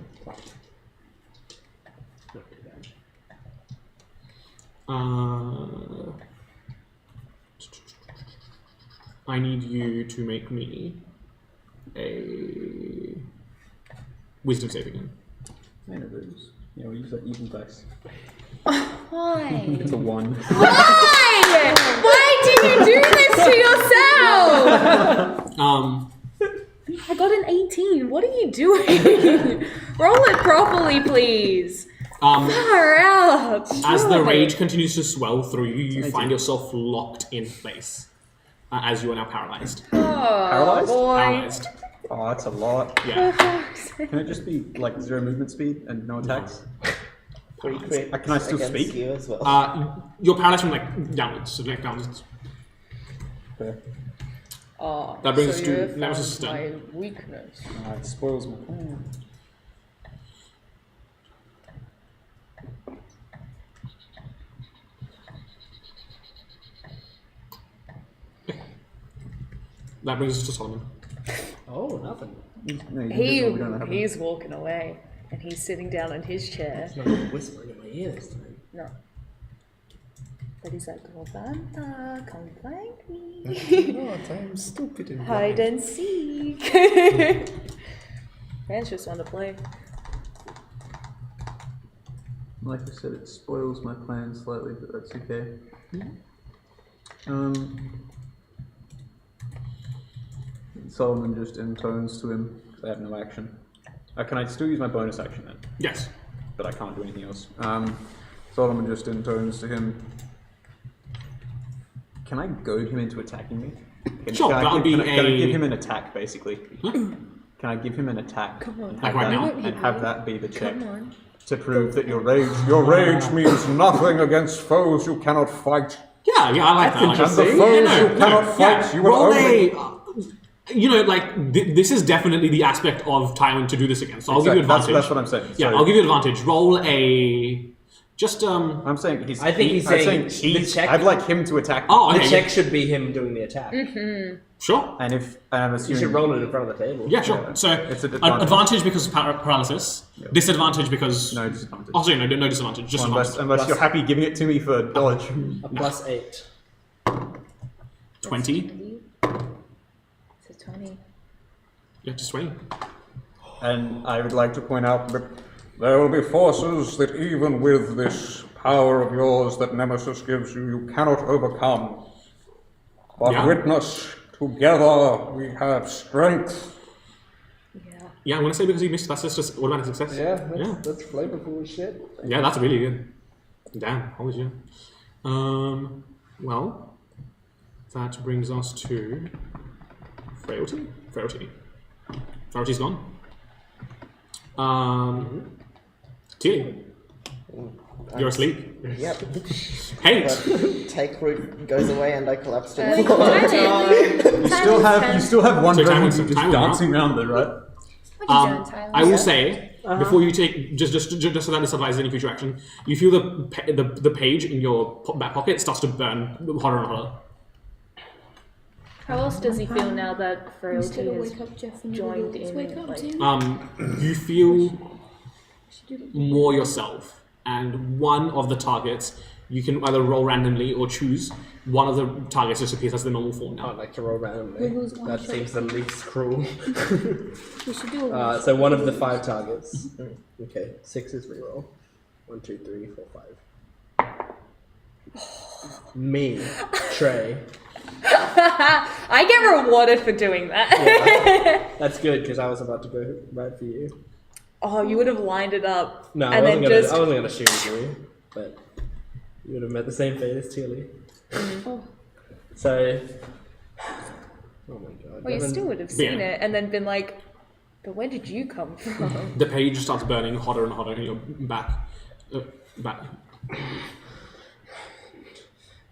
I need you to make me a wisdom save again. Man of those. Yeah, we'll use that even dice. Why? It's a 1. Why? Why did you do this to yourself? I got an 18. What are you doing? Roll it properly, please. Far out. As the rage continues to swell through you, you find yourself locked in place. As you are now paralyzed. Paralyzed? Boy. Paralyzed. Oh, that's a lot. Yeah. Can it just be like 0 movement speed and no attacks? 3 crits Can I still against speak? you as well. You're paralyzed from downwards, so neck downwards. Okay. That brings us so to you Nemesis' found turn. my weakness. It spoils my plan. That brings us to Solomon. Oh, nothing. No, you can do it, we don't have it. He's walking away, and he's sitting down in his chair. It's not whispering in my ear this time. No. But he's like, oh, Vanta, come flank me. Not, I'm stupid and Hide and seek. Man's just want to play. Like I said, it spoils my plan slightly, but that's okay. Solomon just intones to him, because I have no action. Can I still use my bonus action then? Yes. But I can't do anything else. Solomon just intones to him. Can I goad him into attacking me? Sure, that would be can I a- give him an attack, basically? Can I give him an attack? Come on. And Like have, right now? that, and have that be the check Come on. to prove that your rage Means nothing against foes you cannot fight. Yeah, I like that. And the foes you cannot fight, you will Roll only... this is definitely the aspect of Tywin to do this again, so I'll give you Exactly, advantage. that's what I'm saying. Yeah, So- I'll give you advantage. Roll a... I'm saying he's. I think he's saying the he's. check- I'd like him to attack. Oh, The okay. check should be him doing the attack. Sure. And if I'm You assuming should roll it in front of the table. Yeah, sure. Yeah. So, It's an advantage because of paralysis. Disadvantage because... no disadvantage. Oh, sorry, no disadvantage. Just advantage. Unless you're happy giving it to me for dodge. A plus 8. 20. It's a 20. Yeah, just 20. And I would like to point out that There will be forces that even with this power of yours that Nemesis gives you, you cannot overcome. But Yeah. witness, together we have strength. Yeah. Yeah, I'm going to say because you missed, that's just automatic success. That's flavorful as shit. Yeah, that's really good. Damn, holy shit. Well, that brings us to Frailty. Frailty's gone. Tilly, you're asleep. Yep. Hate. But take root goes away and I collapse to the Timing. floor. you still have one So version time of was- just time was dancing around there, right? What are you doing, Tyler? I will say before you take just so that this applies to any future action, you feel the page in your back pocket starts to burn hotter and hotter. How else does he feel now that Frailty Instead of has wake up Jeff and joined Just in? wake up, Like, Tim. You feel Should do that. more yourself, and one of the targets you can either roll randomly or choose. One of the targets just appears as the normal form I'd now. like to roll randomly. Wiggles on That shot. seems the least cruel. We should do a So one of the 5 targets. Okay, 6 is reroll. 1, 2, 3, 4, 5. Me, Trey. I get rewarded for doing that. Yeah, that's good because I was about to go right for you. Oh, you would have lined it up. No, and then just... I wasn't gonna shoot you, but you would have met the same fate as Tilly. So, oh my god. Well, you Devin- still would have seen Yeah. it and then been like, but where did you come from? The page starts burning hotter and hotter, and you're back. Back.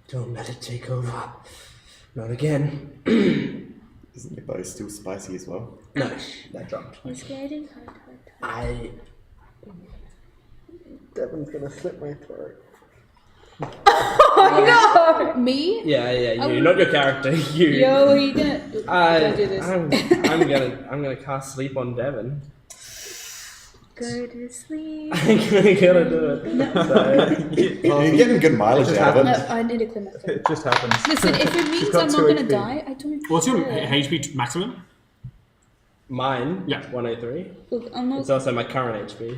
Don't let it take over. Not again. Isn't your bow still spicy as well? No, that dropped. It's getting hard. Devin's gonna slit my throat. Oh no! Me? Yeah, you, not your character, you. Yo, are you gonna? Don't do this. I'm gonna cast sleep on Devin. Go to sleep. I'm gonna do it. So, You're getting good mileage out of No, it. I need to clear my throat. It just happens. Listen, if it means got I'm not 2 gonna HP. die, I don't. What's your care. HP maximum? mine, Yeah. 103. Look, I'm not. It's also my current HP.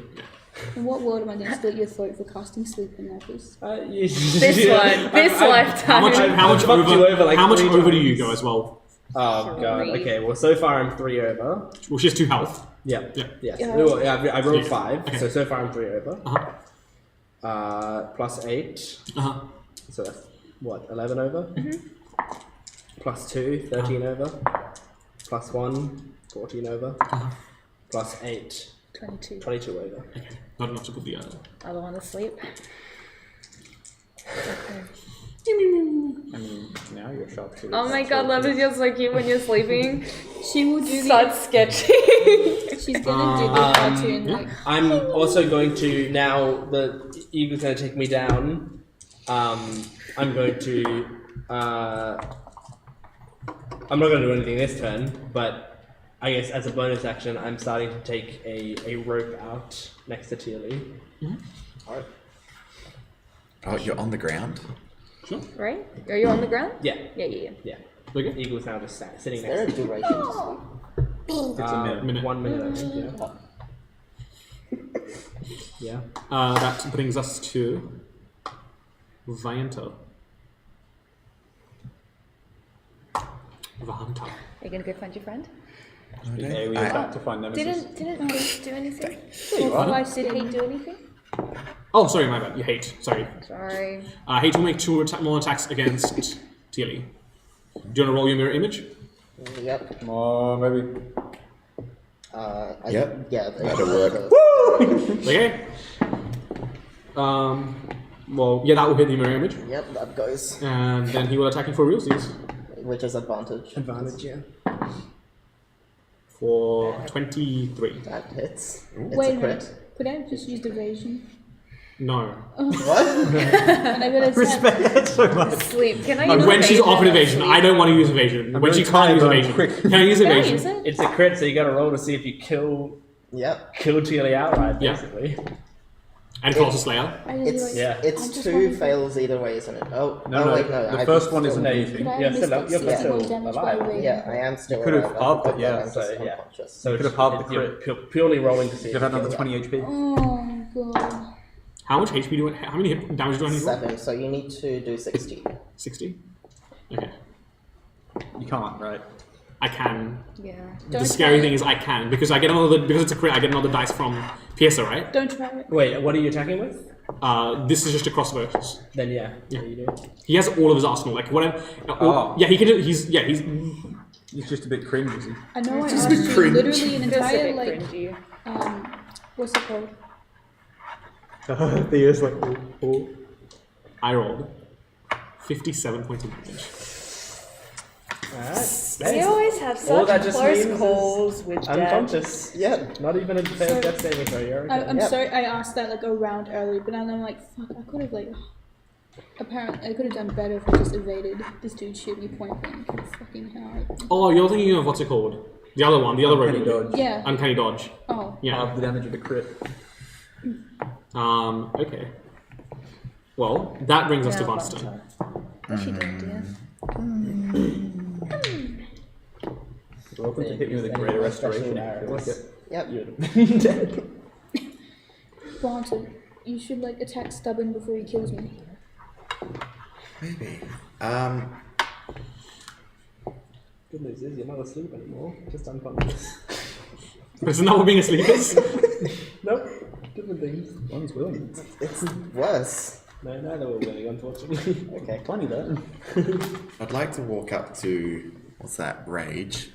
In what world am I going to split your throat for casting sleep in that piece? This one, this lifetime. How much fucked you over like how much 3 over do you times. go as well? Oh god. 3. Okay. Well, so far I'm 3 over. Well, she has 2 health. Yeah. Yeah. Yes. Yeah. Well, yeah, I rolled Yeah. 5. Okay. So far I'm 3 over. Uh-huh. Plus 8. Uh-huh. So that's what, 11 over. Plus 2, 13 over. Plus 1, 14 over. Plus 8, 22. 22 over. Okay. Not enough to put the Other one asleep. I mean, now you're sharpshooter. Oh my god, love is just like you when you're sleeping. She will do Start sketching. She's gonna do the cartoon like. I'm also going to, now the eagle's going to take me down, I'm going to, I'm not going to do anything this turn, but I guess as a bonus action, I'm starting to take a rope out next to Tealy. Oh, you're on the ground? Right? Are you on the ground? Yeah, Yeah. yeah. Okay. Eagle's now just sitting Is there a next to me. duration to sleep? It's a minute. 1 minute, I think, yeah. Yeah. That brings us to Vianto. Vanta. Are you gonna go find your friend? Okay, we are about to find Nemesis. Didn't Hate do anything? Did Did Hate do anything? Oh, sorry, my bad. You hate. Sorry. Sorry. Hate will make 2 more attacks against Tealy. Do you want to roll your mirror image? Yep. Maybe. Yep. Yeah. That'll work. Okay. Well, yeah, that will hit the mirror image. Yep, that goes. And then he will attack you for realsies. Which is advantage. Advantage, yeah. For 23. That hits. It's Wait a a crit. minute. Could I have just used evasion? No. What? And I would have said, so much. Sleep. Can I Like use when she's evasion offered and evasion, sleep? I don't want to use evasion. When really she can't use tired, I'm evasion, quick. can I use Can I evasion? use it? It's a crit, so you gotta roll to see if you kill Yep. Tealy outright, Yeah. basically. And Colossus Slayer. I just It's like, Yeah. I'm it's just 2 wondering- fails either way, isn't it? Oh, No, wait, no. the I first can one still- isn't anything. Could I You're have still- missed you're like still 60 damage alive. by Yeah, I am still could have alive. halved it, I yeah. am just So, yeah. unconscious. So You could have it's- halved the you're crit. purely rolling to see You'd if have you another kill. 20 HP. Oh god. How much HP do I? How many damage do I need? to roll? 7, so you need to do 60. 60. Okay. You can't, right? I can. Yeah. The Don't scary try thing is I can because I get another because it's a crit. I get another dice from Piercer, right? Don't try it. Wait, what are you attacking with? This is just a crossbow. Then yeah, you do. He has all of his arsenal. Like whatever. Oh. Yeah, he can. He's He's just a bit cringy. I know I Just asked be you cringe. literally an Feels a entire bit like cringy. what's it called? The ears like, oh. I rolled 57 points of damage. We always have All such that just close means is calls with Dad. Unconscious. Yeah. Not even a failed death saving throw. You're okay. I'm Yep. sorry I asked that like a round early, but now I'm like, fuck, I could have like apparently I could have done better if I just evaded this dude shoot me point blank. Fucking hell. Oh, you're thinking of what's it called? The other one, the other Uncanny rogue. dodge. Yeah. Uncanny dodge. Oh. Yeah. Half the damage of the crit. Okay. Well, that brings us to Yeah, Van's turn. What's she doing, dear? Welcome to hit me with a greater restoration. I feel like it. Yep. Dead. Barton, you should like attack stubborn before he kills me. Maybe. Good news is you're not asleep anymore. Just unconscious. This is not what being asleep is. Nope. Different things. One's willing. It's worse. No, neither were willing, unfortunately. Okay. Funny though. I'd like to walk up to, what's that, Rage.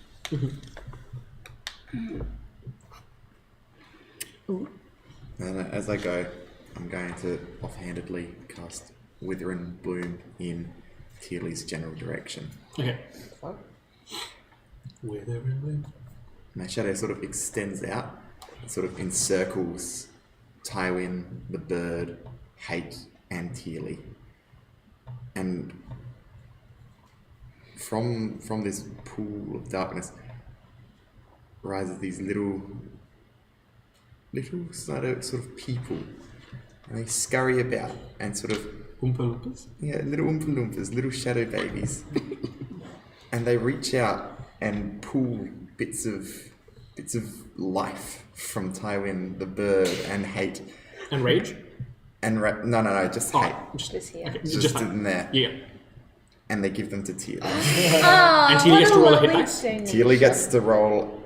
And as I go, I'm going to offhandedly cast Wither and Bloom in Tearly's general direction. Okay. What? My shadow sort of extends out, sort of encircles Tywin, the bird, Hate, and Tearly. And from this pool of darkness rises these little sort of people. And they scurry about and sort of Oompa Loompas? yeah, little Oompa Loompas, little shadow babies. And they reach out and pull bits of life from Tywin, the bird, and Hate. And Rage? And no, just Hate. Just here. Okay, Just in there. Yeah. And they give them to Tearly. And Tearly gets to roll a hit dice. Tearly gets to roll.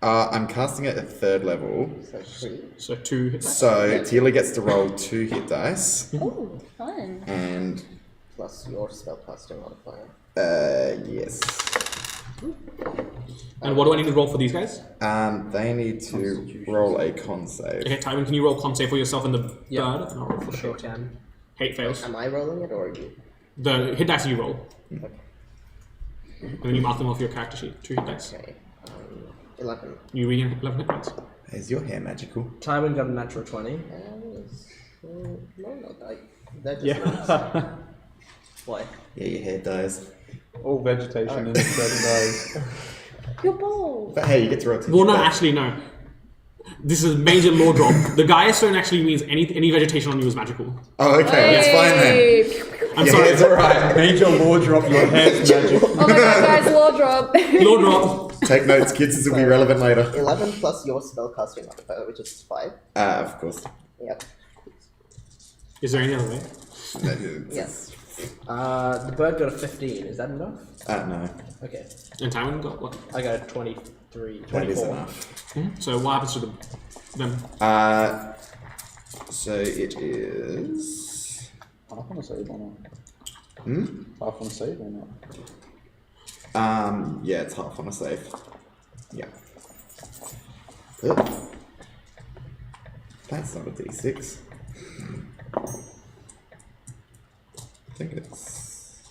I'm casting it at 3rd level. So 3. So 2 hit dice. So Tearly gets to roll 2 hit dice. Oh, fun. And Plus your spellcasting modifier. yes. And what do I need to roll for these guys? They need to roll a con save. Okay, Tywin, can you roll con save for yourself and the bird? And I'll roll for the Sure hate. can. Hate fails. Am I rolling it or are you? The hit dice you roll. Okay. And then you mark them off your character sheet. 2 hit dice. Okay. 11. You regain 11 hit points. Is your hair magical? Tywin got a natural 20. No, that just Yeah. Why? Yeah, your hair dies. All vegetation in certain eyes. Your balls. But hey, you get to roll 2 Well, hit no, dice. actually, no. This is major lore drop. The Gaia Stone actually means any vegetation on you is magical. Oh, okay, that's fine then. I'm Your sorry. hair's alright. Major lore drop, your hair's magic. Oh my god, guys, law drop. Lore drop. Take notes, kids, this will be relevant later. 11 plus your spellcasting modifier, which is 5. Of course. Yep. Is there any other way? Yes. The bird got a 15. Is that enough? No, Okay. And Tywin got what? I got a 23. that is 24. enough. So what happens to them? So it is... Half on a save or not? Hmm? Half on a save or not? Yeah, it's half on a save. Yeah. Ugh. That's not a d6. I think it's...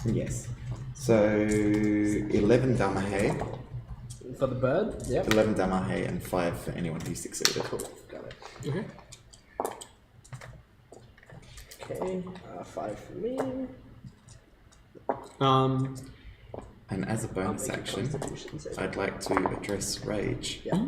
Yes. So, 11 Damahe, For the bird? Yep. 11 Damahe, and 5 for anyone who succeeded. Cool. Got it. Okay. Okay. 5 for me. And as a bonus Make a action, constitution save. I'd like to address Rage. Yeah.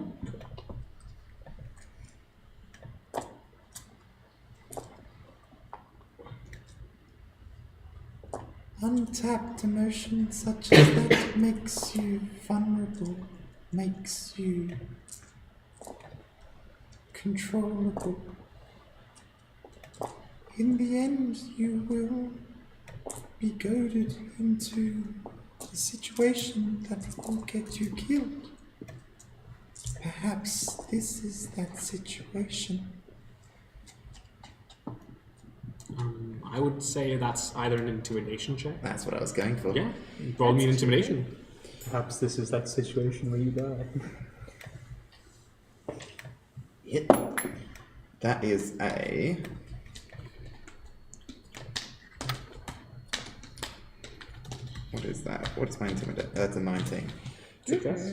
Untapped emotion such as that makes you vulnerable, makes you controllable. In the end, you will be goaded into a situation that will get you killed. Perhaps this is that situation. I would say that's either an intimidation check. That's what I was going for. Yeah. Roll me an intimidation. Perhaps this is that situation where you die. Hit. That is a... What is that? What's my intimidate? That's a 19. Success.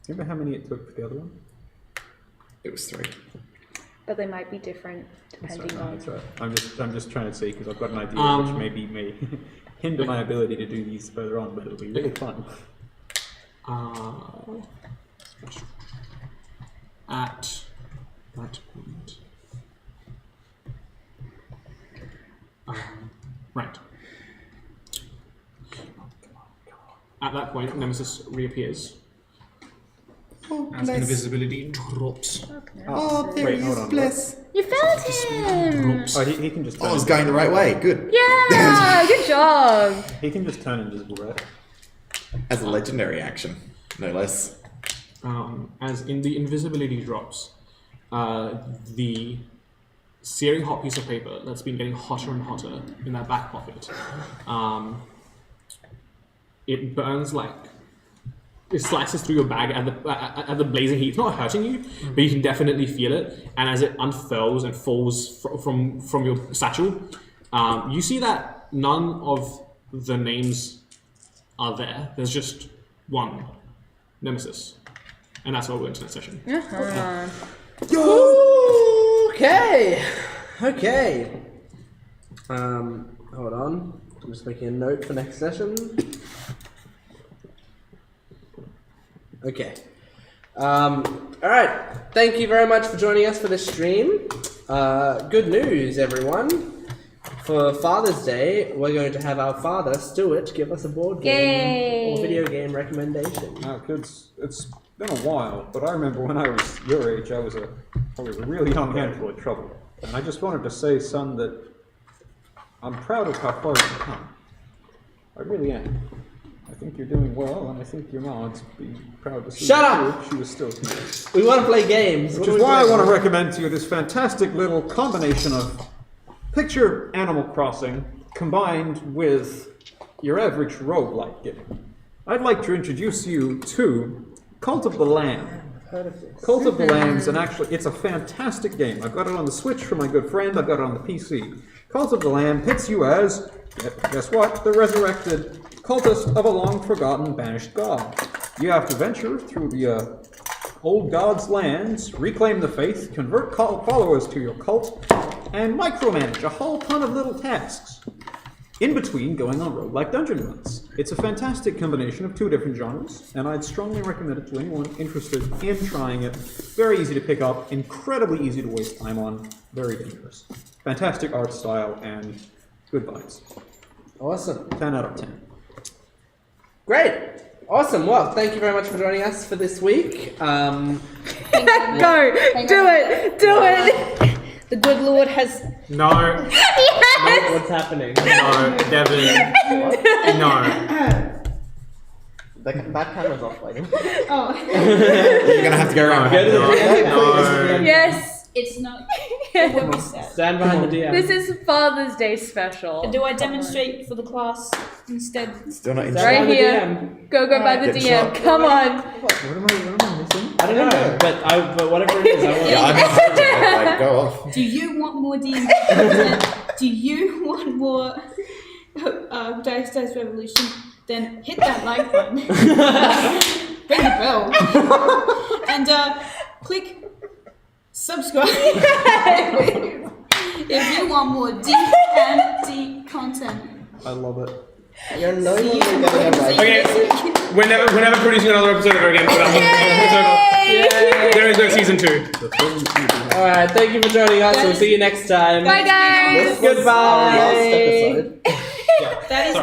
Remember how many it took for the other one? It was 3. But they might be different depending on. That's right. I'm just trying to see because I've got an idea Um, which maybe may hinder my ability to do these further on, but it'll be really fun. At that point. Right. At that point, Nemesis reappears. Oh as invisibility drops. Oh, there Wait, he hold is. on, Bless. You found him! Drops. Oh, he can just turn. Oh, I was going the right way. Good. Yeah, good job. He can just turn invisible, right? As a legendary action, no less. As in the invisibility drops, the searing hot piece of paper that's been getting hotter and hotter in that back pocket, it burns like it slices through your bag at the blazing heat. It's not hurting you, but you can definitely feel it. And as it unfurls and falls from your satchel, you see that none of the names are there. There's just one, Nemesis. And that's why we're into that session. Okay. Hold on. I'm just making a note for next session. Okay. Alright. Thank you very much for joining us for this stream. Good news, everyone. For Father's Day, we're going to have our father, Stuart, give us a board game or video game recommendation. Now, kids, it's been a while, but I remember when I was your age, I was a really young handful of trouble. And I just wanted to say, son, that I'm proud of how far you've come. I really am. I think you're doing well, and I think your mom'd be proud to see Shut you up! if she was still here. We want to play games. Which is why I want to recommend to you this fantastic little combination of picture Animal Crossing combined with your average roguelike game. I'd like to introduce you to Cult of the Lamb. Cult of the Lambs, and actually, it's a fantastic game. I've got it on the Switch from my good friend. I've got it on the PC. Cult of the Lamb pits you as, guess what, the resurrected cultist of a long-forgotten, banished god. You have to venture through the old god's lands, reclaim the faith, convert followers to your cult, and micromanage a whole ton of little tasks. In between going on roguelike dungeon runs. It's a fantastic combination of two different genres, and I'd strongly recommend it to anyone interested in trying it. Very easy to pick up, incredibly easy to waste time on, very dangerous. Fantastic art style and good vibes. Awesome. 10 out of 10. Great. Awesome. Well, thank you very much for joining us for this week. Go! Do it! The good Lord has. No, What's happening? no, Devin. No. That camera's off, lady. You're gonna have to go around. Go to the No, DM. no. Yes! It's not what we said. Stand behind the DM. This is Father's Day special. Do I demonstrate for the class instead? Still not in Stand Right behind the here. DM. Go by the Get DM. shot. Come on. What am I missing? I don't know, but whatever it is, I want Yeah, I'm not hurting, like, go off. Do you want more D&D content? Do you want more Dice Revolution? Then hit that like button. Ring the bell. And click subscribe if you want more D&D content. I love it. You're no longer getting a right. Okay, we're never producing another episode ever again. There is no season 2. Alright, thank you for joining us. We'll see you next time. Bye, guys. This was our last episode. That is